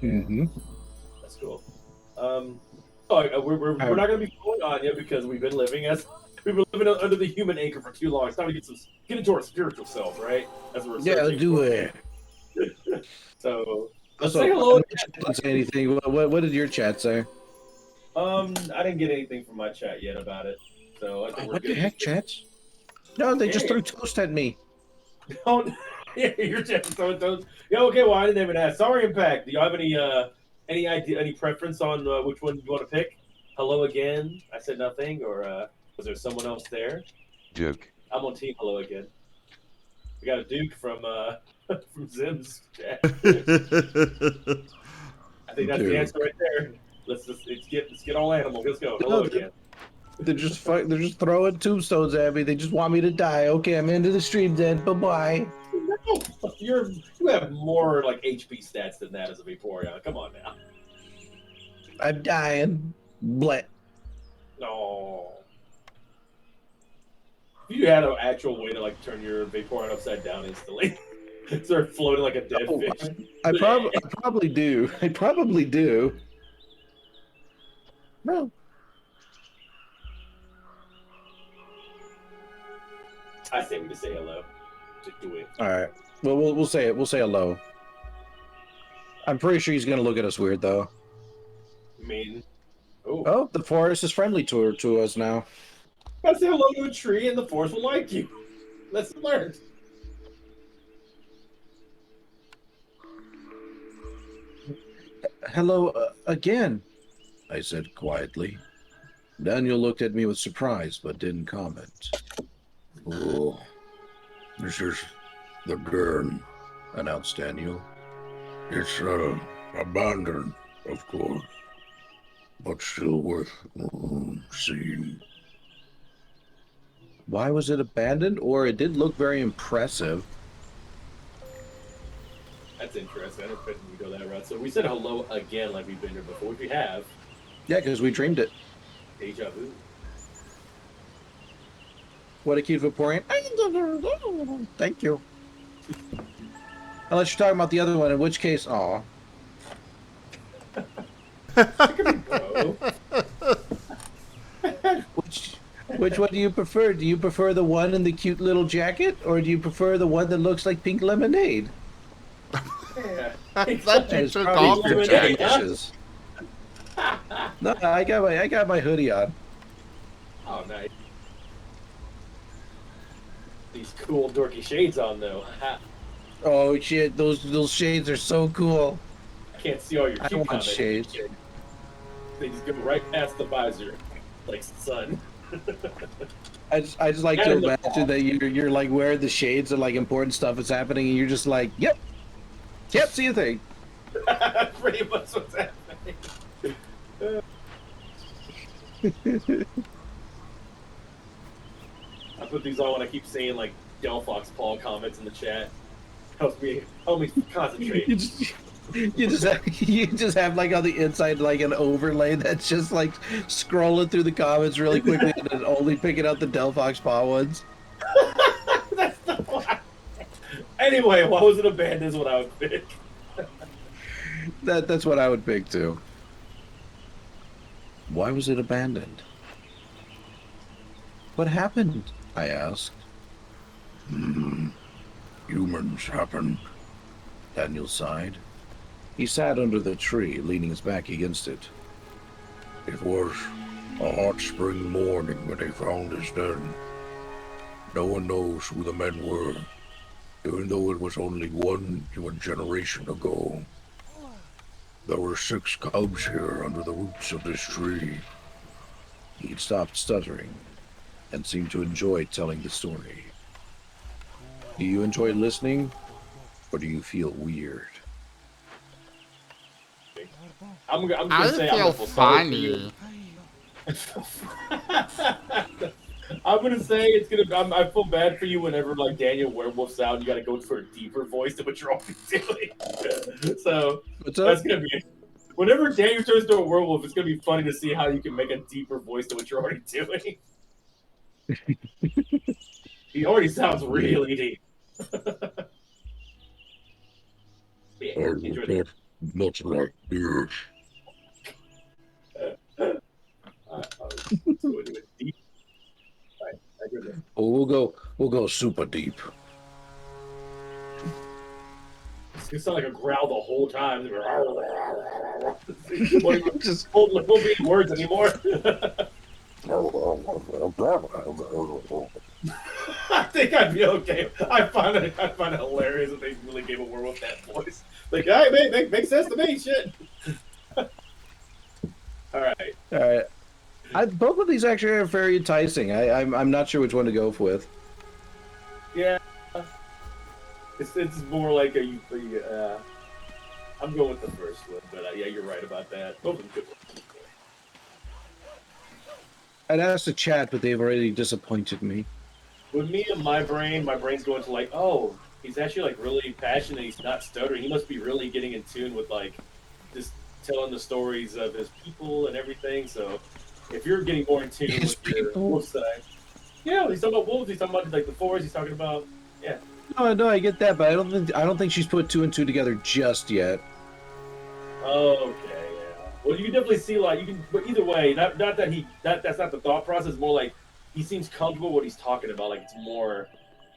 Mm-hmm. That's cool. We're not going to be going on yet because we've been living under the human anchor for too long. It's time to get into our spiritual self, right? As we're Yeah, do it. So let's Also, say hello. didn't say anything. What did your chat say? I didn't get anything from my chat yet about it. So I think we're What good. the heck, chats? No, they just threw toast at me. Don't. Yeah, your chat throwing toast. Yeah, okay. Well, I didn't even ask. Sorry, Impact. Do you have any idea, any preference on which one you want to pick? Hello again. I said nothing, or was there someone else there? Duke. I'm on team hello again. We got a Duke from from Zim's chat. I think that's the answer right there. Let's get all animal. Let's go. Hello again. They're just throwing tombstones at me. They just want me to die. Okay, I'm into the stream then. Bye bye. No, you have more like HP stats than that as a Vaporeon. Come on now. I'm dying. Bleh. No. If you had an actual way to like turn your Vaporeon upside down instantly, start floating like a dead fish. I probably do. I probably do. No. I say we just say hello. Just do it. All right. Well, we'll say it. We'll say hello. I'm pretty sure he's gonna look at us weird though. I mean, oh, the forest is friendly to us now. I say hello to a tree, and the forest will like you. Lesson learned. Hello again, I said quietly. Daniel looked at me with surprise, but didn't comment. Oh, this is the Gurn, announced Daniel. It's abandoned, of course, but still worth seeing. Why was it abandoned? Or it did look very impressive. That's interesting. I don't think we go that route. So we said hello again like we've been here before, which we have. Yeah, because we dreamed it. Deja vu. What a cute Vaporeon. Thank you. Unless you're talking about the other one, in which case, aw. Bro. Which one do you prefer? Do you prefer the one in the cute little jacket, or do you prefer the one that looks like pink lemonade? Yeah. I thought you It's took probably off your lemonade, jacket. huh? delicious. No, I got my hoodie on. Oh, nice. These cool dorky shades on though. I Oh shit, those shades are so cool. can't see all your I cute want comments. shades. They just go right past the visor, like sun. I just like And to in the imagine fall. that you're like wearing the shades and like important stuff is happening and you're just like, yep, see a thing. Pretty much what's happening. I put these on when I keep seeing like Delphox Paul comments in the chat. Help me concentrate. You just have like on the inside like an overlay that's just like scrolling through the comments really quickly and then only picking out the Delphox Paw ones. That's the one. Anyway, why was it abandoned is what I would pick. That's what I would pick too. Why was it abandoned? What happened? I asked. Humans happened. Daniel sighed. He sat under the tree, leaning his back against it. It was a hot spring morning when they found us then. No one knows who the men were, even though it was only one generation ago. There were 6 cubs here under the roots of this tree. He'd stopped stuttering and seemed to enjoy telling the story. Do you enjoy listening, or do you feel weird? I'm I gonna say feel I'm gonna funny. I'm gonna say it's gonna. I feel bad for you whenever like Daniel werewolf's out. You got to go for a deeper voice than what you're already doing. So What's that's up? gonna be. Whenever Daniel turns into a werewolf, it's gonna be funny to see how you can make a deeper voice than what you're already doing. He already sounds really deep. Yeah, enjoy that. Much like this. Let's go into it deep. All right, I agree with that. Oh, we'll go super deep. It's gonna sound like a growl the whole time. Just Won't be any words anymore. I think I'd be okay. I find it hilarious if they really gave a werewolf that voice. Like, hey, makes sense to me. Shit. All right. both of these actually are very enticing. I'm not sure which one to go with. Yeah. It's more like I'm going with the first one, but yeah, you're right about that. Both of them good ones. I'd asked the chat, but they've already disappointed me. With me and my brain's going to like, oh, he's actually like really passionate. He's not stuttering. He must be really getting in tune with like just telling the stories of his people and everything. So if you're getting more in tune His with your people? wolf side, yeah, he's talking about wolves. He's talking about like the forest. He's talking about No, I get that, but I don't think she's put 2 and 2 together just yet. Okay, yeah. Well, you can definitely see like you can, but either way, not that that's not the thought process. More like he seems comfortable with what he's talking about. Like it's more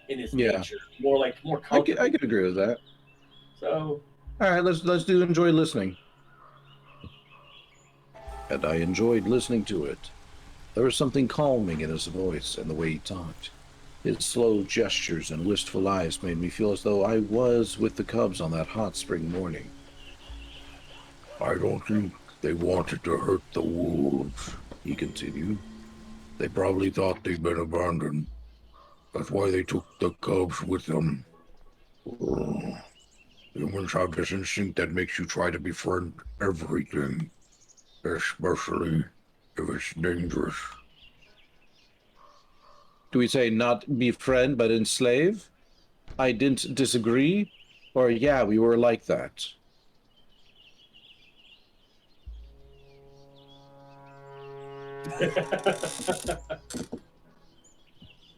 in his Yeah. nature, more I comfortable. could agree with that. So All right, let's do enjoy listening. And I enjoyed listening to it. There was something calming in his voice and the way he talked. His slow gestures and wistful eyes made me feel as though I was with the cubs on that hot spring morning. I don't think they wanted to hurt the wolves, he continued. They probably thought they'd been abandoned. That's why they took the cubs with them. Oh, humans have this instinct that makes you try to befriend everything, especially if it's dangerous. Do we say not befriend but enslave? I didn't disagree. Or yeah, we were like that.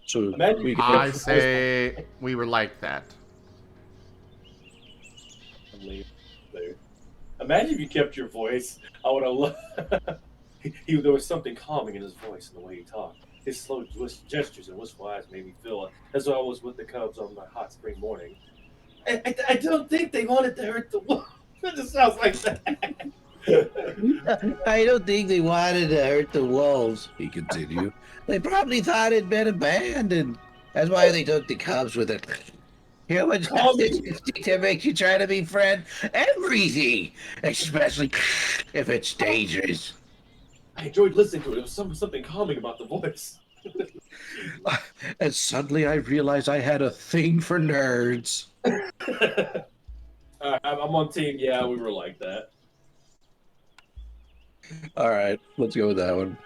So Imagine we if I it was- say we were like that. Imagine if you kept your voice. I would have loved. There was something calming in his voice and the way he talked. His slow gestures and wistful eyes made me feel as though I was with the Cubs on my hot spring morning. I don't think they wanted to hurt the wolf. That just sounds like that. I don't think they wanted to hurt the wolves, he continued. They probably thought it'd been abandoned. That's why they took the cubs with it. Humans have this instinct that makes you try to befriend everything, especially if it's dangerous. I enjoyed listening to it. It was something calming about the voice. And suddenly I realized I had a thing for nerds. I'm on team. Yeah, we were like that. All right, let's go with that one.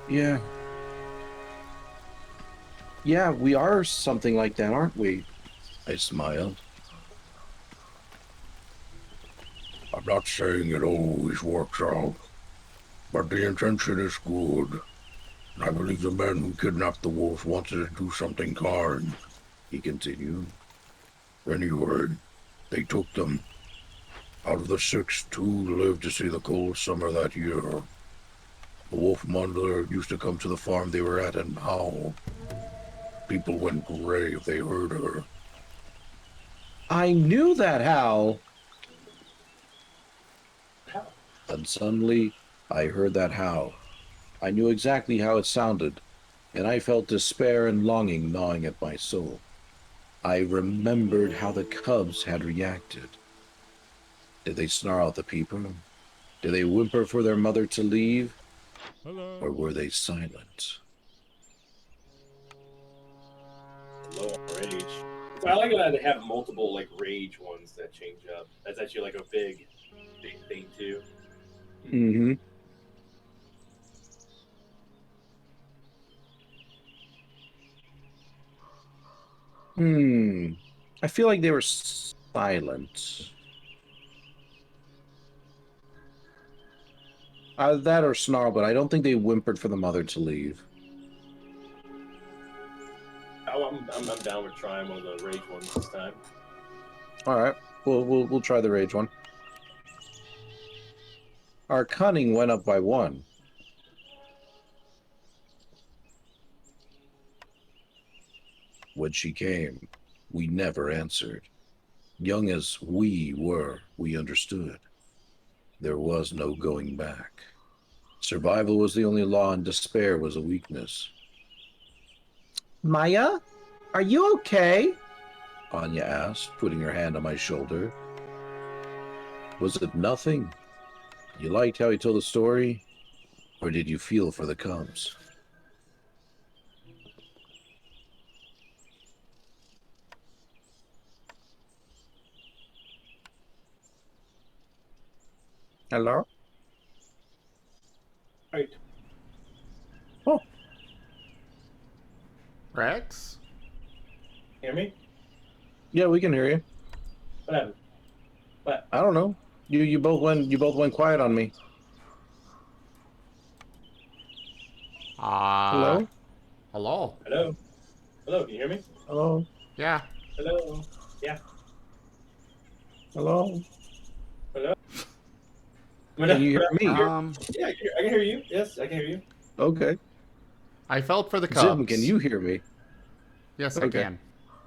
Yeah. Yeah, we are something like that, aren't we? I smiled. I'm not saying it always works out, but the intention is good. I believe the men who kidnapped the wolves wanted to do something kind, he continued. Anyway, they took them. Out of the 6, 2 lived to see the cold summer that year. The wolf mother used to come to the farm they were at and howl. People went gray if they heard her. I knew that howl. And suddenly, I heard that howl. I knew exactly how it sounded, and I felt despair and longing gnawing at my soul. I remembered how the cubs had reacted. Did they snarl at the people? Did they whimper for their mother to leave? Hello. Or were they silent? Low on rage. So I like that they have multiple like rage ones that change up. That's actually like a big thing too. Mm-hmm. I feel like they were silent. That or snarl, but I don't think they whimpered for the mother to leave. Oh, I'm down with trying one of the rage ones this time. All right, we'll try the rage one. Our cunning went up by 1. When she came, we never answered. Young as we were, we understood. There was no going back. Survival was the only law, and despair was a weakness. Maya, are you okay? Anya asked, putting her hand on my shoulder. Was it nothing? You liked how he told the story? Or did you feel for the cubs? Hello? Right. Oh. Rex? Hear me? Yeah, we can hear you. What happened? What? I don't know. You both went quiet on me. Hello? Hello? Hello? Hello, can you hear me? Hello? Yeah. Hello? Yeah. Hello? Hello? Can you hear me? Yeah, I can hear you. Yes, I can hear you. Okay. I felt for the Cubs. Zim, can you hear me? Yes, Okay. I can.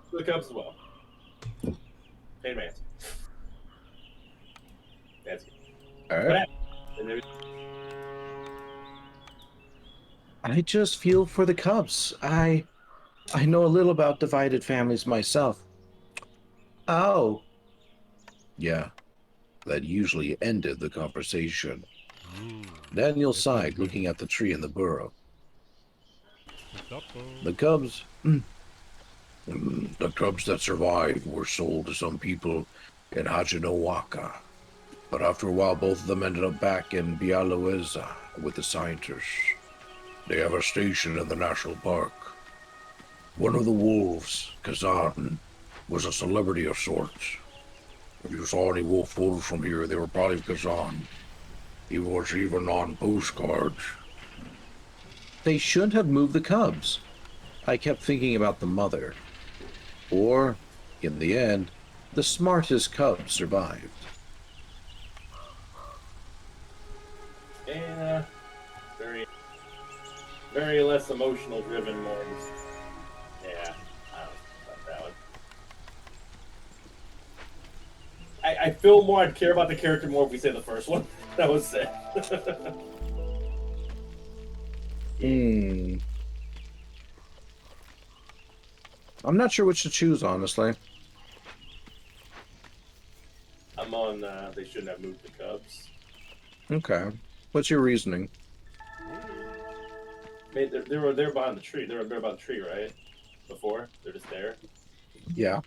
For the Cubs as well. Pain man. That's good. All What right. happened? I just feel for the Cubs. I know a little about divided families myself. Oh. Yeah, that usually ended the conversation. Daniel sighed, looking at the tree in the burrow. The Cubs that survived were sold to some people in Hajinowaka. But after a while, both of them ended up back in Bialoeza with the scientists. They have a station in the national park. One of the wolves, Kazan, was a celebrity of sorts. If you saw any wolf photos from here, they were probably Kazan. He was even on postcards. They shouldn't have moved the cubs. I kept thinking about the mother. Or, in the end, The smartest cub survived. Yeah, very, very less emotional driven ones. Yeah, I don't know about that one. I feel more I'd care about the character more if we say the first one. That was it. I'm not sure which to choose, honestly. I'm on, they shouldn't have moved the Cubs. Okay. What's your reasoning? They were there behind the tree. They were there by the tree, right? Before? They're just there. Yeah.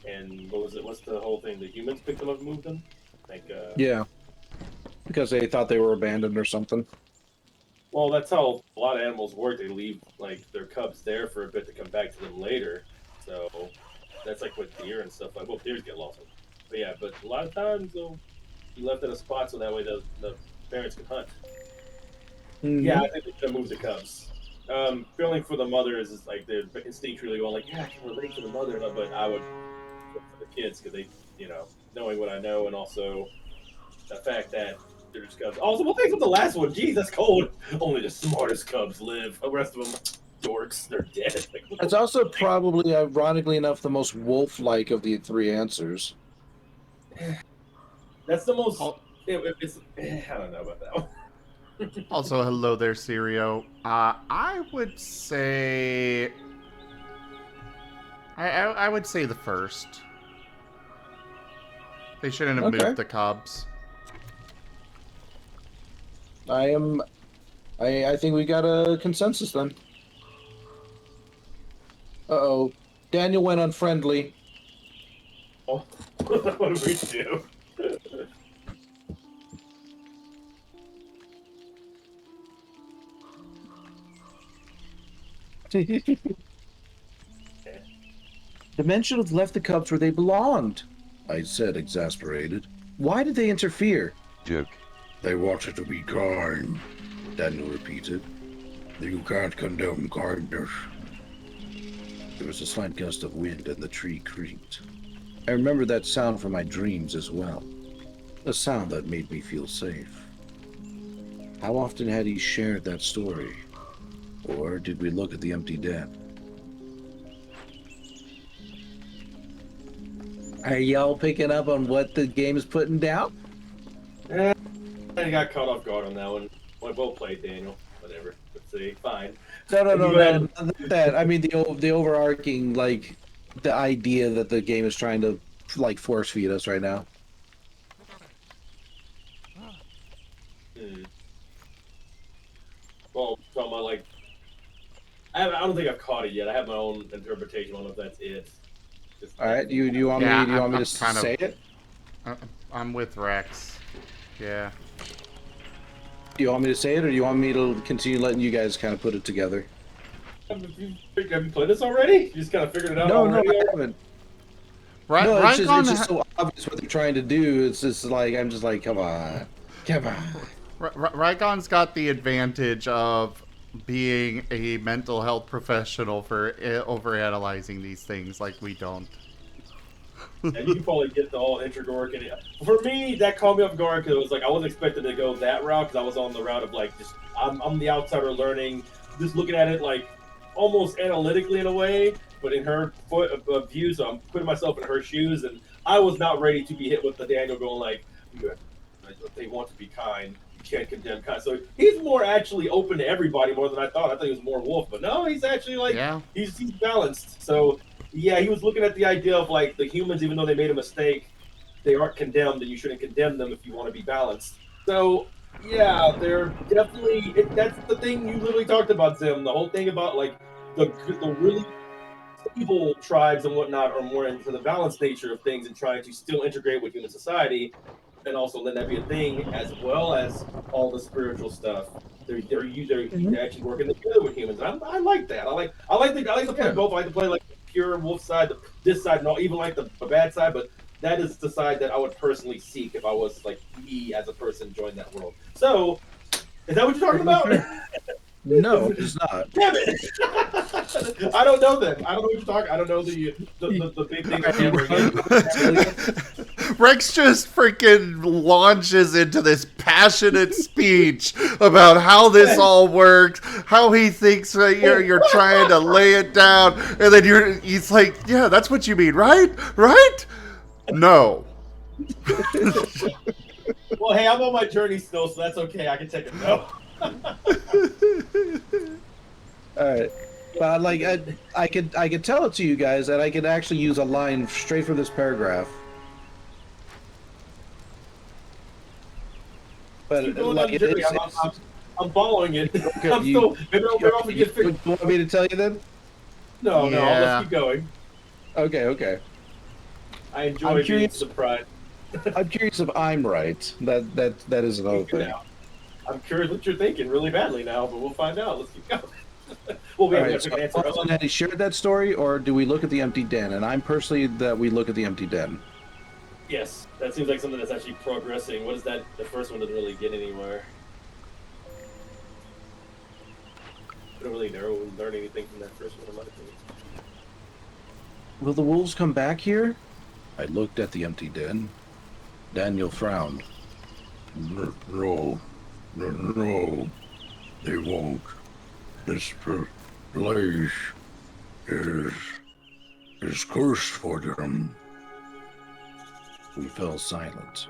And what was it? What's the whole thing? The humans picked them up and moved them? Yeah. Because they thought they were abandoned or something. Well, that's how a lot of animals work. They leave like their cubs there for a bit to come back to them later. So that's like with deer and stuff. Like, well, deers get lost. But yeah, but a lot of times they'll be left in a spot so that way the parents can hunt. Mm-hmm. Yeah, I think they should move the cubs. Feeling for the mothers is like they're instinctually going like, yeah, I can relate to the mother, but I would for the kids because they, knowing what I know and also the fact that they're just cubs. Also, well, thanks for the last one. Jeez, that's cold. Only the smartest cubs live. The rest of them, dorks, they're dead. It's also probably, ironically enough, the most wolf-like of the three answers. That's the most. I don't know about that one. Also, hello there, Sirio. I would say... I would say the first. They shouldn't have moved the Cubs. I think we got a consensus then. Uh-oh. Daniel went unfriendly. Oh, what do we do? The men should have left the Cubs where they belonged, I said, exasperated. Why did they interfere? Joke. They wanted to be kind, Daniel repeated. You can't condone kindness. There was a slight gust of wind and the tree creaked. I remember that sound from my dreams as well. A sound that made me feel safe. How often had he shared that story? Or did we look at the empty den? Are y'all picking up on what the game is putting down? I got caught off guard on that one. Well played, Daniel. Whatever. Let's see. Fine. No, not that. I mean, the overarching, like, the idea that the game is trying to, like, force feed us right now. Well, talking about, like, I don't think I've caught it yet. I have my own interpretation. I don't know if that's it. All right, you want me to say it? I'm with Rex. Yeah. Do you want me to say it, or do you want me to continue letting you guys kind of put it together? Have you played this already? You just kind of figured it out No, already? I haven't. No, it's just so obvious what they're trying to do. It's just like, I'm just like, come on. Rygon's got the advantage of being a mental health professional for overanalyzing these things like we don't. And you can probably get the whole intragoric. And for me, that caught me off guard because it was like I wasn't expected to go that route because I was on the route of like just I'm the outsider learning, just looking at it like almost analytically in a way, but in her view. So I'm putting myself in her shoes, and I was not ready to be hit with the Daniel going like, they want to be kind. Can't condemn kind. So he's more actually open to everybody more than I thought. I thought he was more wolf, but no, he's actually like he's balanced. So yeah, he was looking at the idea of like the humans, even though they made a mistake, they aren't condemned, and you shouldn't condemn them if you want to be balanced. So yeah, they're definitely that's the thing you literally talked about, Zim. The whole thing about like the really evil tribes and whatnot are more into the balanced nature of things and trying to still integrate with human society. And also let that be a thing, as well as all the spiritual stuff. They're actually working together with humans. And I like that. I like to play both. I like to play like the pure wolf side, this side, and even like the bad side. But that is the side that I would personally seek if I was like me as a person join that world. So, is that what you're talking about? No, it's not. Damn it! I don't know that. I don't know what you're talking. I don't know the big thing that's hammering in. Rex just freaking launches into this passionate speech about how this all works, how he thinks that you're trying to lay it down, and then he's like, yeah, that's what you mean, right? Right? No. Well, hey, I'm on my journey still, so that's okay. I can take a no. All right, but like I could tell it to you guys, and I could actually use a line straight from this paragraph. But Keep going like on the journey. I'm following it. Okay, I'm still. Maybe I'll you get fixed. want me to tell you then? No, Yeah. let's keep going. Okay. I enjoy I'm being curious- surprised. I'm curious if I'm right. That is another thing. I'm curious what you're thinking really badly now, but we'll find out. Let's keep going. Well, we All have right, to so answer. Austin, had he shared that story, or do we look at the empty den? And I'm personally that we look at the empty den. Yes, that seems like something that's actually progressing. What is that? The first one doesn't really get anywhere. I don't really learn anything from that first one, in my opinion. Will the wolves come back here? I looked at the empty den. Daniel frowned. No, they won't. This place is cursed for them. We fell silent.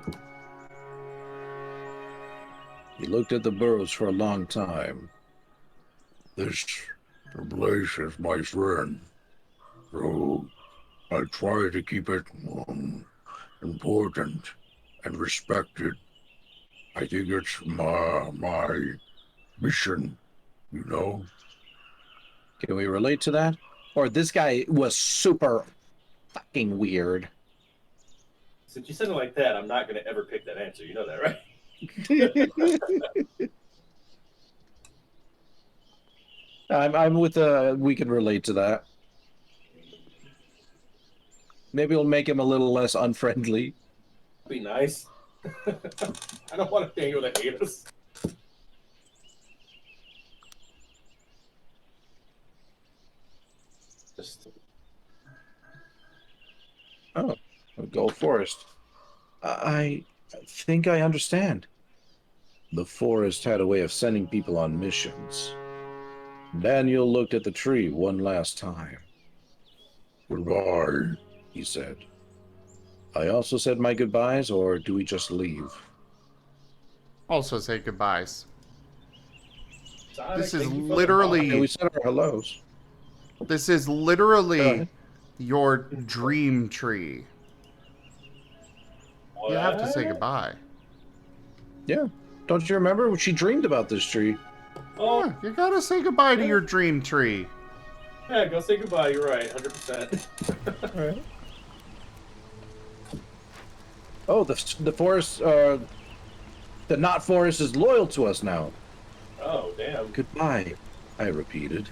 He looked at the burrows for a long time. This place is my friend, so I try to keep it important and respected. I think it's my mission, you know? Can we relate to that? Or this guy was super fucking weird. Since you said it like that, I'm not going to ever pick that answer. You know that, right? I'm with we can relate to that. Maybe we'll make him a little less unfriendly. Be nice. I don't want Daniel to hate us. Just Oh, Gold Forest. I think I understand. The forest had a way of sending people on missions. Daniel looked at the tree one last time. Goodbye, he said. I also said my goodbyes, or do we just leave? Also say goodbyes. Sonic, This is thank you for the literally- Okay, we said our hellos. This is Go literally ahead. your dream tree. What? You have to say goodbye. Yeah. Don't you remember? She dreamed about this tree. Oh, Yeah, you gotta say goodbye to your dream tree. yeah, go say goodbye. You're right, 100%. All right. Oh, the forest, the not forest is loyal to us now. Oh, damn. Goodbye, I repeated,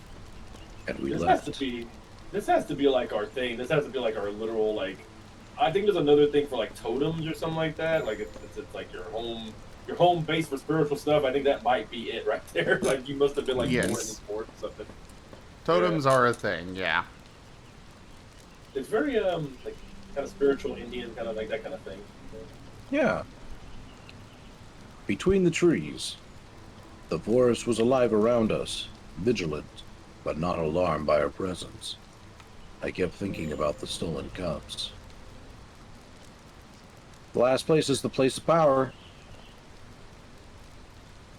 and we This left. has to be like our thing. This has to be like our literal, like, I think there's another thing for like totems or something like that. Like it's like your home base for spiritual stuff. I think that might be it right there. Like you must have been like born in Yes. this forest or something. Totems are a thing, yeah. It's very like kind of spiritual Indian, kind of like that kind of thing. Yeah. Between the trees, the forest was alive around us, vigilant, but not alarmed by our presence. I kept thinking about the stolen cups. The last place is the place of power.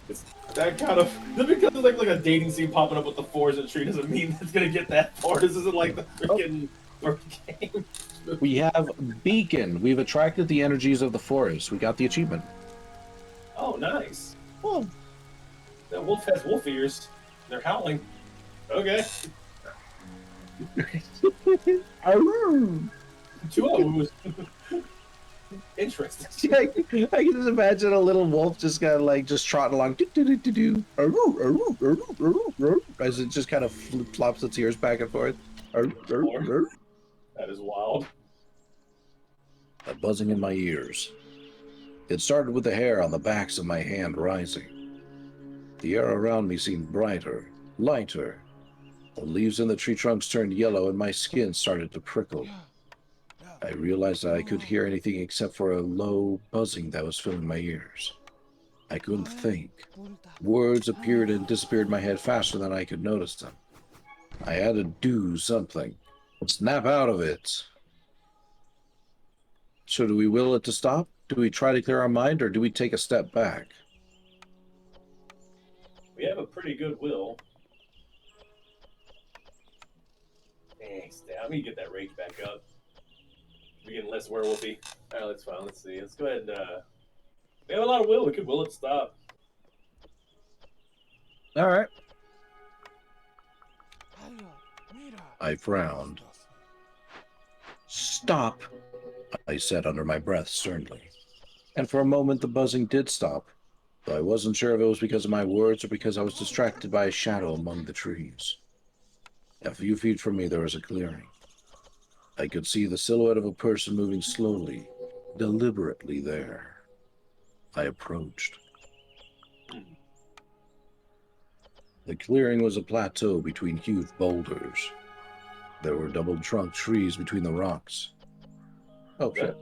It's that kind of just because there's like a dating scene popping up with the forest and tree doesn't mean it's gonna get that far. This isn't like the freaking game. We have Beacon. We've attracted the energies of the forest. We got the achievement. Oh, nice. Well, that wolf has wolf ears. They're howling. Okay. Two of Interesting. I can just imagine a little wolf just kind of like just trotting along, as it just kind of flops its ears back and forth. That is wild. A buzzing in my ears. It started with the hair on the backs of my hand rising. The air around me seemed brighter, lighter. The leaves in the tree trunks turned yellow and my skin started to prickle. I realized that I could hear anything except for a low buzzing that was filling my ears. I couldn't think. Words appeared and disappeared in my head faster than I could notice them. I had to do something. Snap out of it. So do we will it to stop? Do we try to clear our mind, or do we take a step back? We have a pretty good will. Thanks, Dad. I'm gonna get that rage back up. We're getting less werewolfy. Alright, that's fine. Let's see. Let's go ahead and we have a lot of will. We could will it stop. All right. I frowned. Stop, I said under my breath sternly. And for a moment the buzzing did stop, though I wasn't sure if it was because of my words or because I was distracted by a shadow among the trees. A few feet from me there was a clearing. I could see the silhouette of a person moving slowly, deliberately there. I approached. The clearing was a plateau between huge boulders. There were double-trunked trees between the rocks. Oh, shit.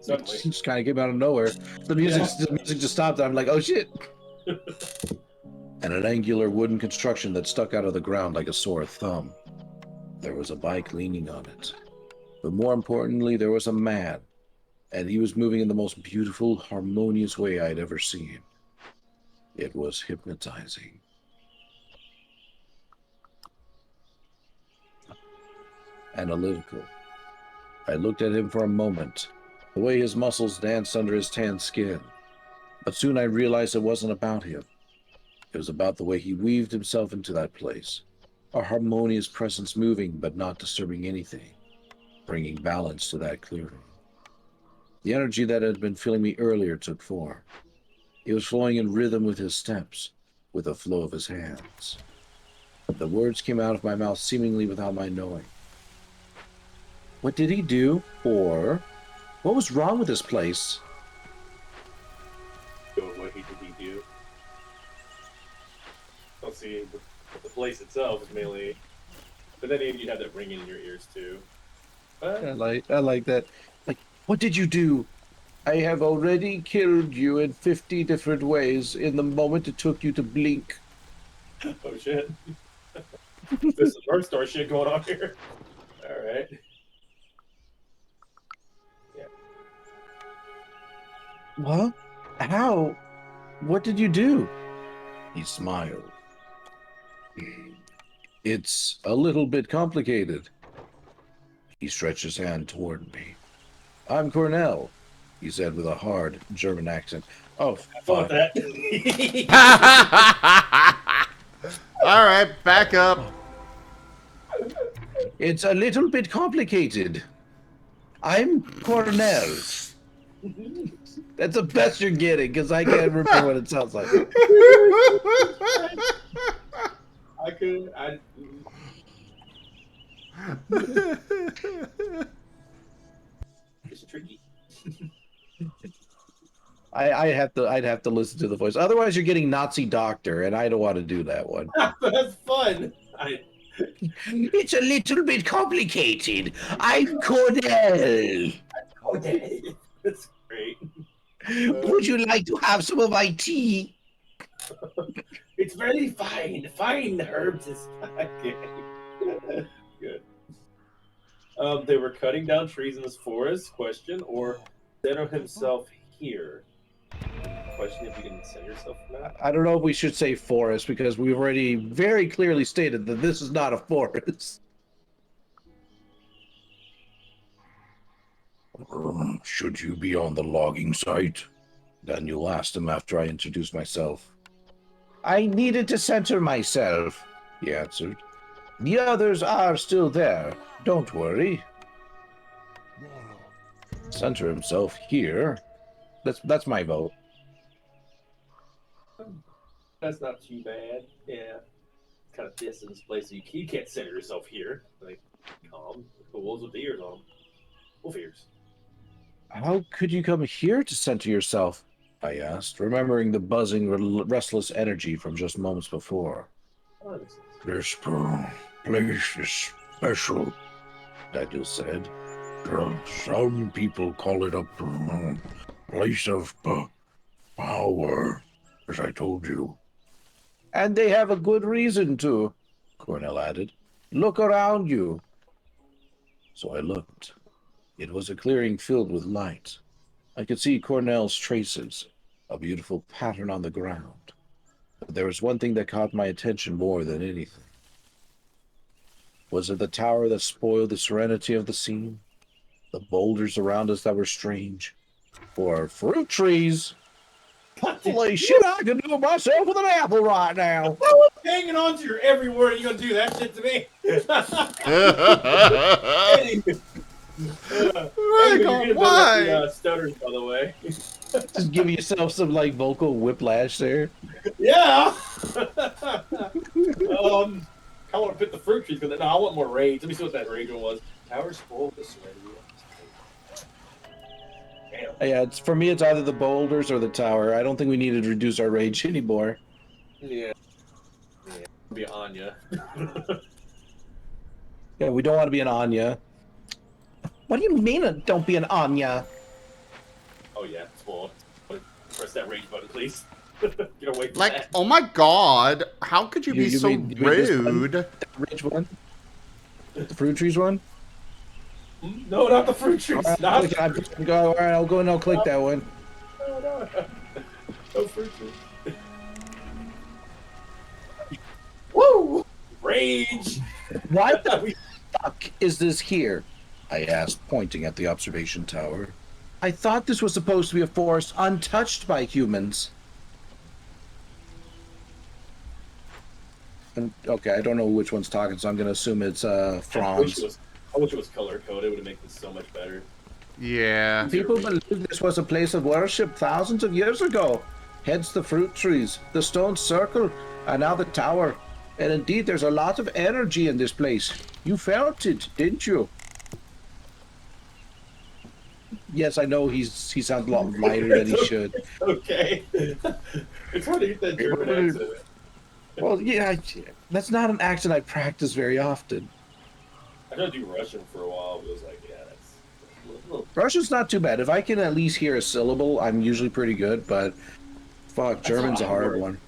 It just kind of came out of nowhere. The music just stopped. I'm like, oh, shit. And an angular wooden construction that stuck out of the ground like a sore thumb. There was a bike leaning on it. But more importantly, there was a man. And he was moving in the most beautiful, harmonious way I'd ever seen. It was hypnotizing. Analytical. I looked at him for a moment, the way his muscles danced under his tan skin. But soon I realized it wasn't about him. It was about the way he weaved himself into that place. A harmonious presence moving but not disturbing anything, bringing balance to that clearing. The energy that had been filling me earlier took form. It was flowing in rhythm with his steps, with the flow of his hands. The words came out of my mouth seemingly without my knowing. What did he do? Or what was wrong with this place? What did he do? Don't see the place itself is mainly, but then you have that ringing in your ears too. But I like that. Like, what did you do? I have already killed you in 50 different ways in the moment it took you to blink. oh shit, there's some Bird Star shit going on here. All right. What? How? What did you do? He smiled. It's a little bit complicated. He stretched his hand toward me. I'm Cornell, he said with a hard German accent. Oh, I thought that. All right, back up. It's a little bit complicated. I'm Cornell. That's the best you're getting, because I can't remember what it sounds like. It's tricky. I'd have to listen to the voice. Otherwise, you're getting Nazi Doctor, and I don't want to do that one. That's fun. It's a little bit complicated. I'm Cornell. Okay. That's great. Would you like to have some of my tea? It's very fine. Fine herbs is okay. Good. They were cutting down trees in this forest. Question, or center himself here. Question if you can center yourself now. I don't know if we should say forest because we've already very clearly stated that this is not a forest. Should you be on the logging site? Daniel asked him after I introduced myself. I needed to center myself, he answered. The others are still there. Don't worry. Center himself here. That's my vote. That's not too bad. Yeah. Kind of distance place. So you can't center yourself here. Like, calm. The wolves with the ears on them. Wolf ears. How could you come here to center yourself? I asked, remembering the buzzing, restless energy from just moments before. This place is special, Daniel said. Some people call it a place of power, as I told you. And they have a good reason to, Cornell added. Look around you. So I looked. It was a clearing filled with light. I could see Cornell's traces, a beautiful pattern on the ground. But there was one thing that caught my attention more than anything. Was it the tower that spoiled the serenity of the scene? The boulders around us that were strange? Or fruit trees? Holy shit, I could do it myself with an apple right now. I was hanging on to your every word. You're gonna do that shit to me? Rygone, why? The, stutters, by the way. Just give yourself some like vocal whiplash there. Yeah. I want to pick the fruit trees because I want more rage. Let me see what that rage one was. Tower spoiled the serenity. Damn. Yeah, for me, it's either the boulders or the tower. I don't think we need to reduce our rage anymore. Yeah. Be Anya. Yeah, we don't want to be an Anya. What do you mean, don't be an Anya? Oh yeah, spoiled. Press that rage button, please. Get away from Like, that. oh my god, how could you be You so mean this one? rude? The rage one? The fruit trees one? No, not the fruit trees. All right, Not all right, I'll go and I'll click that one. no. No fruit trees. Woo! Rage! Why the fuck is this here? I asked, pointing at the observation tower. I thought this was supposed to be a forest untouched by humans. And, okay, I don't know which one's talking, so I'm going to assume it's Franz. I wish it was color coded. It would have made this so much better. Yeah. People believe this was a place of worship thousands of years ago. Hence the fruit trees, the stone circle, and now the tower. And indeed, there's a lot of energy in this place. You felt it, didn't you? Yes, I know he sounds a lot lighter than he should. Okay. It's hard to get that German accent. Well, yeah, that's not an accent I practice very often. I tried to do Russian for a while, but it was like, yeah, that's a little... Russian's not too bad. If I can at least hear a syllable, I'm usually pretty good, but fuck, German's a hard one.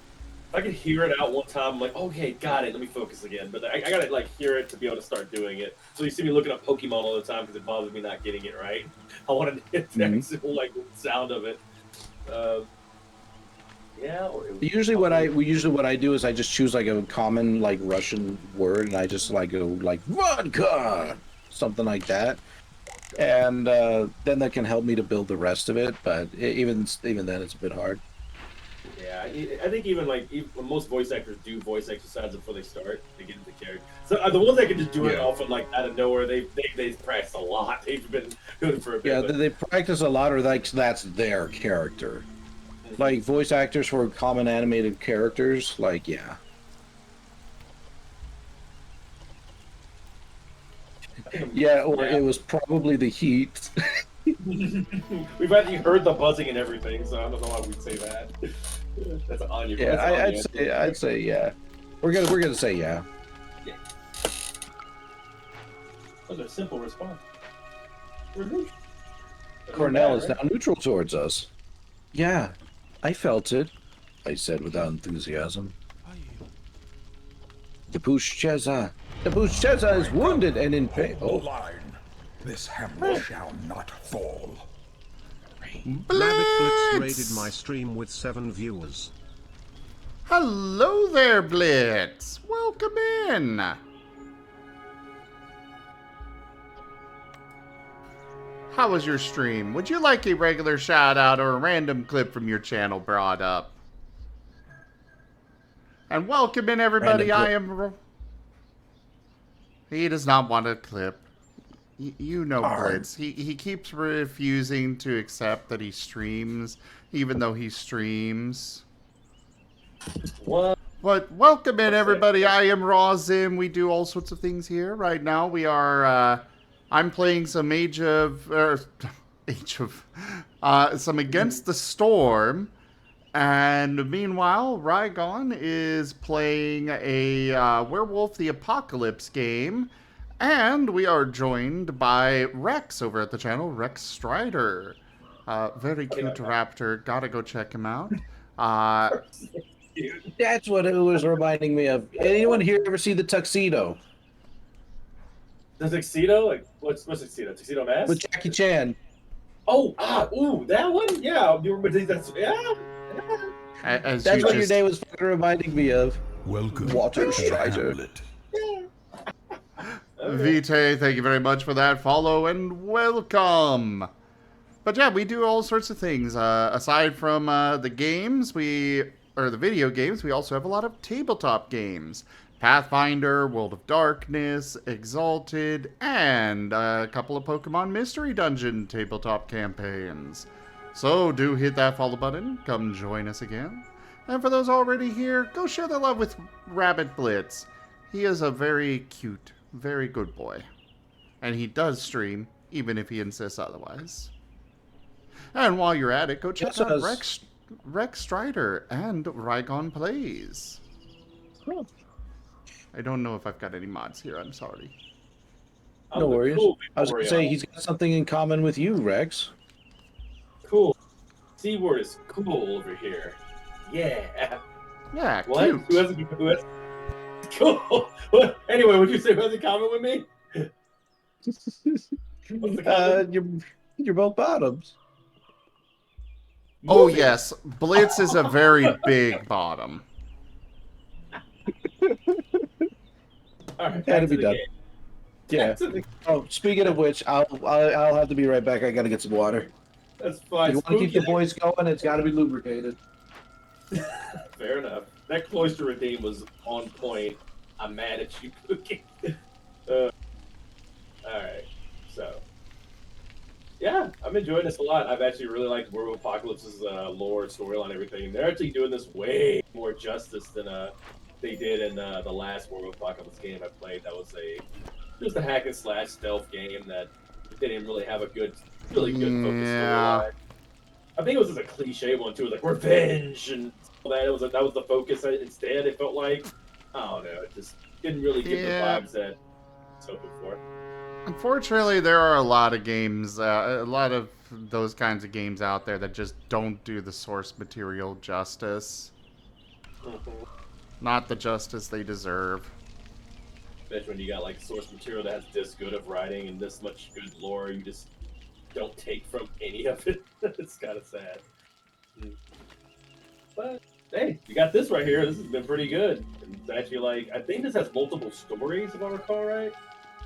If I could hear it out one time, I'm like, okay, got it, let me focus again. But I gotta like hear it to be able to start doing it. So you see me looking up Pokemon all the time because it bothers me not getting it right. I want to hit the actual like sound of it. Yeah. Usually what I do is I just choose like a common like Russian word and I just like go like vodka, something like that, and then that can help me to build the rest of it. But even then, it's a bit hard. Yeah, I think even most voice actors do voice exercises before they start to get into character. So the ones that can just do it off of like out of nowhere, they practice a lot. They've been doing it for a bit. Yeah, but... they practice a lot, or like that's their character. Like voice actors for common animated characters, like yeah. Yeah, or it was probably the heat. We've actually heard the buzzing and everything, so I don't know why we'd say that. That's on your. Yeah, I'd say yeah. We're gonna say yeah. Yeah. That was a simple response. We're neutral. Cornell is now neutral towards us. Yeah, I felt it, I said without enthusiasm. The Pushcheza is wounded and in pain. Hold the line. This hammer shall not fall. Rabbit Blitz raided my stream with 7 viewers. Hello there, Blitz. Welcome in. How was your stream? Would you like a regular shout out or a random clip from your channel brought up? And welcome in, everybody. He does not want a clip. You know Blitz. He keeps refusing to accept that he streams, even though he streams. What? But welcome in, everybody. I am Raw Zim. We do all sorts of things here. Right now, we are... I'm playing some Age of some Against the Storm. And meanwhile, Rygone is playing a Werewolf the Apocalypse game. And we are joined by Rex over at the channel, Rex Strider. Very cute raptor. Gotta go check him out. That's what it was reminding me of. Anyone here ever see the tuxedo The tuxedo? Like, what's tuxedo? Tuxedo mask? with Jackie Chan? Ooh, that one? Yeah, you remember that's, yeah. As That's you what your just, name was fucking reminding me of. Welcome Water to Strider. Hamlet. Vitae, thank you very much for that follow and welcome. But yeah, we do all sorts of things. Aside from the games, the video games, we also have a lot of tabletop games. Pathfinder, World of Darkness, Exalted, and a couple of Pokemon Mystery Dungeon tabletop campaigns. So do hit that follow button, come join us again. And for those already here, go share the love with Rabbit Blitz. He is a very cute, very good boy. And he does stream, even if he insists otherwise. And while you're at it, go check out Rex Strider and Rygone Plays. Cool. I don't know if I've got any mods here, I'm sorry. No worries. Cool, I was going to say, he's got something in common with you, Rex. Cool. C word is cool over here. Yeah. Yeah, What? cute. Who has cool. What? Anyway, would you say who has a comment with me? What's the comment? You're both bottoms. Oh yes, Blitz is a very big bottom. All right, Had to back be the done. game. Yeah. Back to the- Oh, speaking of which, I'll have to be right back. I got to get some water. That's If fine. you want to keep the boys going, it's got to be lubricated. Fair enough. That cloister redeem was on point. I'm mad at you, Cookie. Alright, so. Yeah, I'm enjoying this a lot. I've actually really liked Werewolf Apocalypse's lore, storyline, everything. They're actually doing this way more justice than they did in the last Werewolf Apocalypse game I played. That was just a hack and slash stealth game that didn't really have a really good focused storyline. I think it was just a cliche one too, like revenge and all that. That was the focus. Instead, it felt like I don't know. It just didn't really give the vibes that I was hoping for. Unfortunately, there are a lot of games, a lot of those kinds of games out there that just don't do the source material justice. Not the justice they deserve. Especially when you got like source material that has this good of writing and this much good lore, you just don't take from any of it. It's kind of sad. But hey, you got this right here. This has been pretty good. And it's actually like I think this has multiple stories, if I recall right.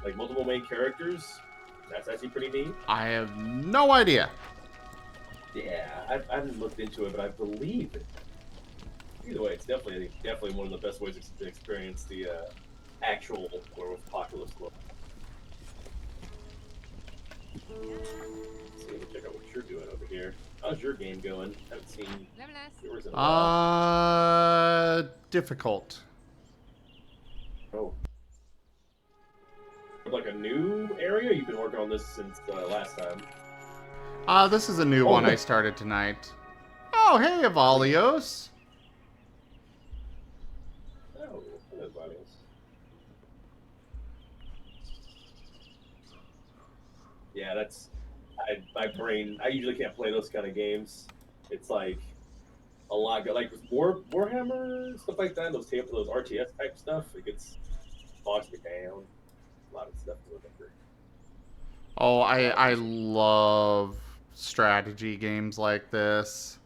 Like multiple main characters. That's actually pretty neat. I have no idea. Yeah, I haven't looked into it, but I believe it. Either way, it's definitely one of the best ways to experience the actual Werewolf Apocalypse lore. Let's see, let me check out what you're doing over here. How's your game going? I haven't seen yours in a while. Difficult. Oh. Like a new area? You've been working on this since last time. This is a new one I started tonight. Oh, hey, Avalios. Oh, hello, buddies. Yeah, that's my brain. I usually can't play those kind of games. It's like a lot, like with Warhammer stuff like that. Those RTS type stuff. It gets bogs me down. A lot of stuff to remember. Oh, I love strategy games like this.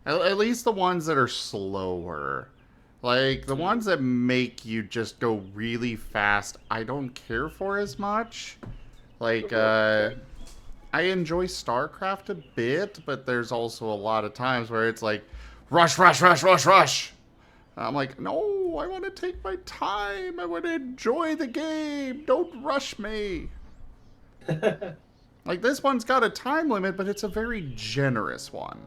At least the ones that are slower. Like, the ones that make you just go really fast, I don't care for as much. Like, I enjoy StarCraft a bit, but there's also a lot of times where it's like, rush, rush, rush, rush, rush. I'm like, no, I want to take my time. I want to enjoy the game. Don't rush me. Like, this one's got a time limit, but it's a very generous one.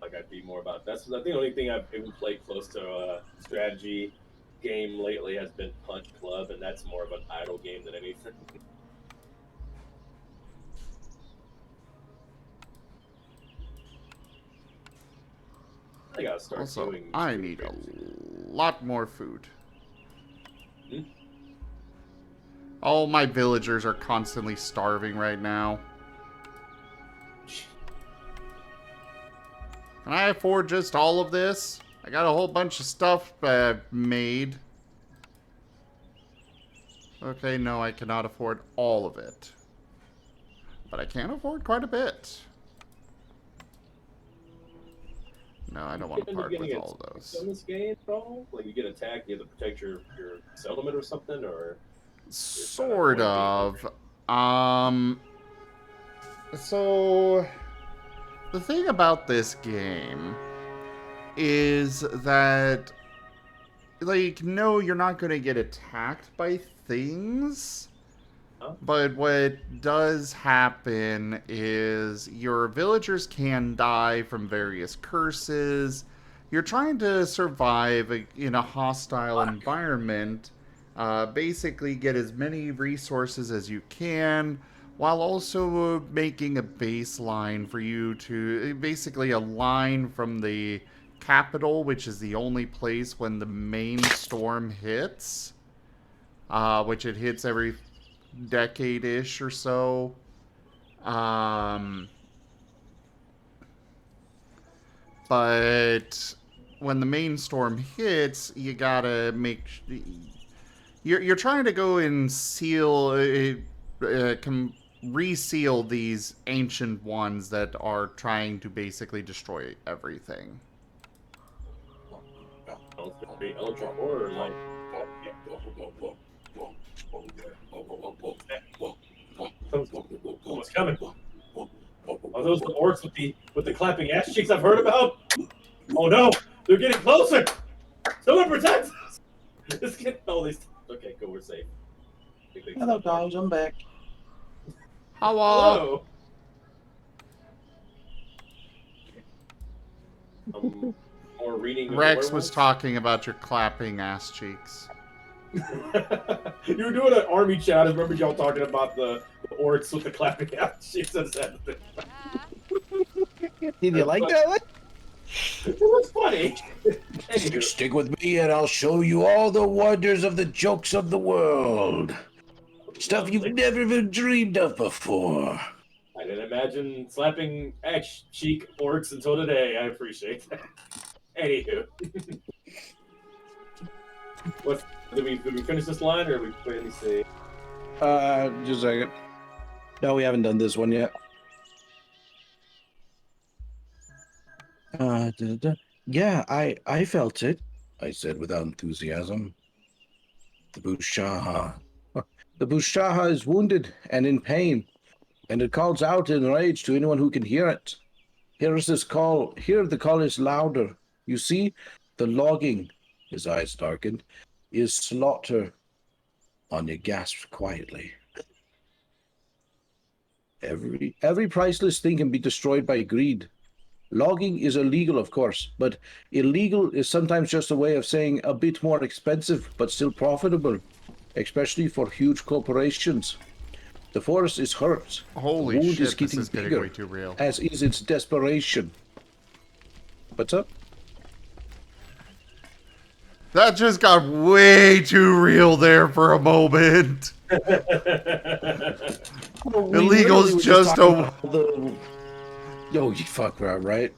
Like I'd be more about that's I think the only thing I've ever played close to strategy game lately has been Punch Club, and that's more of an idle game than anything. I gotta start Also, doing. I need a lot more food. Hmm? All my villagers are constantly starving right now. Can I afford just all of this? I got a whole bunch of stuff made. Okay, no, I cannot afford all of it. But I can afford quite a bit. No, I don't want to part with all of those. In this game, bro? Like you get attacked, you have to protect your settlement or something, or sort of. So the thing about this game is that, like, no, you're not going to get attacked by things. Huh? But what does happen is your villagers can die from various curses. You're trying to survive in a hostile environment. Basically get as many resources as you can, while also making a baseline for you to, basically a line from the capital, which is the only place when the main storm hits, which it hits every decade-ish or so. But when the main storm hits, you gotta make... You're trying to go and seal... reseal these ancient ones that are trying to basically destroy everything. be ultra horror like. What's coming? Are those the orcs with the clapping ass cheeks I've heard about? Oh no, they're getting closer! Someone protect us! It's getting all these. Okay, go. We're safe. Hello, guys. I'm back. Hello. More reading. Rex was talking about your clapping ass cheeks. You were doing an army chat. I remember y'all talking about the orcs with the clapping ass cheeks. Did you like that one? It was funny. Stick with me and I'll show you all the wonders of the jokes of the world. Stuff you've never even dreamed of before. I didn't imagine slapping ass cheek orcs until today. I appreciate that. Anywho. Did we finish this line or are we playing these things? Just a second. No, we haven't done this one yet. Yeah, I felt it, I said without enthusiasm. The Bushaha. The Bushaha is wounded and in pain, and it calls out in rage to anyone who can hear it. Here the call is louder. You see, the logging, his eyes darkened, is slaughter. Anya gasped quietly. Every priceless thing can be destroyed by greed. Logging is illegal, of course, but illegal is sometimes just a way of saying a bit more expensive, but still profitable, especially for huge corporations. The forest is hurt. Holy the wound shit, is getting this is bigger, getting way too real. as is its desperation. What's up? That just got way too real there for a moment. Illegal's just a... Yo, you fuck right?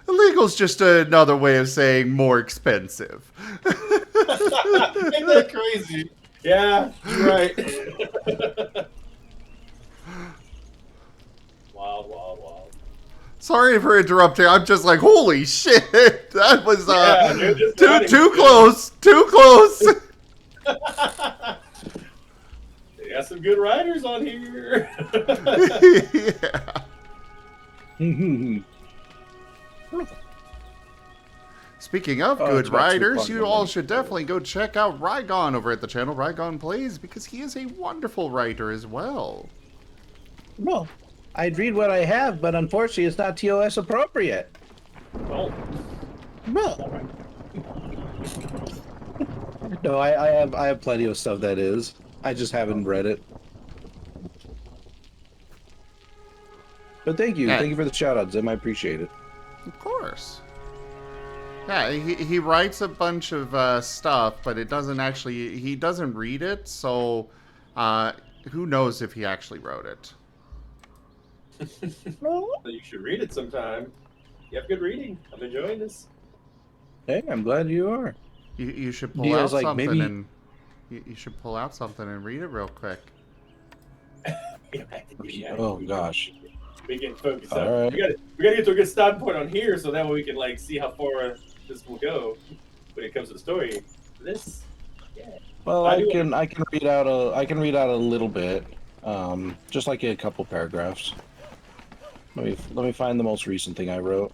Illegal's just another way of saying more expensive. Ain't that crazy? Yeah, you're right. Wild, wild, wild. Sorry for interrupting. I'm just like, holy shit. That was dude, too close. Too close. They got some good writers on here. Yeah. Speaking of good writers, you all should definitely go check out Rygone over at the channel Rygone Plays, because he is a wonderful writer as well. Well, I'd read what I have, but unfortunately it's not TOS appropriate. Oh. Well. No, I have plenty of stuff that is. I just haven't read it. But thank you. Yeah, Thank you for the shout out, Zim. I appreciate it. of course. Yeah, he writes a bunch of stuff, but it doesn't actually. He doesn't read it, so who knows if he actually wrote it? So you should read it sometime. You have good reading. I'm enjoying this. Hey, I'm glad you are. You should pull Do you out guys, like, something maybe- and you should pull out something and read it real quick. Oh gosh. We can focus All up. right. We gotta get to a good start point on here, so that way we can like see how far this will go when it comes to the story. This, yeah. Well, I I do- can read out a little bit, just like a couple paragraphs. Let me find the most recent thing I wrote.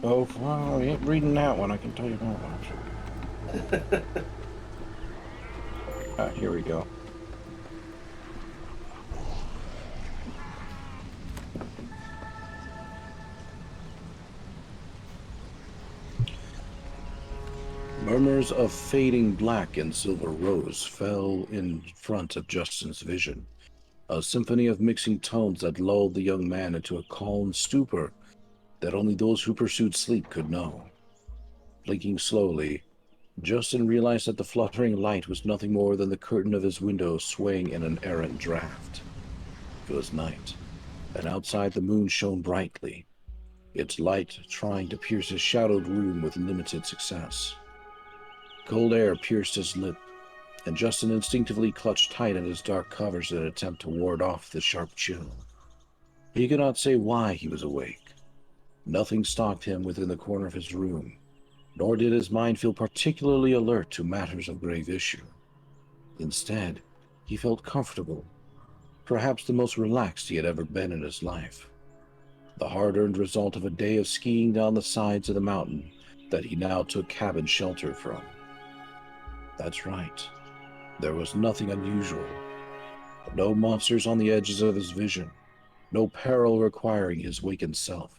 Oh, well, you ain't reading that one. I can tell you that much. Here we go. Murmurs of fading black and silver rose fell in front of Justin's vision, a symphony of mixing tones that lulled the young man into a calm stupor that only those who pursued sleep could know. Blinking slowly, Justin realized that the fluttering light was nothing more than the curtain of his window swaying in an errant draft. It was night, and outside the moon shone brightly, its light trying to pierce his shadowed room with limited success. Cold air pierced his lip, and Justin instinctively clutched tight at his dark covers in an attempt to ward off the sharp chill. He could not say why he was awake. Nothing stalked him within the corner of his room, nor did his mind feel particularly alert to matters of grave issue. Instead, he felt comfortable, perhaps the most relaxed he had ever been in his life. The hard-earned result of a day of skiing down the sides of the mountain that he now took cabin shelter from. That's right. There was nothing unusual. No monsters on the edges of his vision. No peril requiring his wakened self.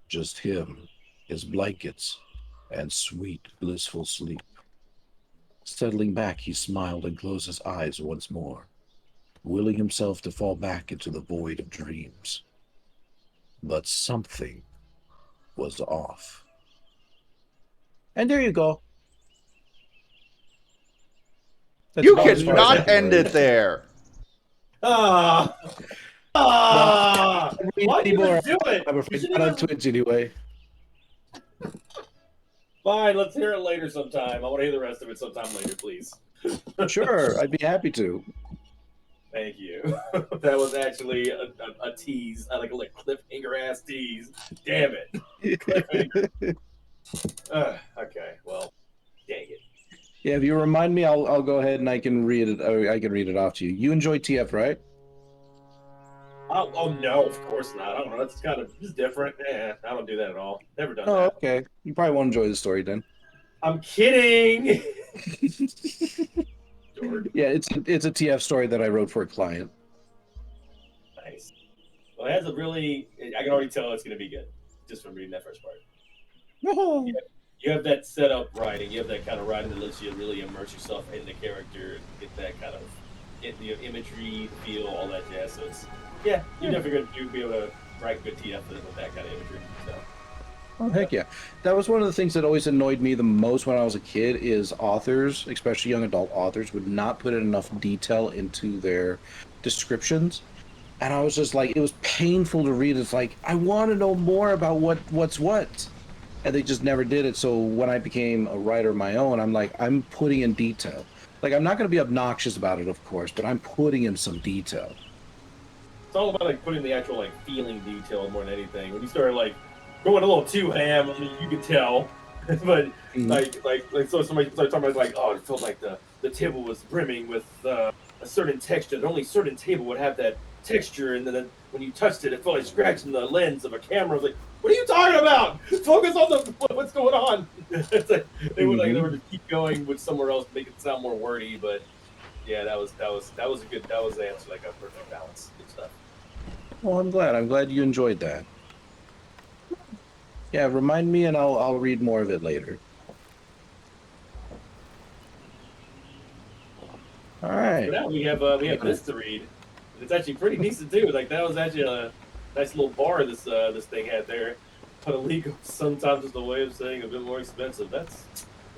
Just him, his blankets, and sweet, blissful sleep. Settling back, he smiled and closed his eyes once more, willing himself to fall back into the void of dreams. But something was off. And there you go. That's You about as far as I cannot can end read. it there. Ah! Why do you Anymore. even do it? I'm You afraid shouldn't not on even- Twitch anyway. Fine, let's hear it later sometime. I want to hear the rest of it sometime later, please. Sure, I'd be happy to. Thank you. That was actually a tease. I like a cliffhanger ass tease. Damn it. Cliffhanger. Okay, well, dang it. Yeah, if you remind me, I'll go ahead and I can read it. I can read it off to you. You enjoy TF, right? Oh no, of course not. I don't know. That's kind of just different. I don't do that at all. Never done Oh, that. okay. You probably won't enjoy the story then. I'm kidding. Dork. Yeah, it's a TF story that I wrote for a client. Nice. Well, it has a really. I can already tell it's going to be good just from reading that first part. You have that setup writing. You have that kind of writing that lets you really immerse yourself in the character and get that kind of the imagery, the feel, all that jazz. So it's you're definitely going to be able to write good TF with that kind of imagery. So. Oh, heck yeah. That was one of the things that always annoyed me the most when I was a kid is authors, especially young adult authors, would not put enough detail into their descriptions. And I was just like, it was painful to read. It's like, I want to know more about what's what. And they just never did it. So when I became a writer of my own, I'm like, I'm putting in detail. Like, I'm not going to be obnoxious about it, of course, but I'm putting in some detail. It's all about like putting the actual like feeling detail more than anything. When you start like going a little too ham, I mean, you can tell. But so somebody started talking about like, oh, it felt like the table was brimming with a certain texture. That only a certain table would have that texture, and then when you touched it, it felt like scratching the lens of a camera. I was like, what are you talking about? Focus on what's going on. It's like, they would just keep going with somewhere else, make it sound more wordy. But yeah, that was a good answer, like a perfect balance. Good stuff. Well, I'm glad. I'm glad you enjoyed that. Yeah, remind me and I'll read more of it later. All For right. now, we have this to read. It's actually pretty decent too. Like that was actually a nice little bar this thing had there. But illegal sometimes is the way of saying a bit more expensive. That's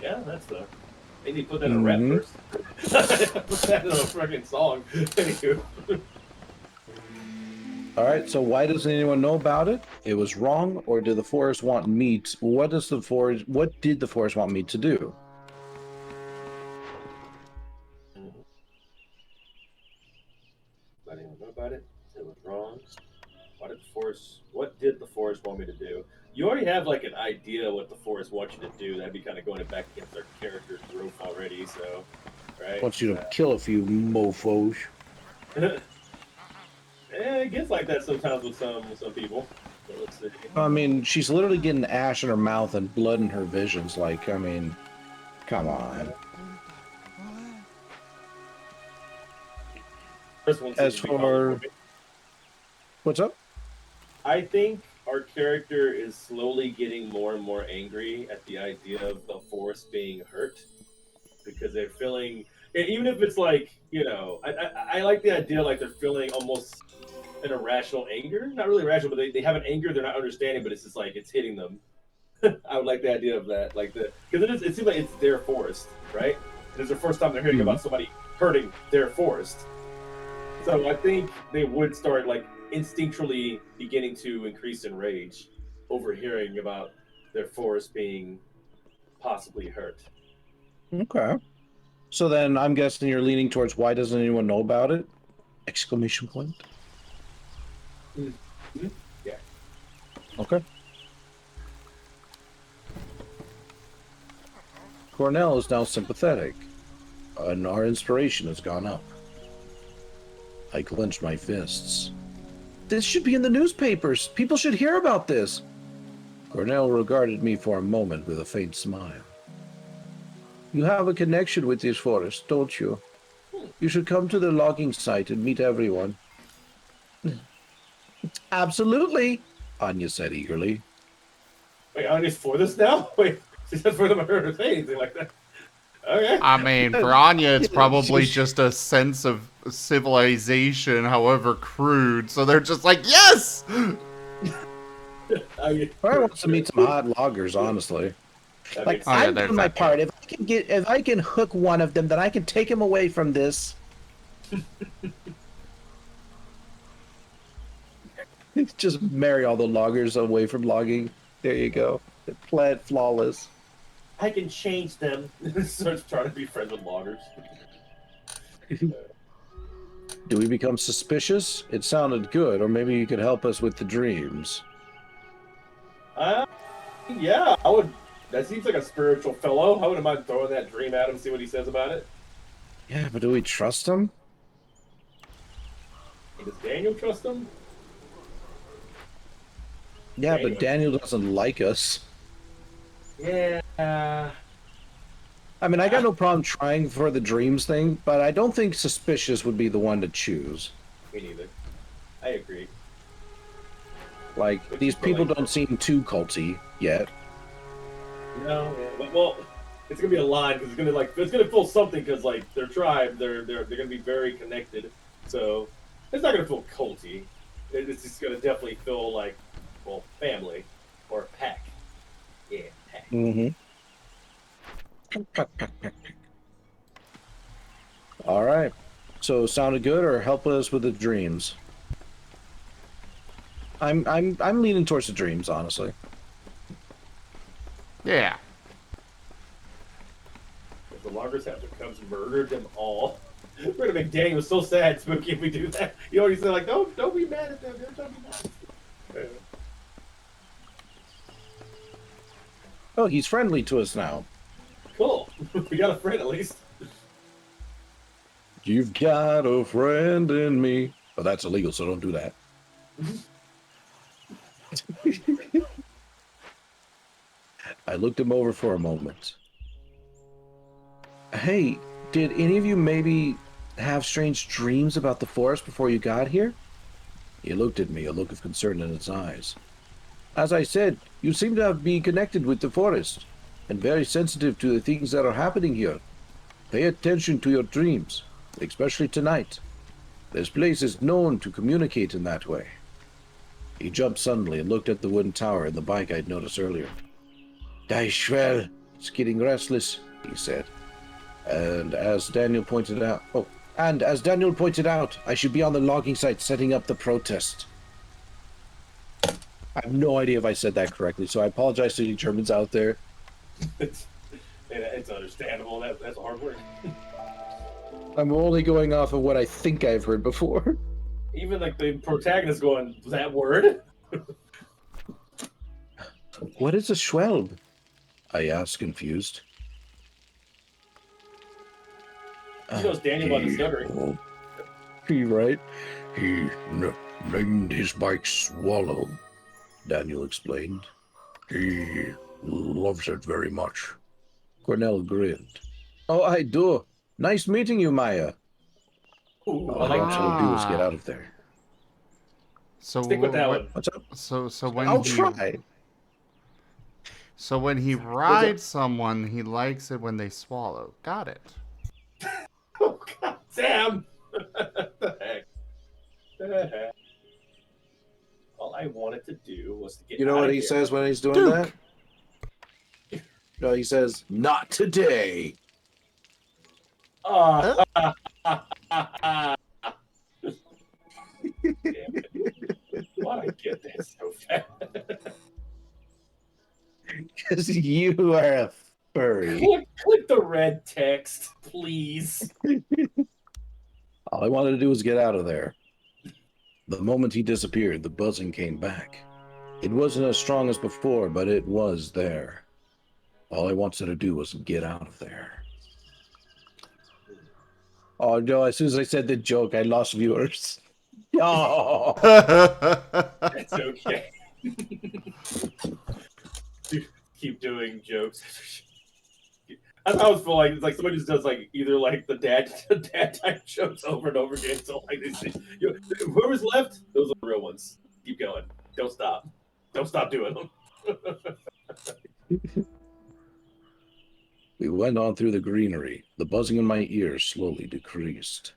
they need to put that in a rap Mm-hmm. first. Put that in a freaking song. Anywho. All right. So why doesn't anyone know about it? It was wrong, or did the forest want me? What did the forest want me to do? Let anyone know about it. It was wrong. What did the forest want me to do? You already have like an idea what the forest wants you to do. That'd be kind of going back against our character's growth already. So, right? Wants you to kill a few mofos. It gets like that sometimes with some people. So let's see. I mean, she's literally getting ash in her mouth and blood in her visions. Like, I mean, come on. First one As seems to be for- calling What's up? I think our character is slowly getting more and more angry at the idea of the forest being hurt because they're feeling, and even if it's like, I like the idea like they're feeling almost an irrational anger. Not really irrational, but they have an anger they're not understanding, but it's just like it's hitting them. I would like the idea of that, like because it seems like it's their forest, right? And it's the first time they're hearing about somebody hurting their forest. So I think they would start like instinctually beginning to increase in rage over hearing about their forest being possibly hurt. Okay. So then I'm guessing you're leaning towards why doesn't anyone know about it? Exclamation point. Mm-hmm. Yeah. Okay. Cornell is now sympathetic, and our inspiration has gone up. I clenched my fists. This should be in the newspapers. People should hear about this. Cornell regarded me for a moment with a faint smile. You have a connection with this forest, don't you? You should come to the logging site and meet everyone. Absolutely, Anya said eagerly. Wait, Anya's for this now? Wait, she said for them to say anything like that. Okay. I mean, for Anya, it's probably just a sense of civilization, however crude. So they're just like, yes! I want to meet some hot loggers, honestly. Like, Oh, yeah, I'm there's doing my that part. If I can hook one of them, then I can take him away from this. Just marry all the loggers away from logging. There you go. Plant flawless. I can change them. Starts trying to be friends with loggers. Do we become suspicious? It sounded good, or maybe you could help us with the dreams. Yeah, I would. That seems like a spiritual fellow. I wouldn't mind throwing that dream at him, see what he says about it. Yeah, but do we trust him? Does Daniel trust him? Yeah, Daniel. but Daniel doesn't like us. Yeah. I mean, I got no problem trying for the dreams thing, but I don't think suspicious would be the one to choose. Me neither. I agree. Like, Which these is for, people like- don't seem too culty yet. No, yeah. Well, it's gonna be a line because it's gonna feel something because like their tribe, they're gonna be very connected. So it's not gonna feel culty. It's just gonna definitely feel like, well, family or pack. Yeah, pack. Mm-hmm. All right. So sounded good, or help us with the dreams? I'm leaning towards the dreams, honestly. Yeah. If the loggers have to come murder them all, we're gonna make Daniel so sad, Spooky, if we do that. You already said like, don't be mad at them. Don't be mad. Oh, he's friendly to us now. Cool. We got a friend at least. You've got a friend in me. But that's illegal, so don't do that. I looked him over for a moment. Hey, did any of you maybe have strange dreams about the forest before you got here? He looked at me, a look of concern in his eyes. As I said, you seem to be connected with the forest, and very sensitive to the things that are happening here. Pay attention to your dreams. especially tonight. This place is known to communicate in that way. He jumped suddenly and looked at the wooden tower and the bike I'd noticed earlier. Die Schwell, it's getting restless, he said. And as Daniel pointed out, I should be on the logging site setting up the protest. I have no idea if I said that correctly, so I apologize to you Germans out there. It's understandable. That's hard work. I'm only going off of what I think I've heard before. Even like the protagonist going, that word? What is a Schwelb? I asked, confused. He knows Daniel about the stuttering. He right? He named his bike Swallow, Daniel explained. He loves it very much. Cornell grinned. Oh, I do. Nice meeting you, Maya. Ooh, All I want you to do is get out of there. So Stick with that one. What's up? So when I'll he try. so when he rides someone, he likes it when they swallow. Got it. Oh, God, Sam! The heck? The heck? All I wanted to do was to get You know out what of he here. says when he's doing Duke. that? No, he says, "Not today." Oh. Damn it. Why'd I get that so fast? Because you are a furry. Click the red text, please. All I wanted to do was get out of there. The moment he disappeared, the buzzing came back. It wasn't as strong as before, but it was there. All I wanted to do was get out of there. Oh no, as soon as I said the joke, I lost viewers. Oh. It's okay. Keep doing jokes. I always feel like it's like somebody just does like either like the dad type jokes over and over again. So like they say, whoever's left, those are the real ones. Keep going. Don't stop. Don't stop doing them. We went on through the greenery. The buzzing in my ears slowly decreased.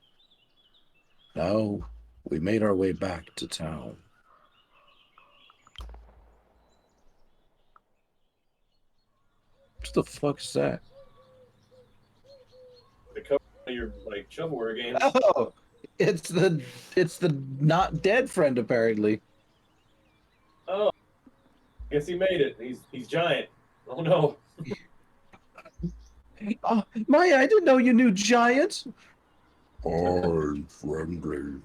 Now we made our way back to town. What the fuck is that? The cover of your like shovelware games. Oh, it's the not dead friend apparently. Oh, guess he made it. He's giant. Oh no. Oh, Maya, I didn't know you knew giants. I'm friendly.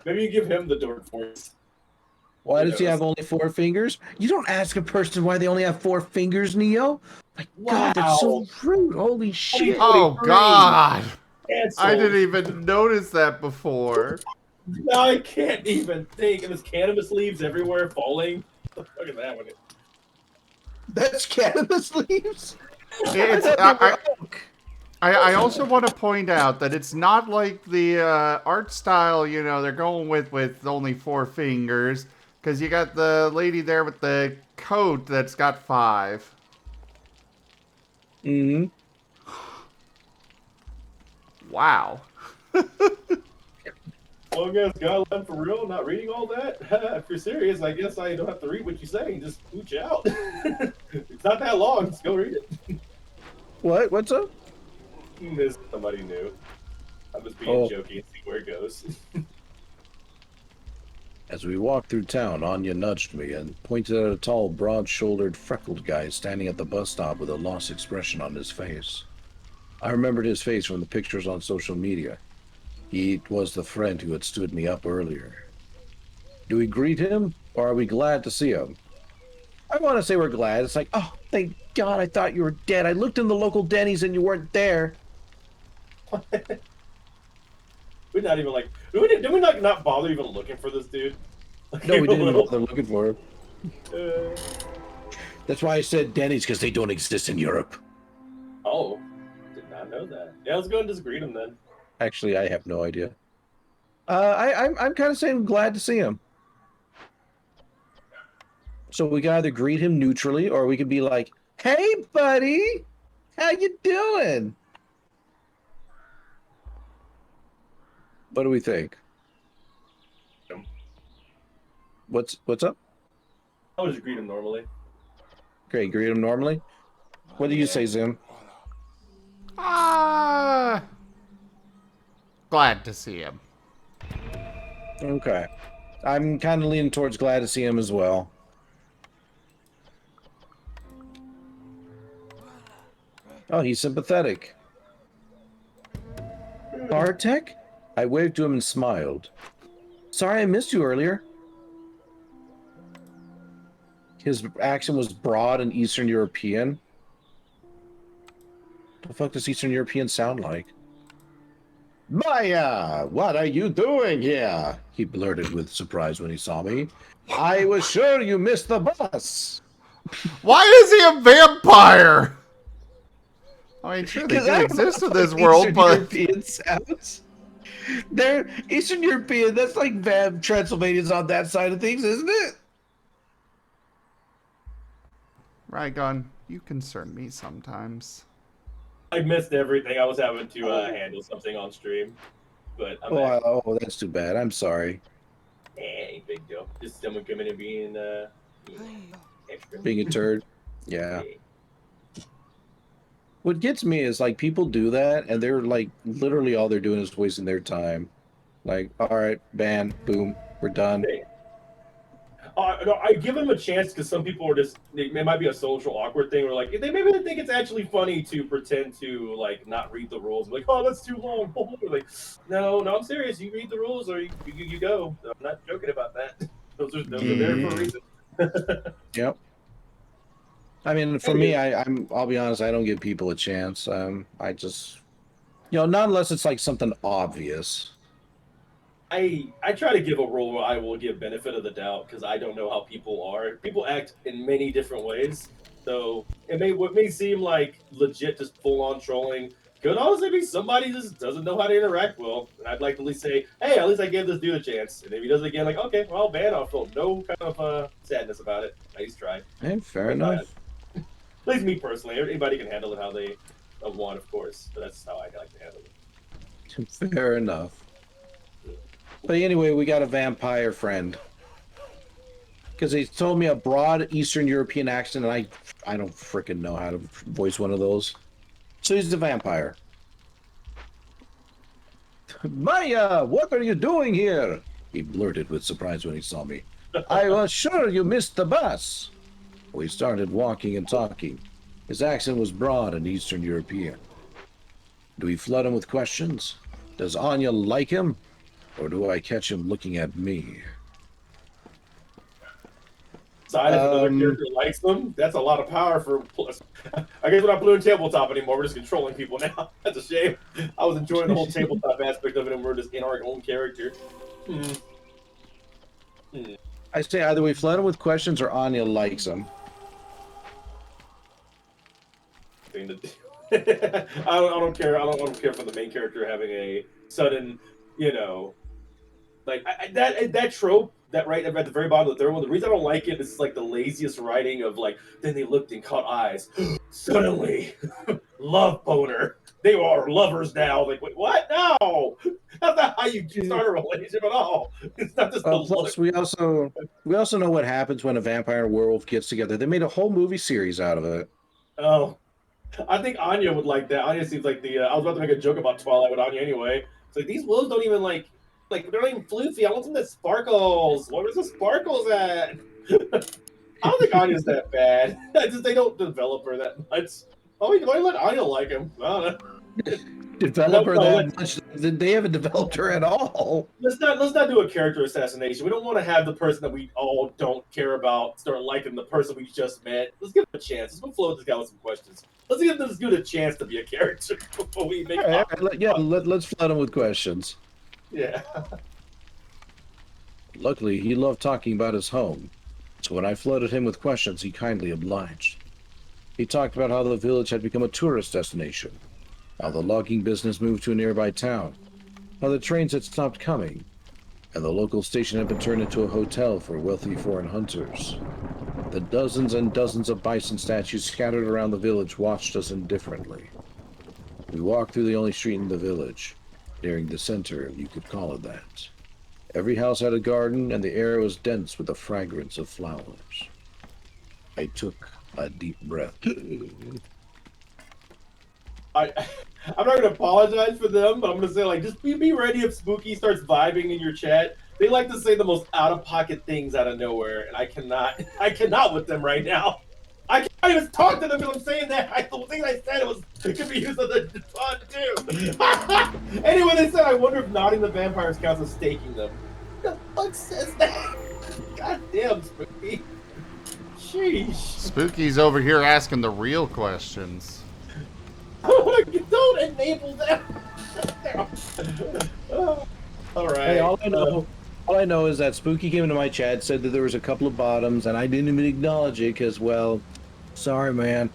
Maybe you give him the dork voice. Why does he have only 4 fingers? You don't ask a person why they only have 4 fingers, Neo. My God, that's so rude. Holy shit. Oh God! Cancelled. I didn't even notice that before. No, I can't even think. And there's cannabis leaves everywhere falling. What the fuck is that one? That's cannabis leaves? It's, I also want to point out that it's not like the art style, you know, they're going with only 4 fingers. Because you got the lady there with the coat that's got 5. Mm-hmm. Wow. Well, I guess God, for real, not reading all that? If you're serious, I guess I don't have to read what you say. Just pooch out. It's not that long. Just go read it. What? What's up? This is somebody new. I'm just being jokey and see where it goes. As we walked through town, Anya nudged me and pointed at a tall, broad-shouldered, freckled guy standing at the bus stop with a lost expression on his face. I remembered his face from the pictures on social media. He was the friend who had stood me up earlier. Do we greet him, or are we glad to see him? I want to say we're glad. It's like, oh, thank God, I thought you were dead. I looked in the local Denny's and you weren't there. We're not even like, did we not bother even looking for this dude? Like, No, we didn't little- bother looking for him. That's why I said Denny's, because they don't exist in Europe. Oh, did not know that. Yeah, let's go and just greet him then. Actually, I have no idea. I'm kind of saying glad to see him. So we can either greet him neutrally, or we could be like, "Hey, buddy, how you doing?" What do we think? What's up? I would just greet him normally. Okay, greet him normally. What do you say, Zim? Glad to see him. Okay. I'm kind of leaning towards glad to see him as well. Oh, he's sympathetic. Bartek? I waved to him and smiled. Sorry I missed you earlier. His accent was broad and Eastern European. The fuck does Eastern European sound like? Maya, what are you doing here? He blurted with surprise when he saw me. I was sure you missed the bus. Why is he a vampire? I mean, sure, they do exist in this world, Eastern but... European sounds. They're Eastern European. That's like Transylvania's on that side of things, isn't it? Rygone, you concern me sometimes. I missed everything. I was having to handle something on stream, but I'm back. Oh, that's too bad. I'm sorry. Ain't big deal. Just someone coming and being extra. Being a turd. Yeah. What gets me is like people do that and they're like literally all they're doing is wasting their time. Like, all right, ban, boom, we're done. No, I give them a chance because some people are just, it might be a social awkward thing, or like maybe they think it's actually funny to pretend to like not read the rules. Like, oh, that's too long. Like, no, I'm serious. You read the rules or you go. I'm not joking about that. Those are there for a reason. Yep. I mean, for me, I'll be honest, I don't give people a chance. I just, not unless it's like something obvious. I try to give a rule where I will give benefit of the doubt because I don't know how people are. People act in many different ways, so what may seem like legit, just full on trolling, could honestly be somebody just doesn't know how to interact well. And I'd like to at least say, hey, at least I gave this dude a chance. And if he does it again, like, okay, well, I'll ban. I'll feel no kind of sadness about it. I just tried. Hey, fair enough. At least me personally. Anybody can handle it how they want, of course, but that's how I like to handle it. Fair enough. But anyway, we got a vampire friend. Because he told me a broad Eastern European accent, and I don't freaking know how to voice one of those. So he's the vampire. Maya, what are you doing here? He blurted with surprise when he saw me. I was sure you missed the bus. We started walking and talking. His accent was broad and Eastern European. Do we flood him with questions? Does Anya like him? Or do I catch him looking at me? Side if another character likes them, that's a lot of power for. I guess we're not playing tabletop anymore. We're just controlling people now. That's a shame. I was enjoying the whole tabletop aspect of it, and we're just in our own character. I say either we flood him with questions or Anya likes him. I don't care. I don't care for the main character having a sudden, like that trope. That right at the very bottom of the third one. The reason I don't like it is like the laziest writing of like. Then they looked and caught eyes. Suddenly, love boner. They are lovers now. Like, wait, what? No, that's not how you start a relationship at all. It's not just the plus, look. we also know what happens when a vampire and werewolf gets together. They made a whole movie series out of it. Oh, I think Anya would like that. Anya seems like I was about to make a joke about Twilight with Anya anyway. It's like these wolves don't even like they're not even floofy. I want something that sparkles. Where's the sparkles at? I don't think Anya's that bad. They don't develop her that much. Oh, why let Anya like him? I don't know. Develop her that much? They haven't developed her at all. Let's not do a character assassination. We don't want to have the person that we all don't care about start liking the person we just met. Let's give him a chance. Let's go float this guy with some questions. Let's give this dude a chance to be a character before we make. Let's flood him with questions. Yeah. Luckily, he loved talking about his home, so when I flooded him with questions, he kindly obliged. He talked about how the village had become a tourist destination, how the logging business moved to a nearby town, how the trains had stopped coming, and the local station had been turned into a hotel for wealthy foreign hunters. The dozens and dozens of bison statues scattered around the village watched us indifferently. We walked through the only street in the village. nearing the center, if you could call it that. Every house had a garden, and the air was dense with the fragrance of flowers. I took a deep breath. I'm not gonna apologize for them, but I'm gonna say like just be ready if Spooky starts vibing in your chat. They like to say the most out of pocket things out of nowhere, and I cannot with them right now. I can't even talk to them because I'm saying that. The thing I said it could be used as a fun too. Anyway, they said I wonder if nodding the vampires counts as staking them. What the fuck says that? God damn, Spooky. Sheesh. Spooky's over here asking the real questions. Don't enable them. All right. Hey, all I know is that Spooky came into my chat, said that there was a couple of bottoms, and I didn't even acknowledge it because, well, sorry, man.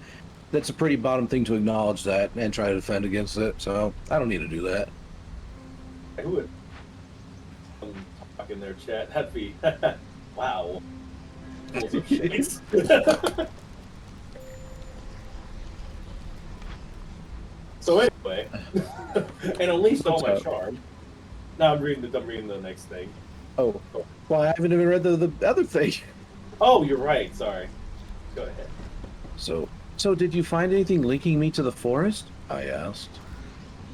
That's a pretty bottom thing to acknowledge that and try to defend against it. So I don't need to do that. Who would talk in their chat? That'd be wow. So anyway, and unleashed all my charm. Now I'm reading the next thing. Oh, well, I haven't even read the other thing. Oh, you're right. Sorry. Go ahead. So did you find anything linking me to the forest? I asked.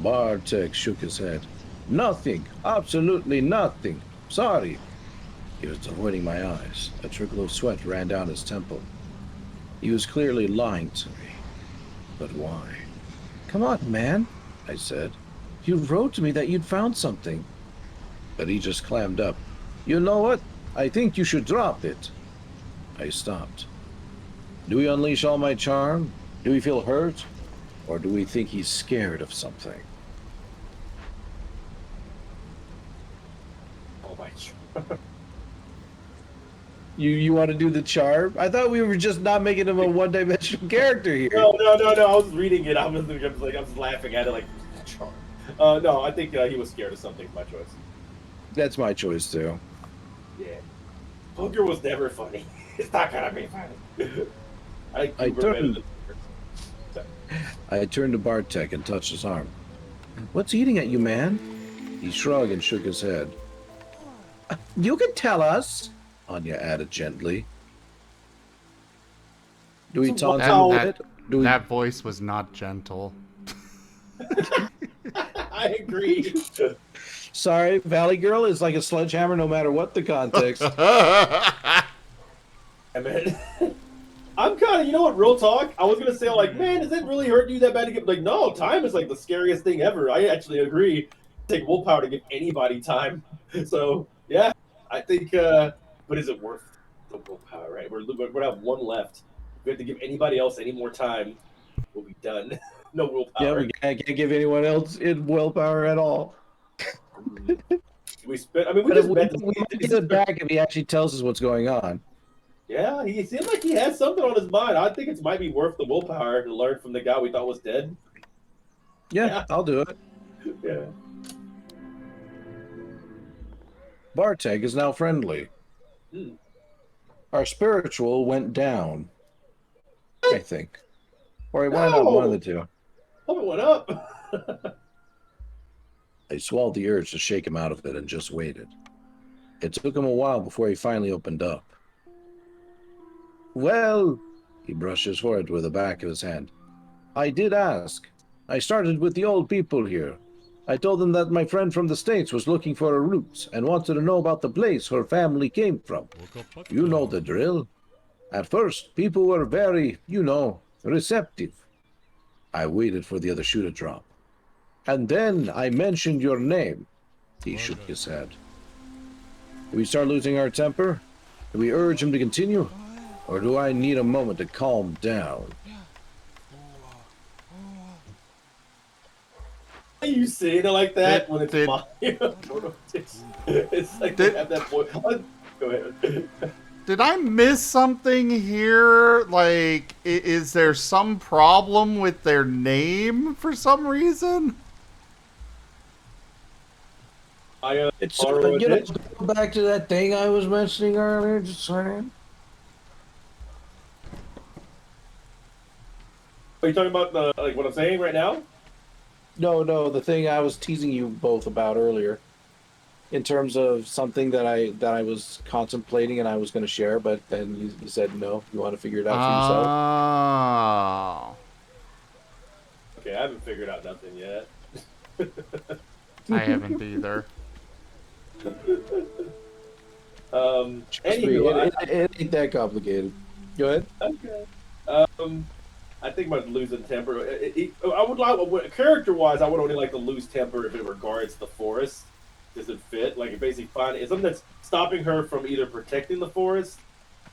Bartek shook his head. Nothing. Absolutely nothing. Sorry. He was avoiding my eyes. A trickle of sweat ran down his temple. He was clearly lying to me. But why? Come on, man, I said. You wrote to me that you'd found something. But he just clammed up. You know what? I think you should drop it. I stopped. Do we unleash all my charm? Do we feel hurt? Or do we think he's scared of something? Oh my charm. You want to do the charm? I thought we were just not making him a one-dimensional character here. No. I was reading it. I was laughing at it like charm. No, I think he was scared of something. My choice. That's my choice too. Yeah. Poker was never funny. It's not gonna be funny. I turned to Bartek and touched his arm. What's eating at you, man? He shrugged and shook his head. You can tell us, Anya added gently. Do we taunt him with it? That voice was not gentle. I agree. Sorry, Valley Girl is like a sledgehammer no matter what the context. I mean, I'm kind of, you know what, real talk? I was going to say, like, man, does it really hurt you that bad to get, like, no, time is like the scariest thing ever. I actually agree. Take willpower to give anybody time. So, yeah, I think, but is it worth the willpower, right? We're going to have one left. If we have to give anybody else any more time, we'll be done. No willpower. Yeah, we can't give anyone else in willpower at all. We spent, I mean, we might get it back if he actually tells us what's going on. Yeah, he seemed like he has something on his mind. I think it might be worth the willpower to learn from the guy we thought was dead. Yeah, I'll do it. Yeah. Bartek is now friendly. Our spiritual went down, I think. Or it went up, one of the two. Hope it went up. I swallowed the urge to shake him out of it and just waited. It took him a while before he finally opened up. Well, he brushed his forehead with the back of his hand. I did ask. I started with the old people here. I told them that my friend from the States was looking for her roots and wanted to know about the place her family came from. You know the drill. At first, people were very, receptive. I waited for the other shoe to drop. And then I mentioned your name. He shook his head. Do we start losing our temper? Do we urge him to continue? Or do I need a moment to calm down? Are you saying it like that when it's Mario? It's like they have that voice. Go ahead. Did I miss something here? Like, is there some problem with their name for some reason? It's go back to that thing I was mentioning earlier, just saying. Are you talking about the what I'm saying right now? No, the thing I was teasing you both about earlier, in terms of something that I was contemplating and I was going to share, but then you said no, you want to figure it out for yourself. Oh. Okay, I haven't figured out nothing yet. I haven't either. Trust me, Anywho, it ain't that complicated. Go ahead. okay. I think about losing temper. I would like, character-wise, I would only like to lose temper if it regards the forest. Does it fit? Like, it basically it's something that's stopping her from either protecting the forest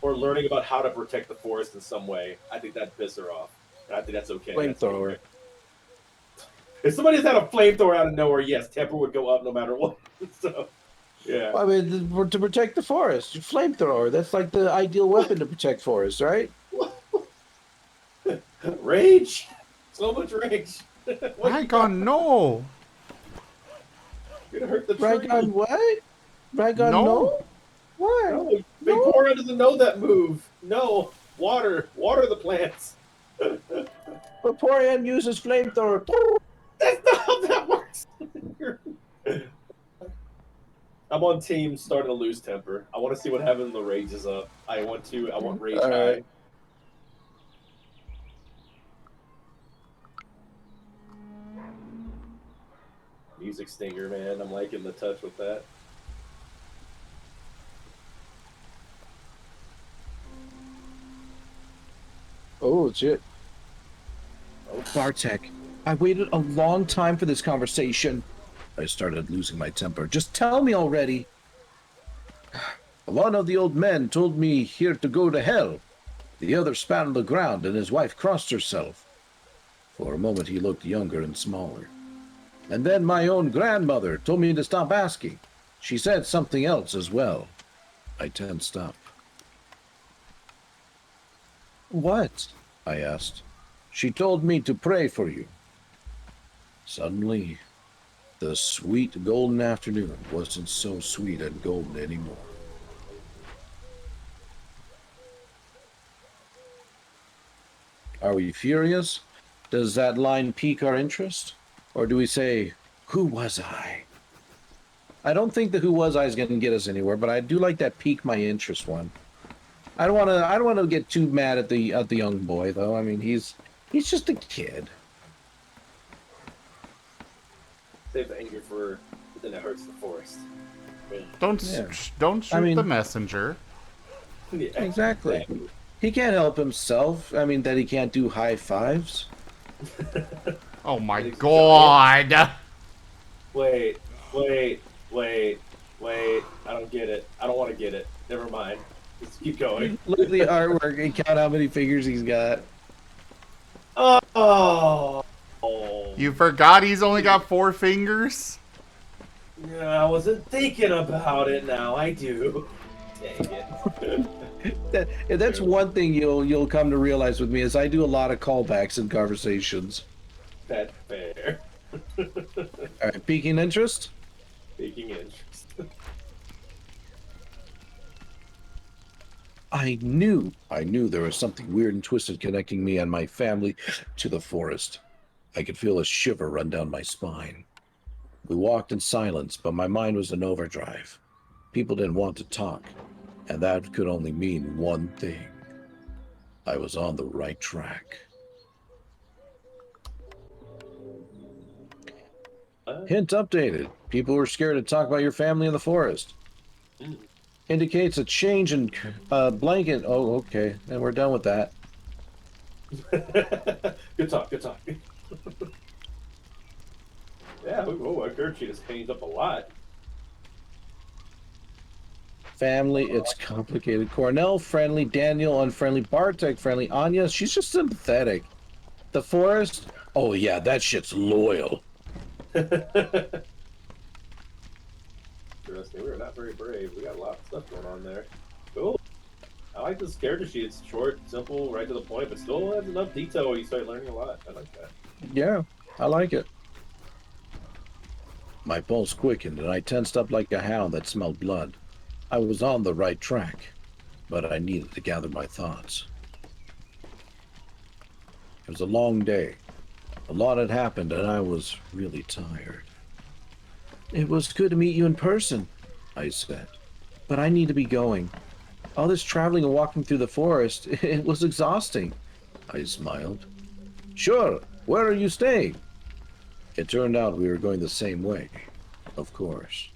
or learning about how to protect the forest in some way. I think that'd piss her off. And I think that's okay. Flamethrower. If somebody's had a flamethrower out of nowhere, yes, temper would go up no matter what. So, yeah. I mean, to protect the forest, flamethrower. That's like the ideal weapon to protect forests, right? Rage. So much rage. Rygone, no. You're gonna hurt the tree. Rygone, what? Rygone, No. no? Why? No, Vaporeon doesn't know that move. No, water the plants. Vaporeon uses flamethrower. That's not how that works. I'm on team starting to lose temper. I want to see what happens when the rage is up. I want rage All high. right. Music stinger, man. I'm liking the touch with that. Oh, shit. Bartek, I waited a long time for this conversation. I started losing my temper. Just tell me already. One of the old men told me here to go to hell. The other spat on the ground and his wife crossed herself. For a moment he looked younger and smaller. And then my own grandmother told me to stop asking. She said something else as well. I tensed up. What? I asked. She told me to pray for you. Suddenly, the sweet golden afternoon wasn't so sweet and golden anymore. Are we furious? Does that line pique our interest? Or do we say, who was I? I don't think the who was I is going to get us anywhere, but I do like that pique my interest one. I don't want to get too mad at the young boy though. I mean, he's just a kid. Save anger for then it hurts the forest. Don't shoot the messenger. Yeah, Exactly. He can't help himself. I mean, that he can't do high fives. Oh my god. Wait. I don't get it. I don't want to get it. Never mind. Just keep going. Look at the artwork and count how many figures he's got. Oh. You forgot he's only got 4 fingers? Yeah, I wasn't thinking about it. Now I do. Dang it. That's one thing you'll come to realize with me is I do a lot of callbacks in conversations. That's fair. All right, piquing interest. Speaking interest. I knew there was something weird and twisted connecting me and my family to the forest. I could feel a shiver run down my spine. We walked in silence, but my mind was in overdrive. People didn't want to talk, and that could only mean one thing. I was on the right track. Hint updated. People were scared to talk about your family in the forest. Indicates a change in blanket. Oh, okay. And we're done with that. Good talk. Yeah, our character sheet has changed up a lot. Family, it's complicated. Cornell, friendly. Daniel, unfriendly. Bartek, friendly. Anya, she's just sympathetic. The forest? Oh, yeah, that shit's loyal. Interesting. We were not very brave. We got a lot of stuff going on there. Cool. I like this character sheet. It's short, simple, right to the point, but still has enough detail where you start learning a lot. I like that. Yeah, I like it. My pulse quickened, and I tensed up like a hound that smelled blood. I was on the right track, but I needed to gather my thoughts. It was a long day. A lot had happened, and I was really tired. It was good to meet you in person, I said. But I need to be going. All this traveling and walking through the forest, it was exhausting. I smiled. Sure, where are you staying? It turned out we were going the same way, of course.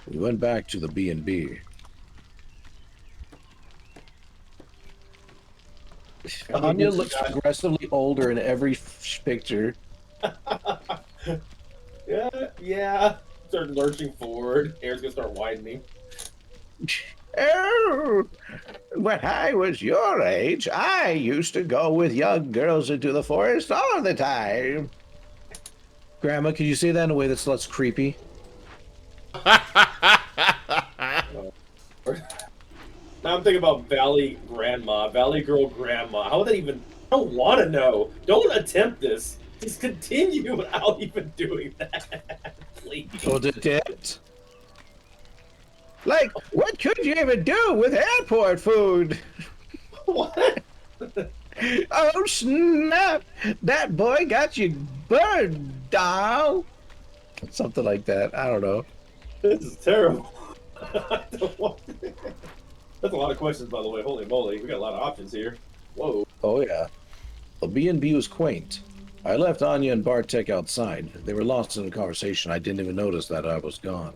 We went back to the B&B. Anya looks aggressively older in every picture. Yeah. Start lurching forward. Hair's gonna start widening. Oh, when I was your age, I used to go with young girls into the forest all the time. Grandma, could you say that in a way that's less creepy? Now I'm thinking about Valley Grandma, Valley Girl Grandma. How would they even? I don't want to know. Don't attempt this. Just continue without even doing that, please. Don't attempt. Like, what could you even do with airport food? What? Oh, snap! That boy got you burned, doll. Something like that. I don't know. This is terrible. I don't want That's a lot of questions, by the way. Holy moly, we got a lot of options here. Whoa. Oh, yeah. The B&B was quaint. I left Anya and Bartek outside. They were lost in a conversation. I didn't even notice that I was gone.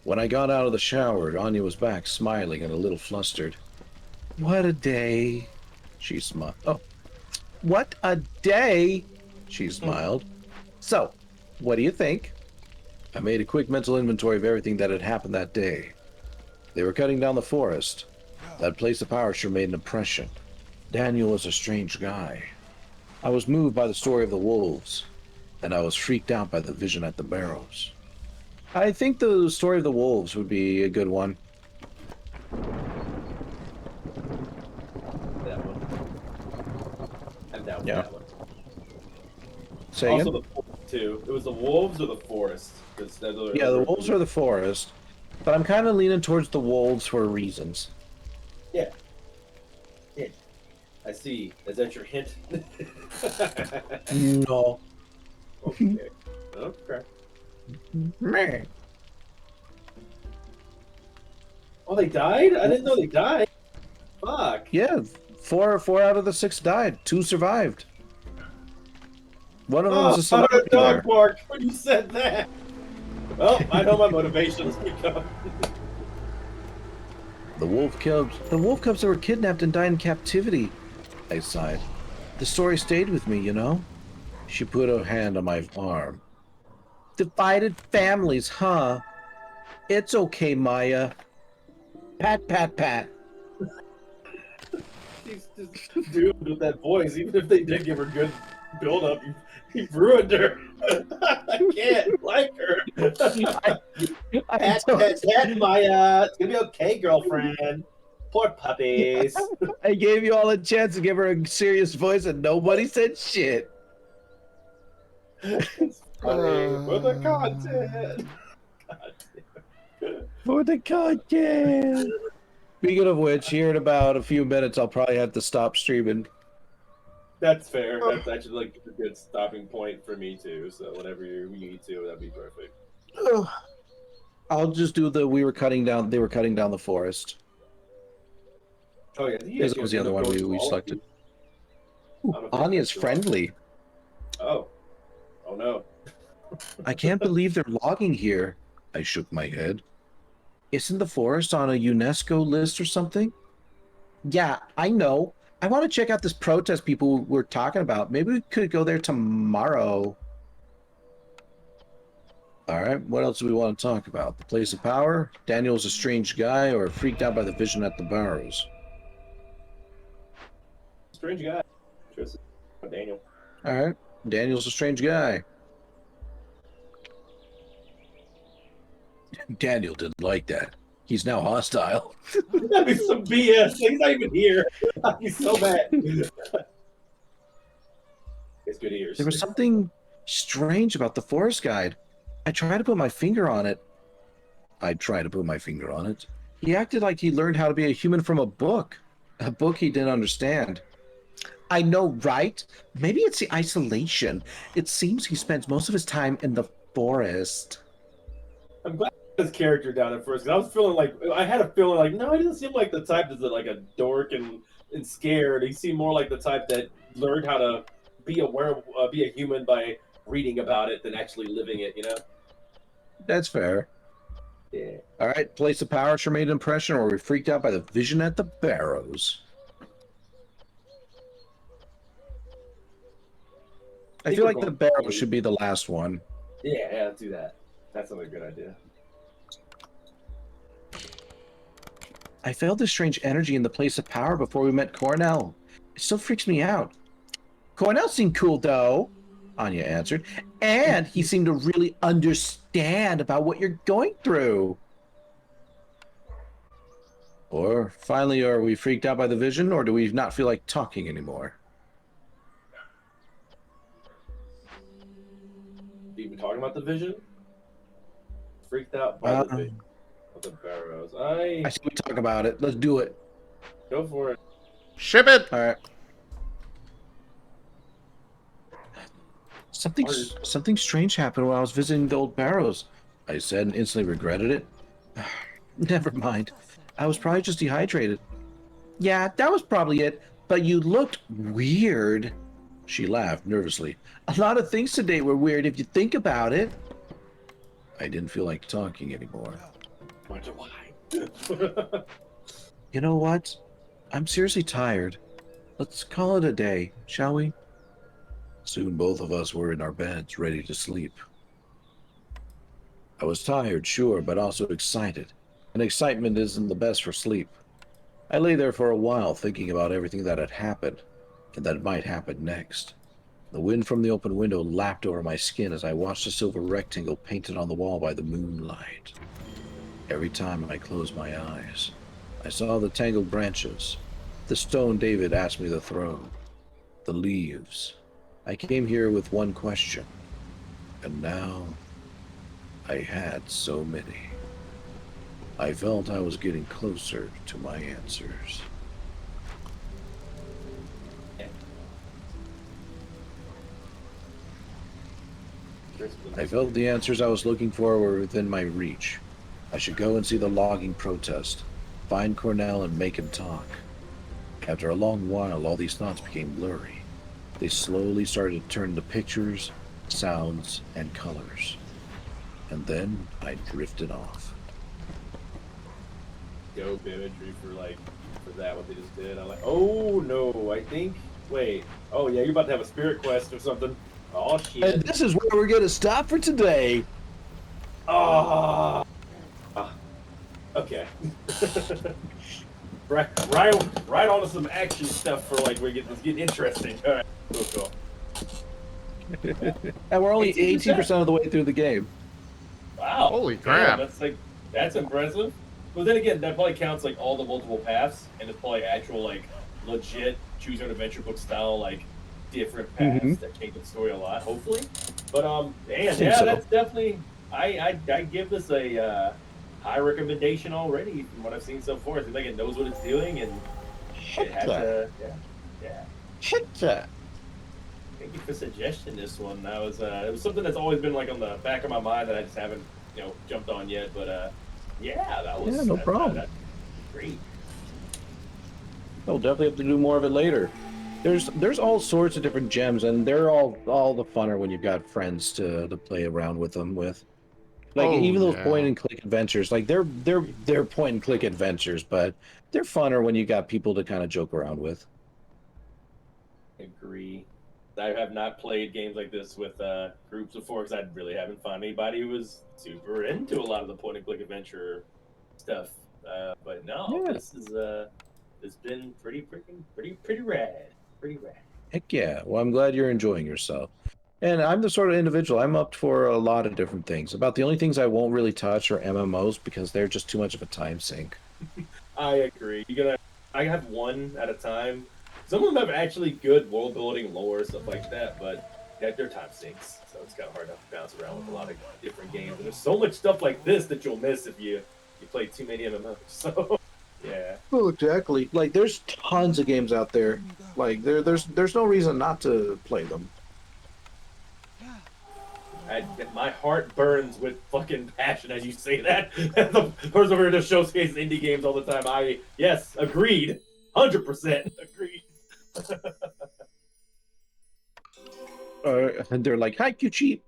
When I got out of the shower, Anya was back, smiling and a little flustered. What a day, she smiled. Oh, what a day, she smiled. So, what do you think? I made a quick mental inventory of everything that had happened that day. They were cutting down the forest. That place of power sure made an impression. Daniel was a strange guy. I was moved by the story of the wolves, and I was freaked out by the vision at the barrows. I think the story of the wolves would be a good one. That one. And that one. Yeah. That one. Say Also again? the forest, too. It was the wolves or the forest? Yeah, the wolves are the forest, but I'm kind of leaning towards the wolves for reasons. Yeah. Yeah. I see. Is that your hint? No. Okay. Okay. Meh. Oh, they died? I didn't know they died. Fuck. Yeah, four out of the 6 died. 2 survived. One of them was a I heard celebrity a dog there. bark when you said that. Well, I know my motivation. Let's keep going. The wolf cubs that were kidnapped and died in captivity. I sighed. The story stayed with me, you know? She put her hand on my arm. Divided families, huh? It's okay, Maya. Pat, pat, pat. She's just doomed with that voice. Even if they did give her good build-up, you ruined her. I can't like her. Pat, Maya. It's gonna be okay, girlfriend. Poor puppies. I gave you all a chance to give her a serious voice and nobody said shit. It's funny for the content. For the content. Speaking of which, here in about a few minutes, I'll probably have to stop streaming. That's fair. That's actually like a good stopping point for me too. So whenever you need to, that'd be perfect. I'll just do they were cutting down the forest. Oh yeah, This was the other one we selected. Ooh, Anya's friendly. Oh no. I can't believe they're logging here. I shook my head. Isn't the forest on a UNESCO list or something? Yeah, I know. I want to check out this protest people were talking about. Maybe we could go there tomorrow. All right, what else do we want to talk about? The place of power? Daniel's a strange guy or freaked out by the vision at the barrows? Strange guy. Interesting. Daniel. All right, Daniel's a strange guy. Daniel didn't like that. He's now hostile. That'd be some BS. He's not even here. I'd be so mad. It's good ears. There was something strange about the forest guide. I tried to put my finger on it. He acted like he learned how to be a human from a book he didn't understand. I know, right? Maybe it's the isolation. It seems he spends most of his time in the forest. I'm glad his character down at first, because I was feeling like I had a feeling like no, he doesn't seem like the type that's like a dork and scared. He seemed more like the type that learned how to be a human by reading about it than actually living it. You know? That's fair. Yeah. All right, place of power sure made an impression, or we freaked out by the vision at the barrows. I feel like the barrows should be the last one. Yeah, let's do that. That's another good idea. I felt this strange energy in the place of power before we met Cornell. It still freaks me out. Cornell seemed cool, though, Anya answered, and he seemed to really understand about what you're going through. Or, finally, are we freaked out by the vision, or do we not feel like talking anymore? Even talking about the vision? Freaked out by the vision of the barrows. I say we talk about it. Let's do it. Go for it. Ship it! All right. Something strange happened while I was visiting the old barrows, I said, and instantly regretted it. Never mind. I was probably just dehydrated. Yeah, that was probably it. But you looked weird. She laughed nervously. A lot of things today were weird if you think about it. I didn't feel like talking anymore. Wonder why. You know what? I'm seriously tired. Let's call it a day, shall we? Soon both of us were in our beds, ready to sleep. I was tired, sure, but also excited. And excitement isn't the best for sleep. I lay there for a while thinking about everything that had happened, and that might happen next. The wind from the open window lapped over my skin as I watched a silver rectangle painted on the wall by the moonlight. Every time I closed my eyes, I saw the tangled branches, the stone David asked me to throw, the leaves. I came here with one question, and now I had so many. I felt I was getting closer to my answers. I felt the answers I was looking for were within my reach. I should go and see the logging protest, find Cornell and make him talk. After a long while, all these thoughts became blurry. They slowly started to turn to pictures, sounds, and colors. And then I drifted off. Dope imagery for that, what they just did. I'm like, oh no, I think, wait. Oh yeah, you're about to have a spirit quest or something. Oh shit. And this is where we're going to stop for today. Oh. Okay. right on to some action stuff for like it's getting interesting. All right, cool. And we're only 18% of the way through the game. Wow. Holy crap. That's impressive. But then again, that probably counts like all the multiple paths, and it's probably actual like legit choose your own adventure book style like different paths that change the story a lot, hopefully. But that's definitely I give this a high recommendation already from what I've seen so far. It seems like it knows what it's doing, and it has Thank you for suggesting this one. That was it was something that's always been like on the back of my mind that I just haven't jumped on yet. But that was no problem. That's great. We'll definitely have to do more of it later. There's all sorts of different gems, and they're all the funner when you've got friends to play around with them with. Like even those point and click adventures, like they're point and click adventures, but they're funner when you got people to kind of joke around with. Agree. I have not played games like this with groups before because I really haven't found anybody who was super into a lot of the point and click adventure stuff. But no, this is it's been pretty rad. Pretty rad. Heck yeah. Well, I'm glad you're enjoying yourself. And I'm the sort of individual, I'm up for a lot of different things. About the only things I won't really touch are MMOs because they're just too much of a time sink. I agree. I have one at a time. Some of them have actually good world building, lore, stuff like that, but they're time sinks. So it's kind of hard to bounce around with a lot of different games. And there's so much stuff like this that you'll miss if you play too many MMOs. So, yeah. Oh, exactly. Like, there's tons of games out there. Like, there's no reason not to play them. My heart burns with fucking passion as you say that. The person over here just showcases indie games all the time. Yes, agreed, 100% agreed. And they're like, "Hi, you cheap."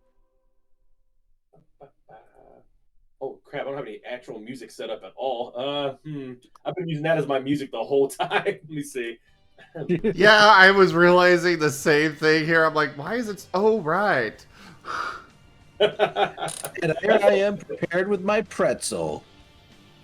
Oh crap! I don't have any actual music set up at all. I've been using that as my music the whole time. Let me see. Yeah, I was realizing the same thing here. I'm like, why is it? Oh, right. And here I am prepared with my pretzel.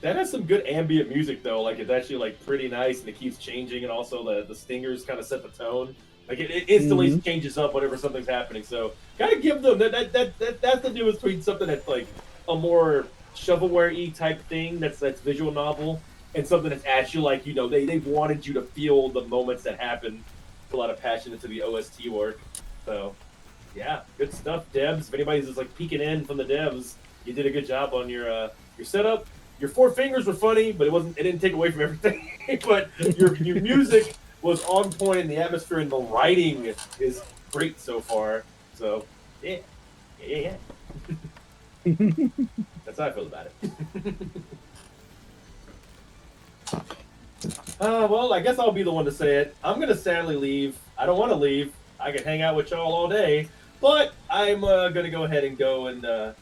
That has some good ambient music though. Like it's actually like pretty nice, and it keeps changing, and also the stingers kind of set the tone. Like it instantly changes up whenever something's happening. So gotta give them that's the difference between something that's like a more shovelware-y type thing that's visual novel, and something that's actually like they wanted you to feel the moments that happen. Put a lot of passion into the OST work. So yeah, good stuff, devs. If anybody's just like peeking in from the devs, you did a good job on your setup. Your four fingers were funny, but it didn't take away from everything. But your music was on point, and the atmosphere and the writing is great so far. So yeah. That's how I feel about it. Well, I guess I'll be the one to say it. I'm gonna sadly leave. I don't want to leave. I can hang out with y'all all day, but I'm gonna go ahead and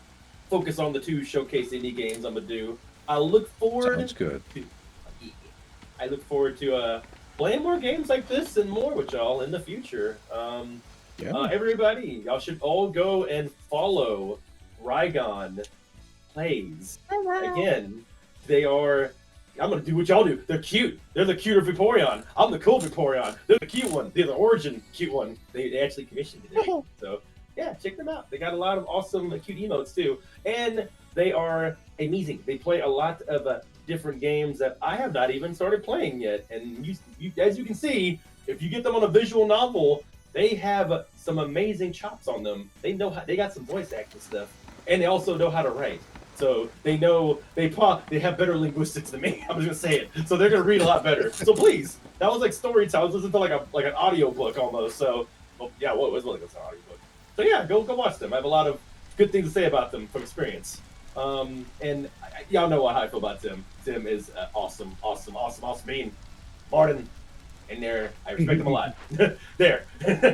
focus on the two showcase indie games I'm gonna do. I look forward. Sounds good. I look forward to playing more games like this and more with y'all in the future. Everybody, y'all should all go and follow Rygone Plays. Again, they are. I'm gonna do what y'all do. They're cute. They're the cuter Vaporeon. I'm the cool Vaporeon. They're the cute one. They're the origin cute one. They actually commissioned it. So yeah, check them out. They got a lot of awesome cute emotes too, and they are amazing. They play a lot of different games that I have not even started playing yet. And you, as you can see, if you get them on a visual novel, they have some amazing chops on them. They got some voice acting stuff, and they also know how to write. So they have better linguistics than me. I'm just gonna say it. So they're gonna read a lot better. So please, that was like story time. I was listening to like an audio book almost. So yeah, what was like an audio book? So yeah, go watch them. I have a lot of good things to say about them from experience. And y'all know how I feel about Tim. Tim is awesome being Marten. And I respect them a lot. There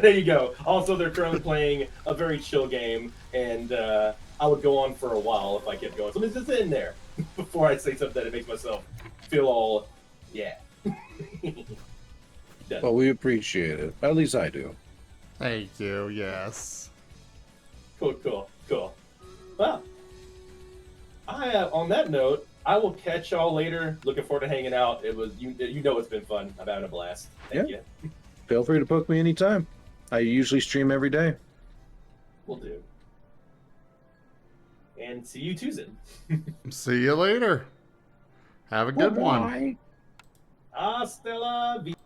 you go. Also, they're currently playing a very chill game, and I would go on for a while if I kept going. So it's just in there before I say something that makes myself feel all, yeah. Well, we appreciate it. At least I do. Thank you, yes. Cool. Well, on that note, I will catch y'all later. Looking forward to hanging out. It was it's been fun. I'm having a blast. Thank you. Feel free to poke me anytime. I usually stream every day. Will do. And see you Tuesday. See you later. Have a good one. Hasta la vida.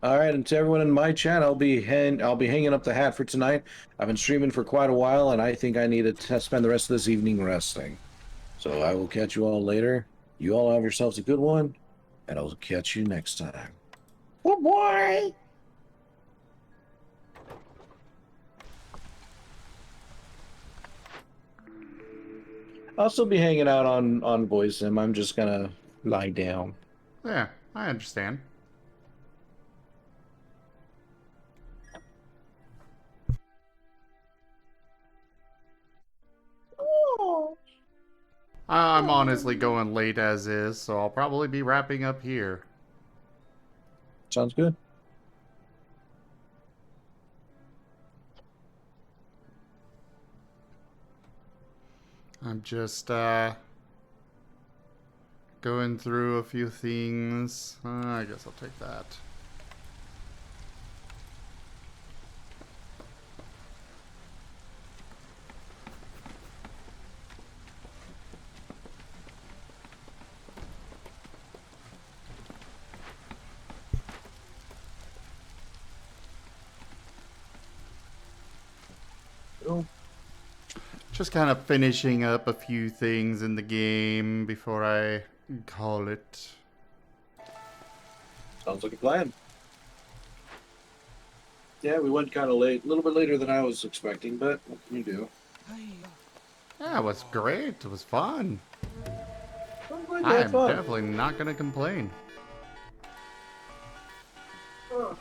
All right, and to everyone in my chat, I'll be hanging up the hat for tonight. I've been streaming for quite a while, and I think I need to spend the rest of this evening resting. So I will catch you all later. You all have yourselves a good one, and I'll catch you next time. Bye-bye. I'll still be hanging out on Voice Sim. I'm just gonna lie down. Yeah, I understand. I'm honestly going late as is, so I'll probably be wrapping up here. Sounds good. I'm just going through a few things. I guess I'll take that. Just kind of finishing up a few things in the game before I call it. Sounds like a plan. Yeah, we went kind of late. A little bit later than I was expecting, but what can you do? Yeah, it was great. It was fun. I'm glad you I had am fun. definitely not going to complain. Oh.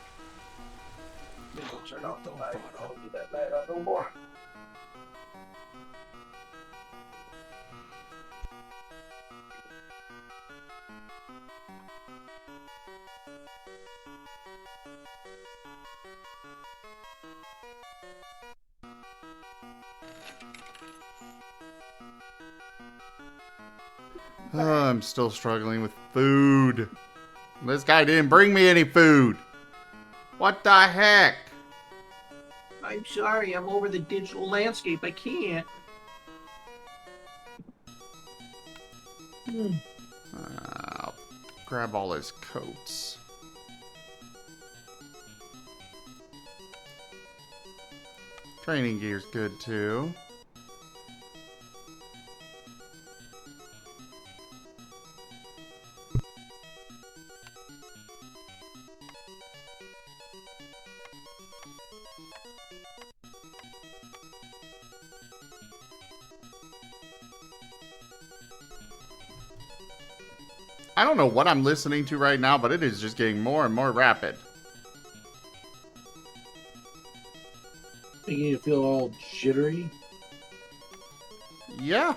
Maybe we'll turn off the light. I don't need that light on no more. Oh, I'm still struggling with food. This guy didn't bring me any food. What the heck? I'm sorry, I'm over the digital landscape. I can't. I'll grab all his coats. Training gear's good too. I don't know what I'm listening to right now, but it is just getting more and more rapid. Making you feel all jittery? Yeah.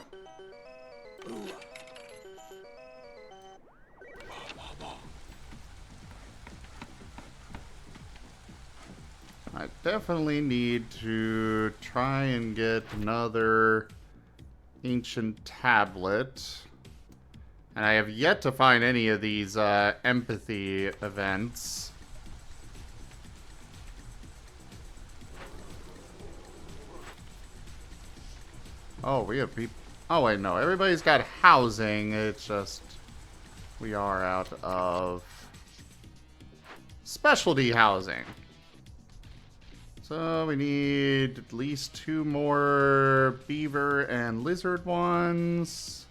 I definitely need to try and get another ancient tablet. And I have yet to find any of these empathy events. Oh, we have people. Oh, wait, no. Everybody's got housing. It's just we are out of specialty housing. So we need at least 2 more beaver and lizard ones.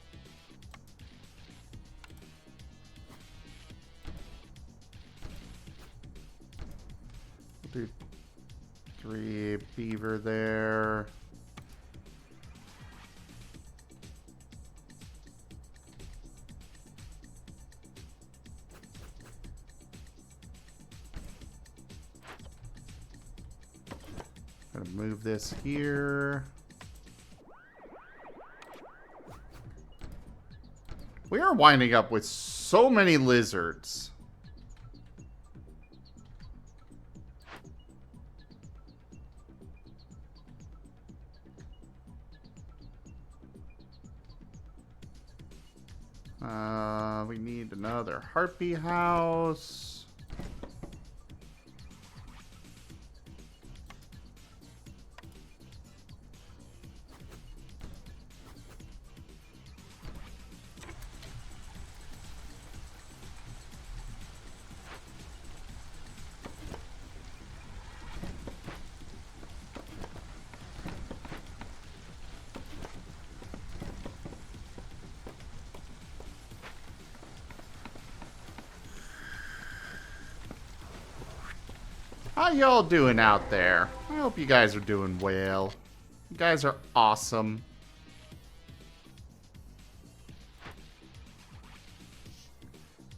We'll do 3 beaver there. Gonna move this here. We are winding up with so many lizards. We need another harpy house. How y'all doing out there? I hope you guys are doing well. You guys are awesome.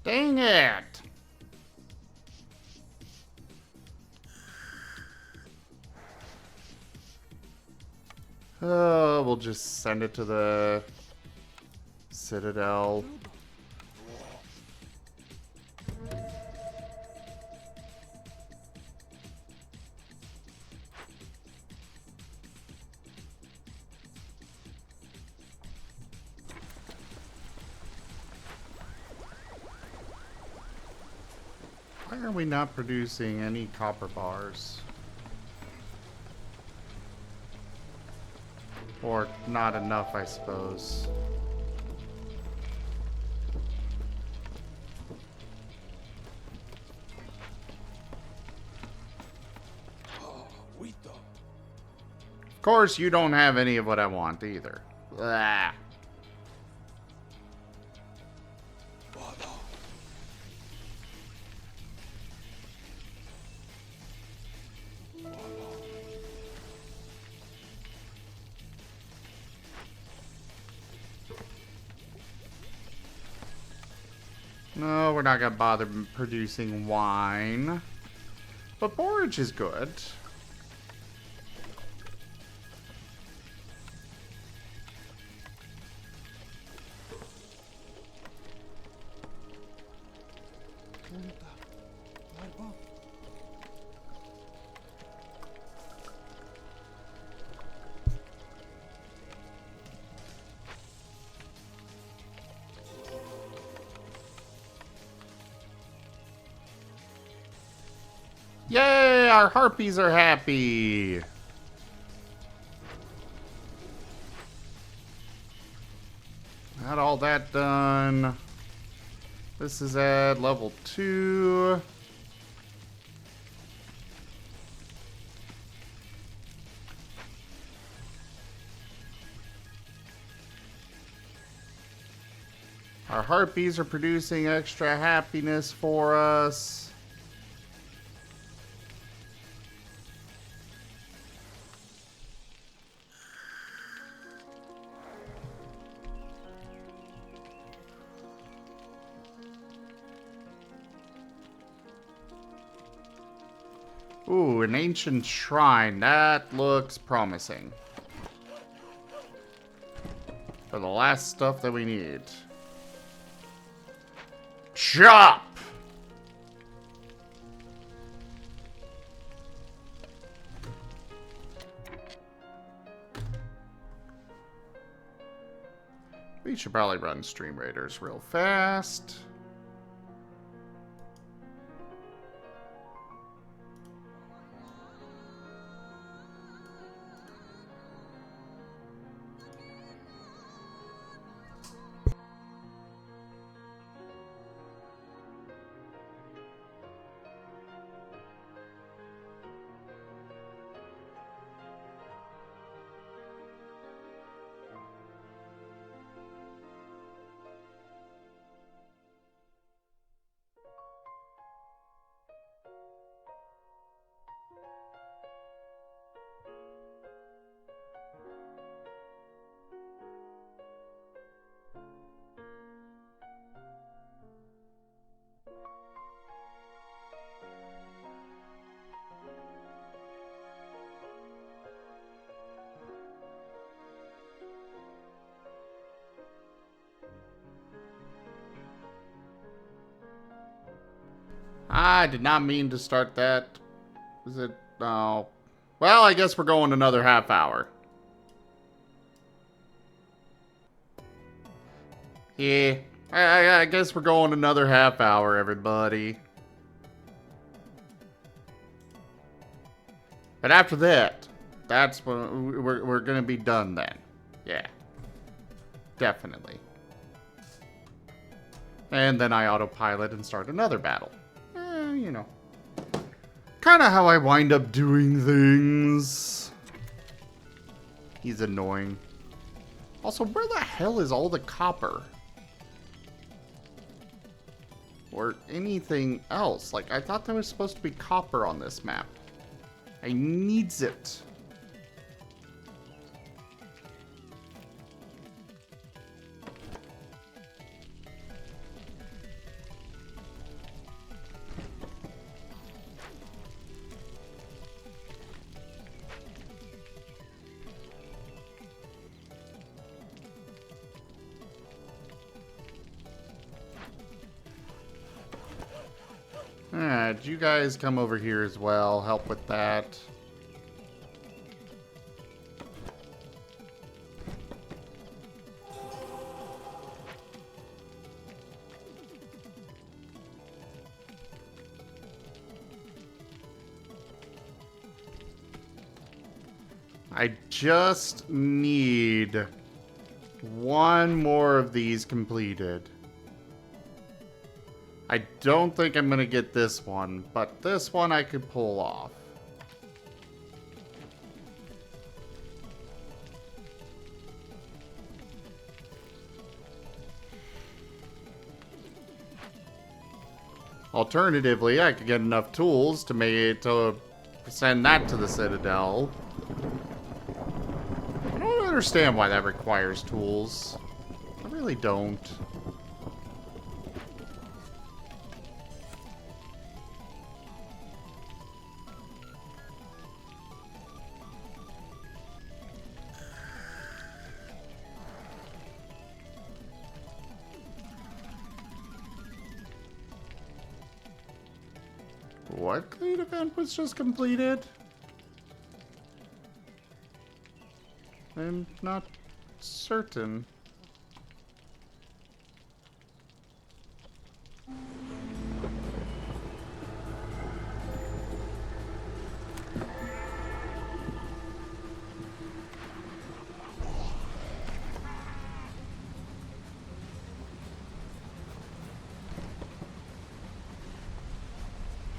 Dang it! Oh, we'll just send it to the Citadel. Why are we not producing any copper bars? Or not enough, I suppose. Of course, you don't have any of what I want either. Blah. No, we're not gonna bother producing wine. But borage is good. Yay! Our harpies are happy! Got all that done. This is at level 2. Our harpies are producing extra happiness for us. Ooh, an ancient shrine. That looks promising. For the last stuff that we need. Chop! We should probably run Stream Raiders real fast. I did not mean to start that. Is it? No. Well, I guess we're going another half hour. Yeah. I guess we're going another half hour, everybody. But after that, that's when we're gonna be done then. Yeah. Definitely. And then I autopilot and start another battle. You know. Kind of how I wind up doing things. He's annoying. Also, where the hell is all the copper? Or anything else? Like, I thought there was supposed to be copper on this map. I needs it. Alright, you guys come over here as well. Help with that. I just need one more of these completed. I don't think I'm going to get this one, but this one I could pull off. Alternatively, I could get enough tools to send that to the Citadel. I don't understand why that requires tools. I really don't. What clean event was just completed? I'm not certain.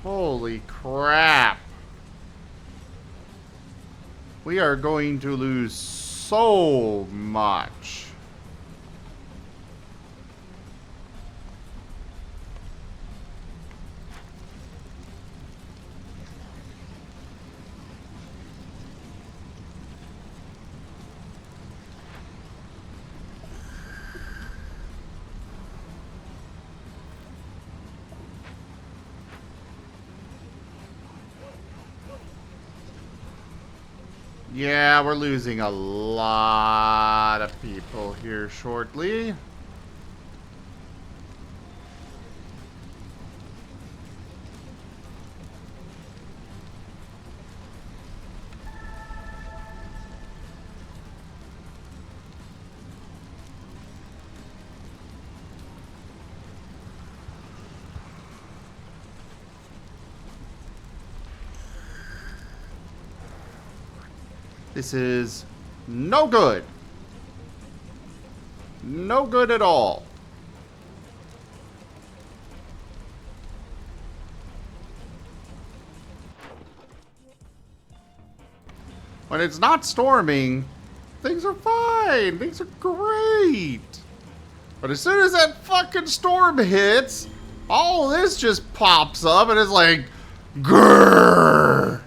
Holy crap. We are going to lose so much. Yeah, we're losing a lot of people here shortly. This is no good. No good at all. When it's not storming, things are fine. Things are great. But as soon as that fucking storm hits, all this just pops up and it's like, grrr.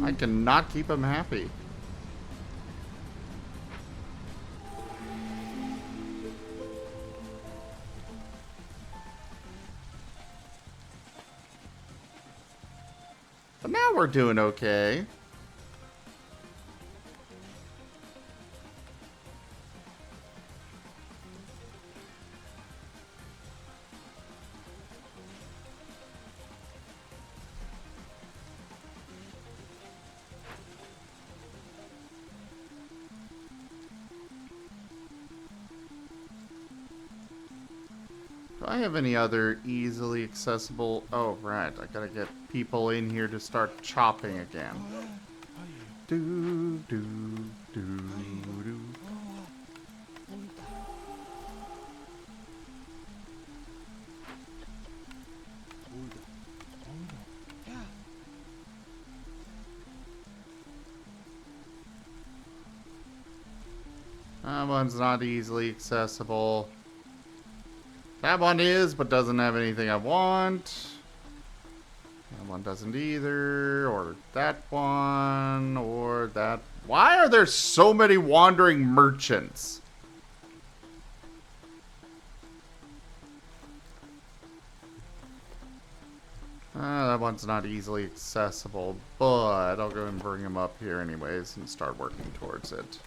I cannot keep him happy. But now we're doing okay. Do I have any other easily accessible... Oh, right. I gotta get people in here to start chopping again. Do, do, do, do. That one's not easily accessible. That one is, but doesn't have anything I want. That one doesn't either. Or that one. Or that. Why are there so many wandering merchants? That one's not easily accessible, but I'll go and bring him up here anyways and start working towards it.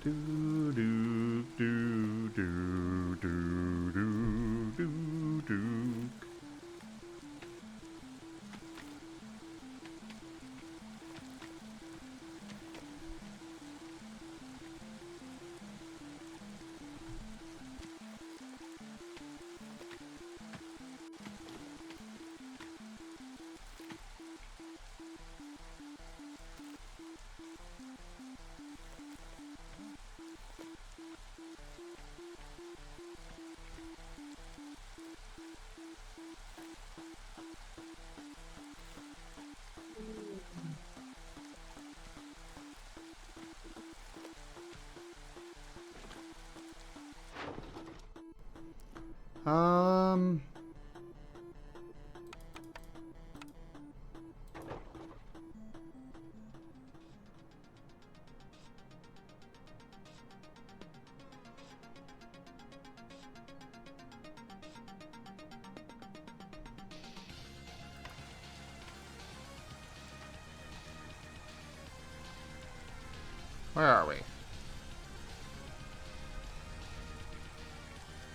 Do do do do do do do do. Where are we?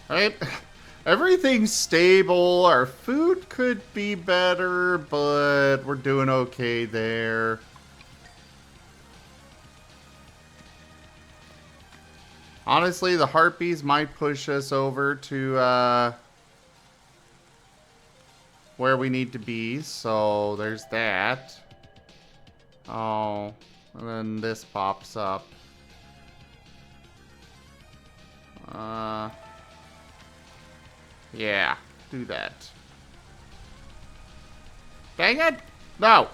Right? Everything's stable. Our food could be better, but we're doing okay there. Honestly, the harpies might push us over to where we need to be, so there's that. Oh, and then this pops up. Yeah, do that. Dang it! No!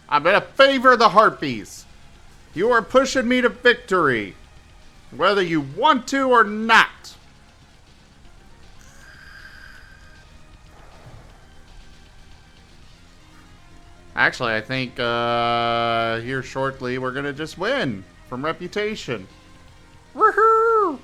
I'm gonna favor the harpies! You are pushing me to victory! Whether you want to or not! Actually, I think here shortly we're gonna just win from reputation. Woohoo!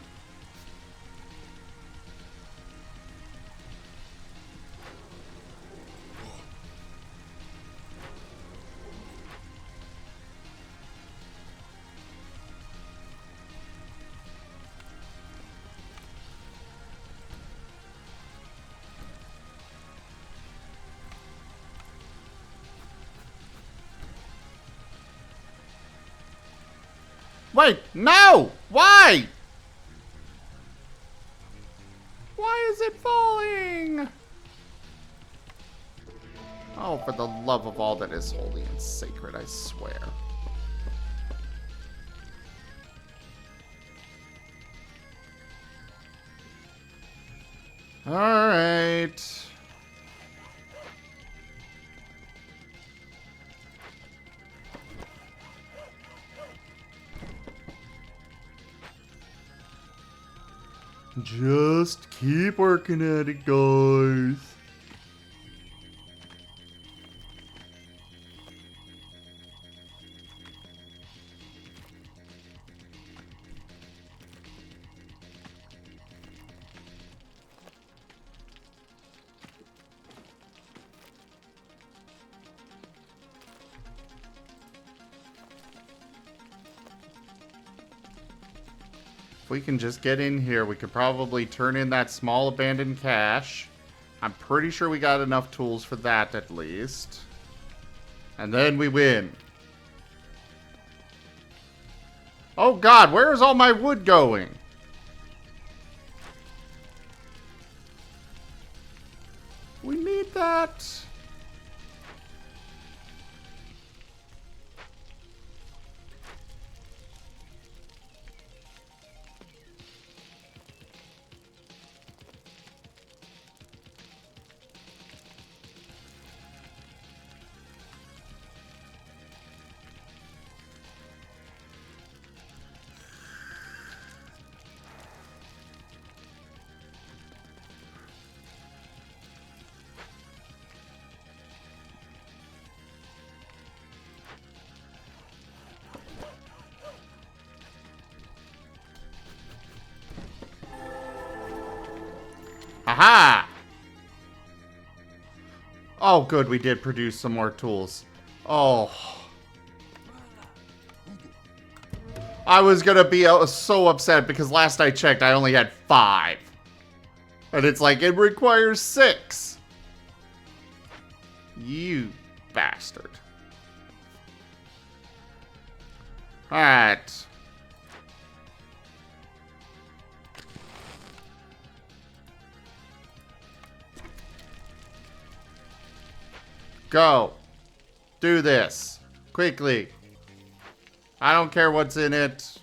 Wait, no! Why? Why is it falling? Oh, for the love of all that is holy and sacred, I swear. Alright. Just keep working at it, guys. If we can just get in here, we could probably turn in that small abandoned cache. I'm pretty sure we got enough tools for that at least. And then we win. Oh god, where is all my wood going? We need that. Aha! Oh, good, we did produce some more tools. Oh. I was gonna be so upset because last I checked, I only had 5. And it's like, it requires 6. You bastard. Alright. Go. Do this. Quickly. I don't care what's in it.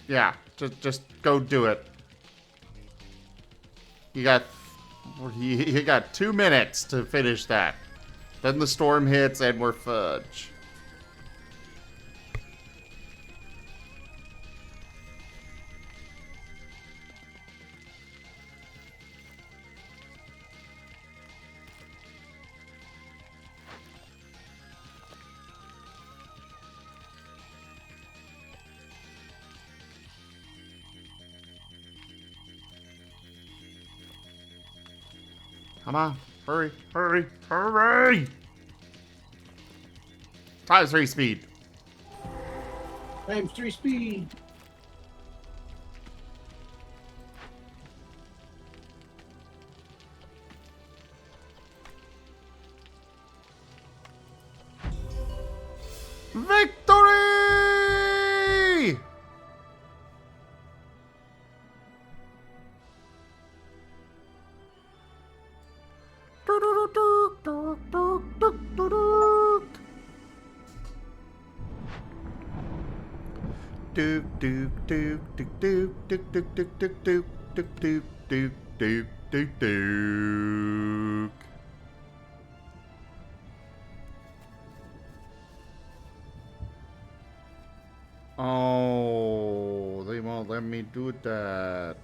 Yeah, just go do it. You got 2 minutes to finish that. Then the storm hits and we're fudge. Come on. Hurry, hurry, hurry! Times 3 speed. Times 3 speed. Victory! Dook dook dook dook dook dook dook dook dook dook dook dook dook dook dook dook. Oh, they won't let me do that.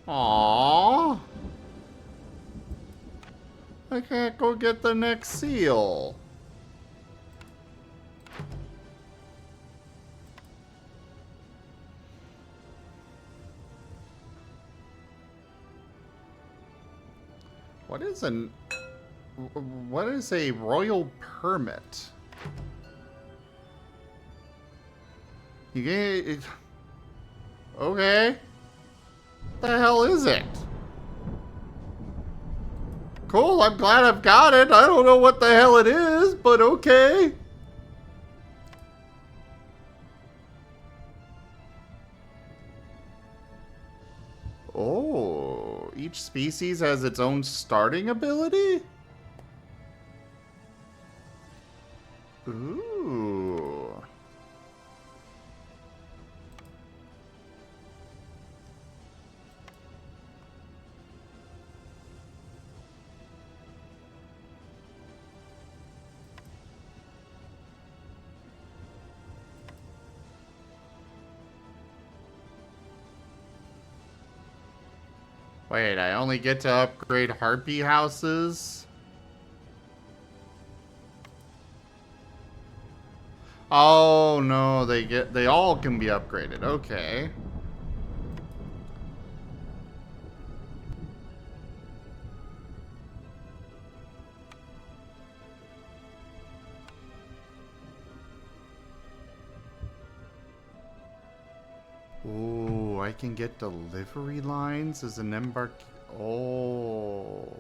Aww. I can't go get the next seal. What is a royal permit? You get okay. What the hell is it? Cool, I'm glad I've got it. I don't know what the hell it is, but okay. Oh, each species has its own starting ability? Ooh. Wait, I only get to upgrade harpy houses? Oh no, they all can be upgraded. Okay. Ooh, I can get delivery lines as an embark. Oh.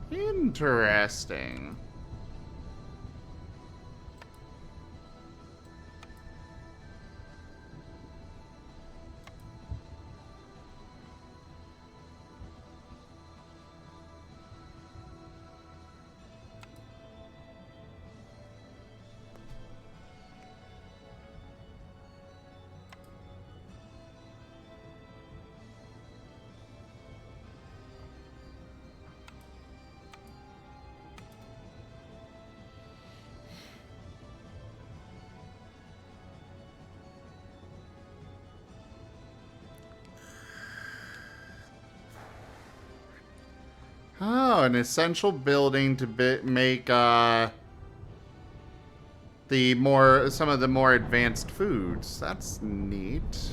Interesting. Oh, an essential building to make some of the more advanced foods. That's neat.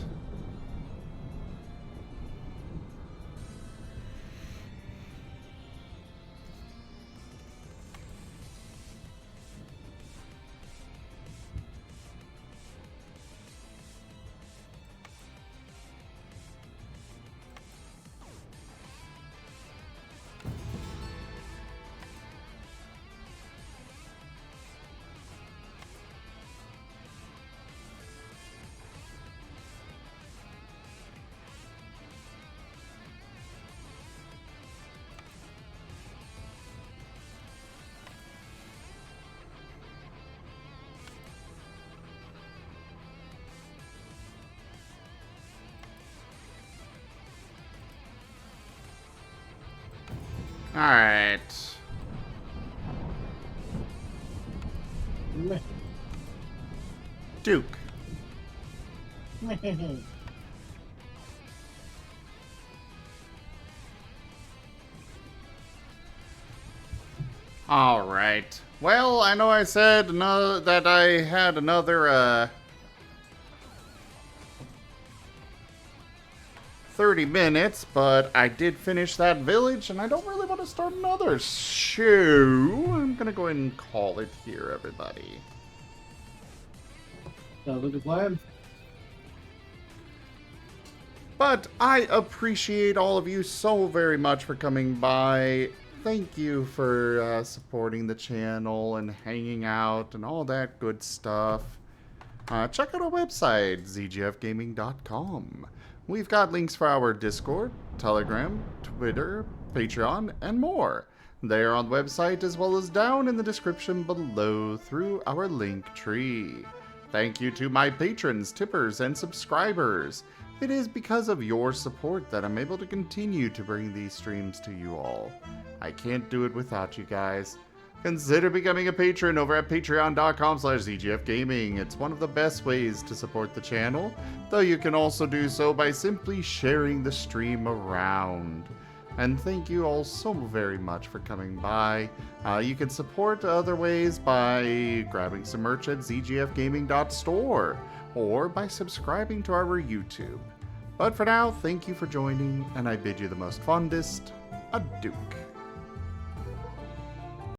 Alright. Duke. Alright. Well, I know I said that I had another, 30 minutes, but I did finish that village, and I don't really want to start another, so I'm gonna go ahead and call it here, everybody. Sounds like a plan. But I appreciate all of you so very much for coming by. Thank you for supporting the channel and hanging out and all that good stuff. Check out our website, zgfgaming.com. We've got links for our Discord, Telegram, Twitter, Patreon, and more. They are on the website as well as down in the description below through our link tree. Thank you to my patrons, tippers, and subscribers. It is because of your support that I'm able to continue to bring these streams to you all. I can't do it without you guys. Consider becoming a patron over at patreon.com/zgfgaming. It's one of the best ways to support the channel, though you can also do so by simply sharing the stream around. And thank you all so very much for coming by. You can support other ways by grabbing some merch at zgfgaming.store or by subscribing to our YouTube. But for now, thank you for joining, and I bid you the most fondest adieu.